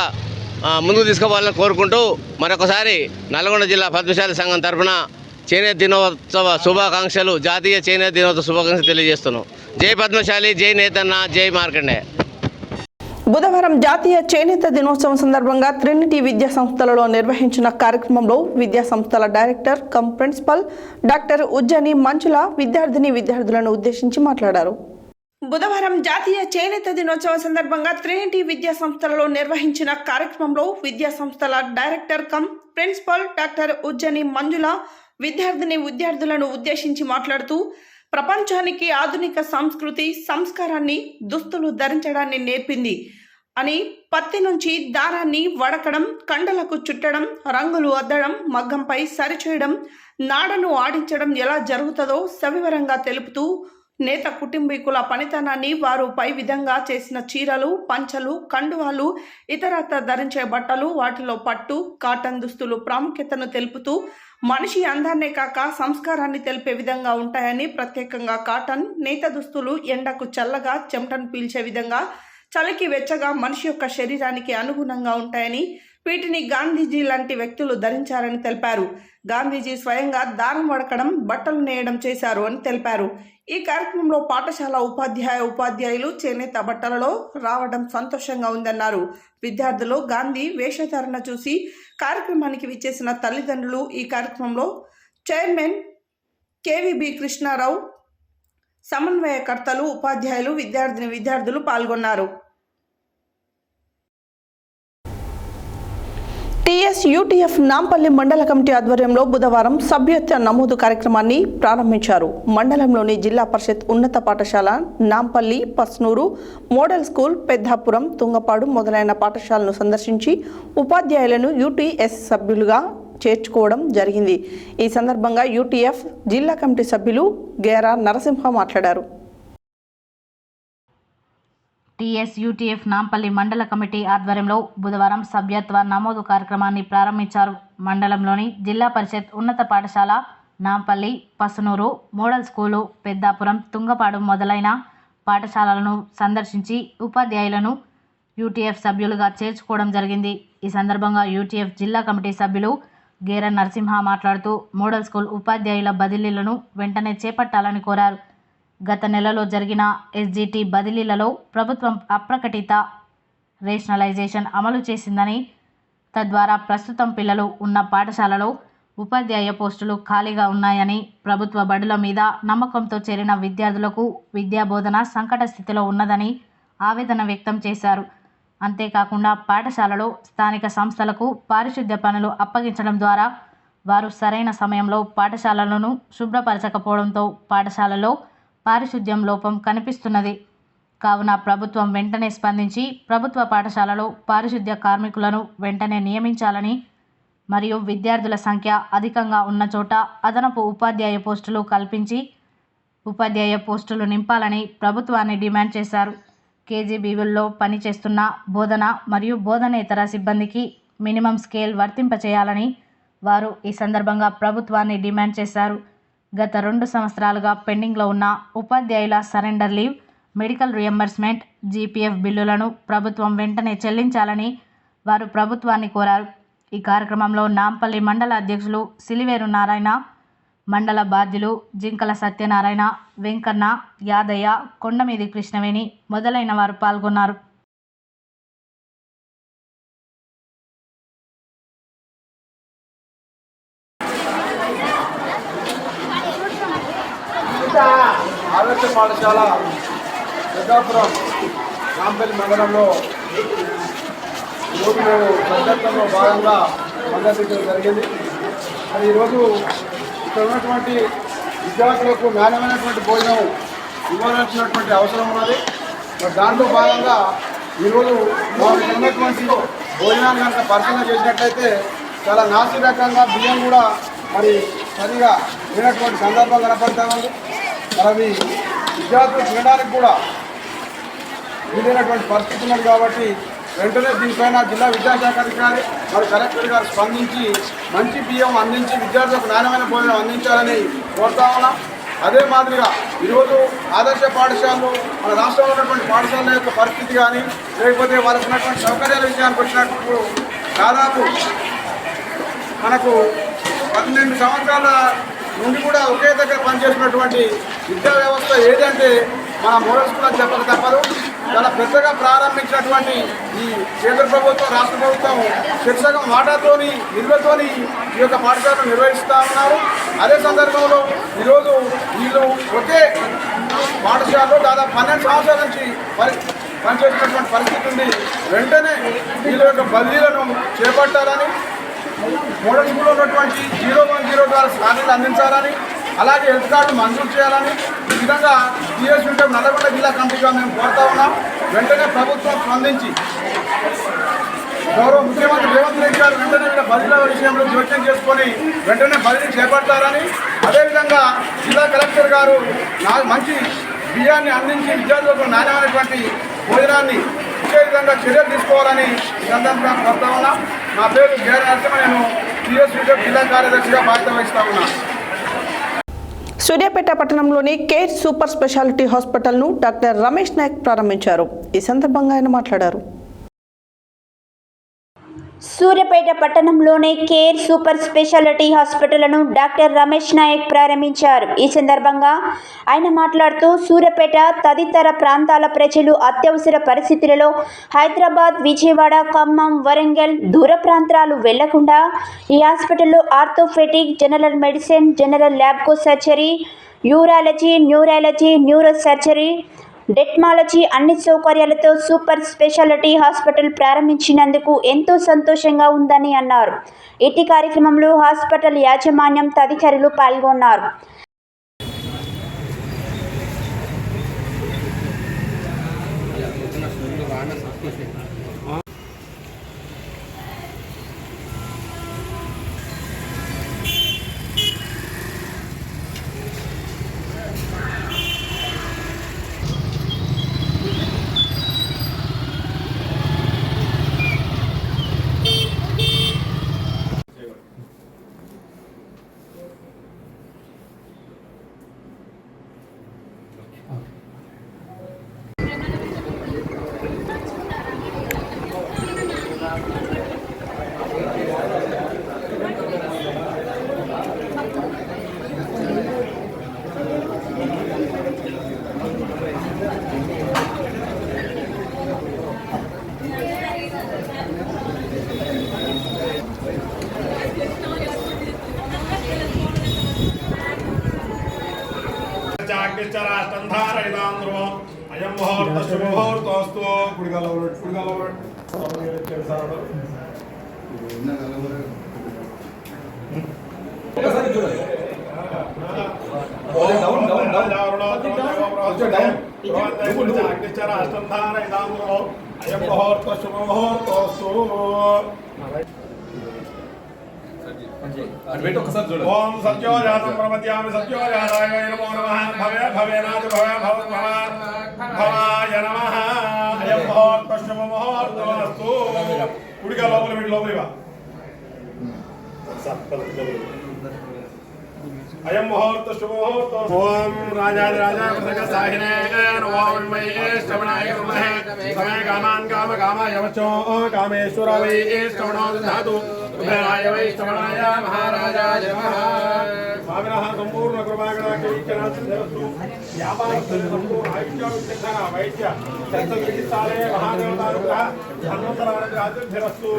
ముందుకు తీసుకోవాలని కోరుకుంటూ మరొకసారి నల్గొండ జిల్లా పద్మశాలి సంఘం తరఫున చేనేత దినోత్సవ శుభాకాంక్షలు, జాతీయ చేనేత దినోత్సవ శుభాకాంక్షలు తెలియజేస్తున్నాం. జై పద్మశాలి, జై నేతన్న, జై మార్కండే.
బుధవారం జాతీయ చేనేత దినోత్సవం సందర్భంగా ట్రినిటీ విద్యా సంస్థలలో నిర్వహించిన కార్యక్రమంలో విద్యా సంస్థల director come principal doctor Ujjini మంజుల విద్యార్థులను ఉద్దేశించి మాట్లాడారు. బుధవారం జాతీయ చేనేత దినోత్సవం సందర్భంగా ట్రినిటీ విద్యా సంస్థలలో నిర్వహించిన కార్యక్రమంలో విద్యా సంస్థల director come principal doctor Ujjini మంజుల విద్యార్థులను ఉద్దేశించి మాట్లాడుతూ ప్రపంచానికి ఆధునిక సంస్కృతి సంస్కారాన్ని దుస్తులు ధరించడాన్ని నేర్పింది అని, పత్తి నుంచి దారాన్ని వడకడం, కండలకు చుట్టడం, రంగులు అద్దడం, మగ్గంపై సరిచేయడం, నాడను ఆడించడం ఎలా జరుగుతుందో సవివరంగా తెలుపుతూ నేత కుటుంబీకుల పనితనాన్ని, వారు పై విధంగా చేసిన చీరలు, పంచలు, కండువాలు, ఇతరత్ర ధరించే బట్టలు, వాటిలో పట్టు, కాటన్ దుస్తులు ప్రాముఖ్యతను తెలుపుతూ మనిషి అందాన్నే కాక సంస్కారాన్ని తెలిపే విధంగా ఉంటాయని, ప్రత్యేకంగా కాటన్ నేత దుస్తులు ఎండకు చల్లగా చెమటను పీల్చే విధంగా, చలికి వెచ్చగా మనిషి యొక్క శరీరానికి అనుగుణంగా ఉంటాయని, వీటిని గాంధీజీ లాంటి వ్యక్తులు ధరించారని తెలిపారు. గాంధీజీ స్వయంగా దారం వడకడం, బట్టలు నేయడం చేశారు అని తెలిపారు. ఈ కార్యక్రమంలో పాఠశాల ఉపాధ్యాయులు చేనేత బట్టలలో రావడం సంతోషంగా ఉందన్నారు. విద్యార్థులు గాంధీ వేషధారణ చూసి కార్యక్రమానికి విచ్చేసిన తల్లిదండ్రులు, ఈ కార్యక్రమంలో చైర్మన్ కేవీబీ కృష్ణారావు, సమన్వయకర్తలు, ఉపాధ్యాయులు, విద్యార్థులు పాల్గొన్నారు. టీఎస్యూటీఎఫ్ నాంపల్లి మండల కమిటీ ఆధ్వర్యంలో బుధవారం సభ్యత్వ నమోదు కార్యక్రమాన్ని ప్రారంభించారు. మండలంలోని జిల్లా పరిషత్ ఉన్నత పాఠశాల నాంపల్లి, పస్నూరు, మోడల్ స్కూల్, పెద్దాపురం, తుంగపాడు మొదలైన పాఠశాలను సందర్శించి ఉపాధ్యాయులను యూటీఎస్ సభ్యులుగా చేర్చుకోవడం జరిగింది. ఈ సందర్భంగా యూటీఎఫ్ జిల్లా కమిటీ సభ్యులు గేరా నరసింహ మాట్లాడారు.
టీఎస్యూటీఎఫ్ నాంపల్లి మండల కమిటీ ఆధ్వర్యంలో బుధవారం సభ్యత్వ నమోదు కార్యక్రమాన్ని ప్రారంభించారు. మండలంలోని జిల్లా పరిషత్ ఉన్నత పాఠశాల నాంపల్లి, పసునూరు, మోడల్ స్కూలు, పెద్దాపురం, తుంగపాడు మొదలైన పాఠశాలలను సందర్శించి ఉపాధ్యాయులను యూటీఎఫ్ సభ్యులుగా చేర్చుకోవడం జరిగింది. ఈ సందర్భంగా యూటీఎఫ్ జిల్లా కమిటీ సభ్యులు గేర నరసింహ మాట్లాడుతూ మోడల్ స్కూల్ ఉపాధ్యాయుల బదిలీలను వెంటనే చేపట్టాలని కోరారు. గత నెలలో జరిగిన ఎస్జిటి బదిలీలలో ప్రభుత్వం అప్రకటిత రేషనలైజేషన్ అమలు చేసిందని, తద్వారా ప్రస్తుతం పిల్లలు ఉన్న పాఠశాలలో ఉపాధ్యాయ పోస్టులు ఖాళీగా ఉన్నాయని, ప్రభుత్వ బడుల మీద నమ్మకంతో చేరిన విద్యార్థులకు విద్యాబోధన సంకట స్థితిలో ఉన్నదని ఆవేదన వ్యక్తం చేశారు. అంతేకాకుండా పాఠశాలలో స్థానిక సంస్థలకు పారిశుద్ధ్య పనులు అప్పగించడం ద్వారా వారు సరైన సమయంలో పాఠశాలలను శుభ్రపరచకపోవడంతో పాఠశాలలో పారిశుద్ధ్యం లోపం కనిపిస్తున్నది. కావున ప్రభుత్వం వెంటనే స్పందించి ప్రభుత్వ పాఠశాలలో పారిశుద్ధ్య కార్మికులను వెంటనే నియమించాలని మరియు విద్యార్థుల సంఖ్య అధికంగా ఉన్న చోట అదనపు ఉపాధ్యాయ పోస్టులు కల్పించి ఉపాధ్యాయ పోస్టులు నింపాలని ప్రభుత్వాన్ని డిమాండ్ చేశారు. కేజీబీవీల్లో పనిచేస్తున్న బోధన మరియు బోధనేతర సిబ్బందికి మినిమం స్కేల్ వర్తింపచేయాలని వారు ఈ సందర్భంగా ప్రభుత్వాన్ని డిమాండ్ చేశారు. గత 2 సంవత్సరాలుగా పెండింగ్లో ఉన్న ఉపాధ్యాయుల surrender leave, medical reimbursement, GPF బిల్లులను ప్రభుత్వం వెంటనే చెల్లించాలని వారు ప్రభుత్వాన్ని కోరారు. ఈ కార్యక్రమంలో నాంపల్లి మండల అధ్యక్షులు సిలివేరు నారాయణ, మండల బాధ్యులు జింకల సత్యనారాయణ, వెంకన్న, యాదయ్య, కొండమీది కృష్ణవేణి మొదలైన వారు పాల్గొన్నారు.
ఆదర్శ పాఠశాల పెద్దాపురం నాంపల్లి మండలంలో ఈరోజు మేము సందర్భంలో భాగంగా సందర్శించడం జరిగింది. మరి ఈరోజు ఇక్కడ ఉన్నటువంటి విద్యార్థులకు నాణ్యమైనటువంటి భోజనం ఇవ్వాల్సినటువంటి అవసరం ఉన్నది. మరి దాంట్లో భాగంగా ఈరోజు మనకి ఉన్నటువంటి భోజనాన్ని కనుక పరిశీలన చేసినట్లయితే చాలా నాసిరకంగా బియ్యం కూడా మరి సరిగా లేనటువంటి సందర్భం కనపడతా ఉంది. మరి విద్యార్థులు తినడానికి కూడా వీలైనటువంటి పరిస్థితి ఉన్నది కాబట్టి వెంటనే దీనిపైన జిల్లా విద్యాశాఖ అధికారి మరి కలెక్టర్ గారు స్పందించి మంచి బియ్యం అందించి విద్యార్థులకు నాణ్యమైన భోజనం అందించాలని కోరుతా ఉన్నాం. అదే మాదిరిగా ఈరోజు ఆదర్శ పాఠశాలలు మన రాష్ట్రంలో ఉన్నటువంటి పాఠశాలల యొక్క పరిస్థితి కానీ లేకపోతే వారికి ఉన్నటువంటి సౌకర్యాల విషయానికి వచ్చినప్పుడు దాదాపు మనకు 12 సంవత్సరాల నుండి కూడా ఒకే దగ్గర పనిచేసినటువంటి విద్యా వ్యవస్థ ఏదంటే మన మోడల్ స్కూల్ అని చెప్పక తప్పదు. చాలా పెద్దగా ప్రారంభించినటువంటి ఈ కేంద్ర ప్రభుత్వం, రాష్ట్ర ప్రభుత్వం శిక్షకం వాటాతోని నిధులతోని ఈ యొక్క పాఠశాలను నిర్వహిస్తూ ఉన్నారు. అదే సందర్భంలో ఈరోజు వీళ్ళు ఒకే పాఠశాలలో దాదాపు 12 సంవత్సరాల నుంచి పనిచేసినటువంటి పరిస్థితి ఉంది. వెంటనే వీళ్ళ యొక్క బదిలీలను చేపట్టాలని, మోడల్ స్కూల్లో ఉన్నటువంటి 010 ద్వారా స్కానర్లు అందించాలని, అలాగే హెల్త్ కార్డు మంజూరు చేయాలని ఈ విధంగా టీఎస్ నల్లగొండ జిల్లా కమిటీగా మేము కోరుతా ఉన్నాం. వెంటనే ప్రభుత్వం స్పందించి గౌరవ ముఖ్యమంత్రి రేవంత్ రెడ్డి గారు వెంటనే వీళ్ళ బదిలీల విషయంలో జోక్యం చేసుకొని వెంటనే బదిలీ చేపడతారని, అదేవిధంగా జిల్లా కలెక్టర్ గారు మంచి బియ్యాన్ని అందించి విద్యార్థులకు నాణ్యమైనటువంటి భోజనాన్ని ఇచ్చే విధంగా చర్యలు తీసుకోవాలని ఈ సందర్భంగా కోరుతా ఉన్నాం. నా పేరు జయ నరసింహ, నేను టీఎస్ జిల్లా కార్యదర్శిగా బాధ్యత వహిస్తా ఉన్నాను.
సూర్యాపేట పట్టణంలోని కేర్ సూపర్ స్పెషాలిటీ హాస్పిటల్ను డాక్టర్ రమేష్ నాయక్ ప్రారంభించారు. ఈ సందర్భంగా ఆయన మాట్లాడారు.
సూర్యాపేట పట్టణంలోని కేర్ సూపర్ స్పెషాలిటీ హాస్పిటల్ను డాక్టర్ రమేష్ నాయక్ ప్రారంభించారు. ఈ సందర్భంగా ఆయన మాట్లాడుతూ సూర్యాపేట తదితర ప్రాంతాల ప్రజలు అత్యవసర పరిస్థితులలో హైదరాబాద్, విజయవాడ, ఖమ్మం, వరంగల్ దూర ప్రాంతాలు వెళ్లకుండా ఈ హాస్పిటల్లో ఆర్థోపెడిక్, జనరల్ మెడిసిన్, జనరల్ ల్యాబ్కో surgery, urology, neurology, neuro surgery, dermatology అన్ని సౌకర్యాలతో సూపర్ స్పెషాలిటీ హాస్పిటల్ ప్రారంభించినందుకు ఎంతో సంతోషంగా ఉందని అన్నారు. ఇటీ కార్యక్రమంలో హాస్పిటల్ యాజమాన్యం తదితరులు పాల్గొన్నారు.
అయం ముహూర్త శుభముహూర్తోస్తు కుడిగాలో అయం ముహూర్త శుభముహూర్తోస్తు ఓం సత్యోజాతం ప్రపద్యామి సత్యోజాతాయ నమో నమః భవే భవేనాథ భవే భవాయ నమః అయం ముహూర్త శుభముహూర్తోస్తు కుడిగా లోపల వీడి లోపలివా అయం ముహూర్త శుభముహూర్త ఓం రాజాదిరాజాయ ప్రసగసాహినే నమో శ్రవణాయ నమః సమయ come on కామాయ వచో Kameshwara why శ్రవణో Dhatu ఉభయాయ why శ్రవణాయ మహారాజాయ నమః స్వామినః సంపూర్ణ కృపాకటాక్షీకరణాస్తు వ్యాపారస్తు సంపూర్ణ ఆయుష్యోత్తర వైద్య చికిత్సాలయ మహాదేవతానుగ్రహ ధన్వంతరానుగ్రహాభిరస్తు.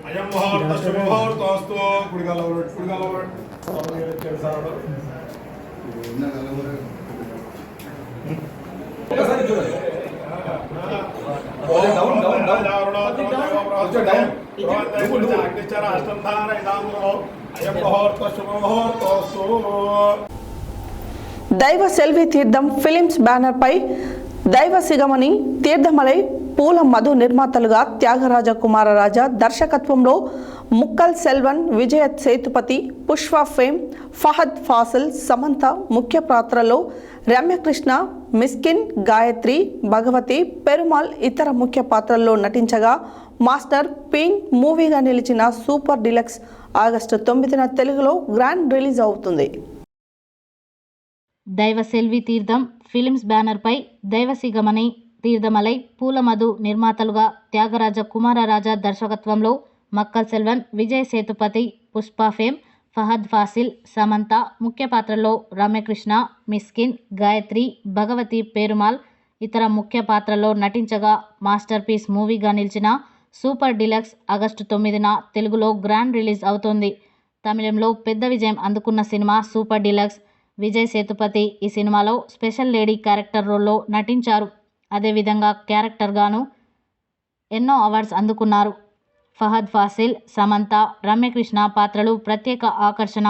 అయం ముహూర్త శుభముహూర్తోస్తు కుడిగాలో
దైవ సెల్వి తీర్థం ఫిలిమ్స్ బ్యానర్ పై దైవ సిగమని తీర్థమలై పూల మధు నిర్మాతలుగా త్యాగరాజ కుమారరాజా దర్శకత్వంలో ముక్కల్ సెల్వన్, విజయ సేతుపతి, పుష్ప ఫేమ్, ఫహద్ ఫాసిల్, సమంత ముఖ్య పాత్రల్లో, రమ్యకృష్ణ, మిస్కిన్, గాయత్రి, భగవతి, పెరుమాల్ ఇతర ముఖ్య పాత్రల్లో నటించగా మాస్టర్ పీన్ మూవీగా నిలిచిన సూపర్ డిలక్స్ ఆగస్టు 9న తెలుగులో గ్రాండ్ రిలీజ్ అవుతుంది.
దైవ సెల్వి తీర్థం ఫిలిమ్స్ బ్యానర్పై దైవసిగమని తీర్థమలై పూలమధు నిర్మాతలుగా త్యాగరాజ కుమారరాజా దర్శకత్వంలో మక్కల్ సెల్వన్, విజయ్ సేతుపతి, పుష్ప ఫేమ్, ఫహద్ ఫాసిల్, సమంత ముఖ్య పాత్రల్లో, రమ్యకృష్ణ, మిస్కిన్, గాయత్రి, భగవతి, పెరుమాల్ ఇతర ముఖ్య పాత్రల్లో నటించగా మాస్టర్ పీస్ మూవీగా నిలిచిన సూపర్ డిలక్స్ ఆగస్టు 9న తెలుగులో గ్రాండ్ రిలీజ్ అవుతోంది. తమిళంలో పెద్ద విజయం అందుకున్న cinema super deluxe. Vijay Sethupathi ఈ సినిమాలో స్పెషల్ లేడీ క్యారెక్టర్ రోల్లో నటించారు. అదేవిధంగా క్యారెక్టర్గాను ఎన్నో అవార్డ్స్ అందుకున్నారు. ఫహద్ ఫాసిల్, సమంత, రమ్యకృష్ణ పాత్రలు ప్రత్యేక ఆకర్షణ.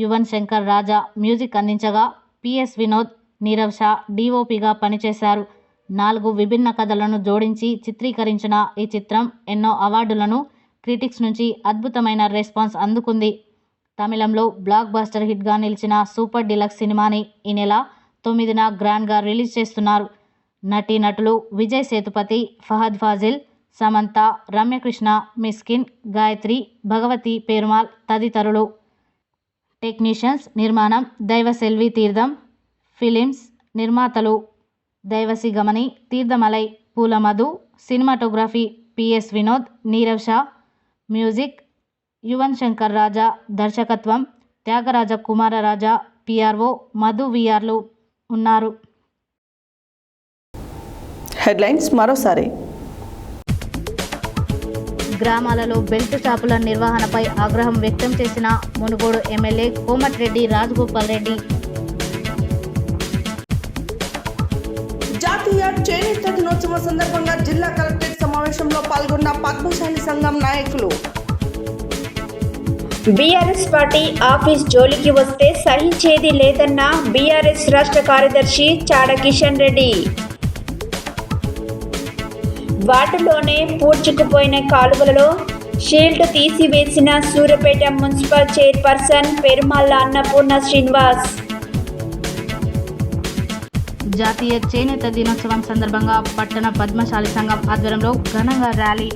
యువన్ శంకర్ రాజా మ్యూజిక్ అందించగా పిఎస్ వినోద్, నీరవ్ షా డిఓపిగా పనిచేశారు. 4 విభిన్న కథలను జోడించి చిత్రీకరించిన ఈ చిత్రం ఎన్నో అవార్డులను, క్రిటిక్స్ నుంచి అద్భుతమైన రెస్పాన్స్ అందుకుంది. తమిళంలో బ్లాక్ బస్టర్ హిట్గా నిలిచిన సూపర్ డిలక్స్ సినిమాని ఈ నెల 9న గ్రాండ్గా రిలీజ్ చేస్తున్నారు. నటీనటులు విజయ్ సేతుపతి, ఫహద్ ఫాజిల్, సమంత, రమ్యకృష్ణ, మిస్కిన్, గాయత్రి, భగవతి, పెరుమాల్ తదితరులు. టెక్నీషియన్స్ నిర్మాణం దైవ సెల్వి తీర్థం ఫిలిమ్స్. నిర్మాతలు Deivasigamani, Theerthamalai, Poolamadhu. Cinematography PS Vinod, Nirav Shah. Music Yuvan Shankar Raja. దర్శకత్వం త్యాగరాజ కుమారరాజా. పిఆర్ఓ మధు విఆర్లు ఉన్నారు.
హెడ్లైన్స్ మరోసారి.
గ్రామాలలో బెల్ట్ షాపుల నిర్వహణపై ఆగ్రహం వ్యక్తం చేసిన మునుగోడు ఎమ్మెల్యే కోమటిరెడ్డి రాజగోపాల్ రెడ్డి.
జాతీయ చేనేత దినోత్సవం సందర్భంగా జిల్లా కలెక్టరేట్ సమావేశంలో పాల్గొన్న పద్మశాలి సంఘం నాయకులు.
బీఆర్ఎస్ పార్టీ ఆఫీస్ జోలికి వస్తే సహించేది లేదన్న బీఆర్ఎస్ రాష్ట్ర కార్యదర్శి చాడ కిషన్ రెడ్డి. వాటిలోనే పూడ్చుకుపోయిన కాలువలలో షీల్డ్ తీసివేసిన సూర్యాపేట మున్సిపల్ చైర్పర్సన్ పెరుమాళ్ళ అన్నపూర్ణ శ్రీనివాస్.
జాతీయ చేనేత దినోత్సవం సందర్భంగా పట్టణ పద్మశాలి సంఘం ఆధ్వర్యంలో ఘనంగా ర్యాలీ.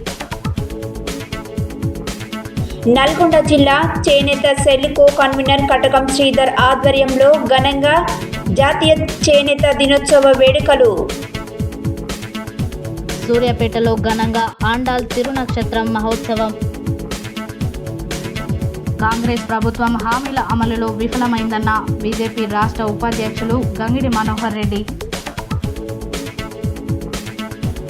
నల్గొండ జిల్లా చేనేత సెల్ కో కన్వీనర్ కటకం శ్రీధర్ ఆధ్వర్యంలో ఘనంగా జాతీయ చేనేత దినోత్సవ వేడుకలు.
సూర్యాపేటలో ఘనంగా ఆండాల్ తిరునక్షత్రం మహోత్సవం. కాంగ్రెస్ ప్రభుత్వం హామీల అమలులో విఫలమైందన్న బీజేపీ రాష్ట్ర ఉపాధ్యక్షులు గంగిడి మనోహర్ రెడ్డి.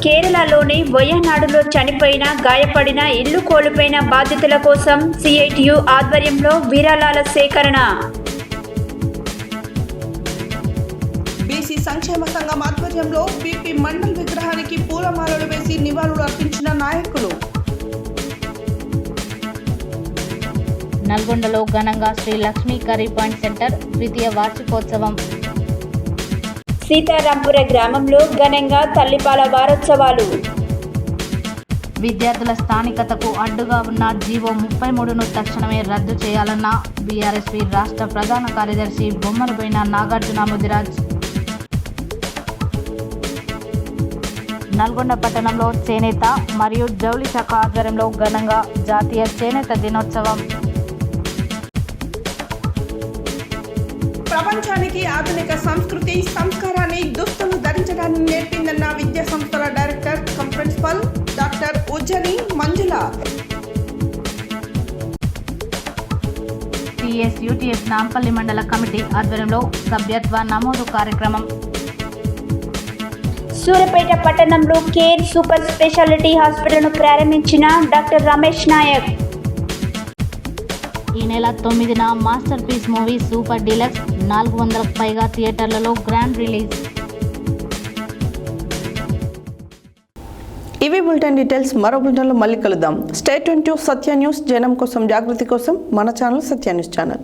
కేరళలోని వయనాడులో చనిపోయిన గాయపడిన ఇల్లు కోల్పోయిన బాధితుల కోసం సిఐటియు ఆధ్వర్యంలో విరాళాల సేకరణ.
బీసీ సంక్షేమ సంఘం ఆధ్వర్యంలో బీపీ మండల్ విగ్రహానికి పూలమాలలు వేసి నివాళులు అర్పించిన నాయకులు.
నల్గొండలో ఘనంగా Shri Lakshmi curry point centre ద్వితీయ వార్షికోత్సవం.
సీతారాంపుర గ్రామంలో ఘనంగా తల్లిపాల వారోత్సవాలు.
విద్యార్థుల స్థానికతకు అడ్డుగా ఉన్న జీవో 33ను తక్షణమే రద్దు చేయాలన్న బీఆర్ఎస్పీ రాష్ట్ర ప్రధాన కార్యదర్శి బొమ్మలబోయిన నాగార్జున ముదిరాజ్. నల్గొండ పట్టణంలో చేనేత మరియు జౌళి శాఖ ఆధ్వర్యంలో ఘనంగా జాతీయ చేనేత దినోత్సవం.
ప్రపంచానికి ఆధునిక సంస్కృతి సంస్కారాన్ని దుస్తులు ధరించడాన్ని నేర్పిందన్న విద్యా సంస్థల director come principal doctor Ujjini మంజుల.
టీఎస్యూటీఎస్ నాంపల్లి మండల కమిటీ ఆధ్వర్యంలో సభ్యత్వ నమోదు కార్యక్రమం.
సూర్యాపేట పట్టణంలో కేర్ సూపర్ స్పెషాలిటీ హాస్పిటల్ను ప్రారంభించిన డాక్టర్ రమేష్ నాయక్.
ఈ నెల 9న masterpiece movie super deluxe 400కు పైగా థియేటర్లలో గ్రాండ్ రిలీజ్.
ఇవి బులెటిన్ డీటెయిల్స్. మరో బులెటిన్లో మళ్ళీ కలుద్దాం. Stay tune to Satya news. జనం కోసం జాగృతి కోసం మన ఛానల్ సత్య న్యూస్ ఛానల్.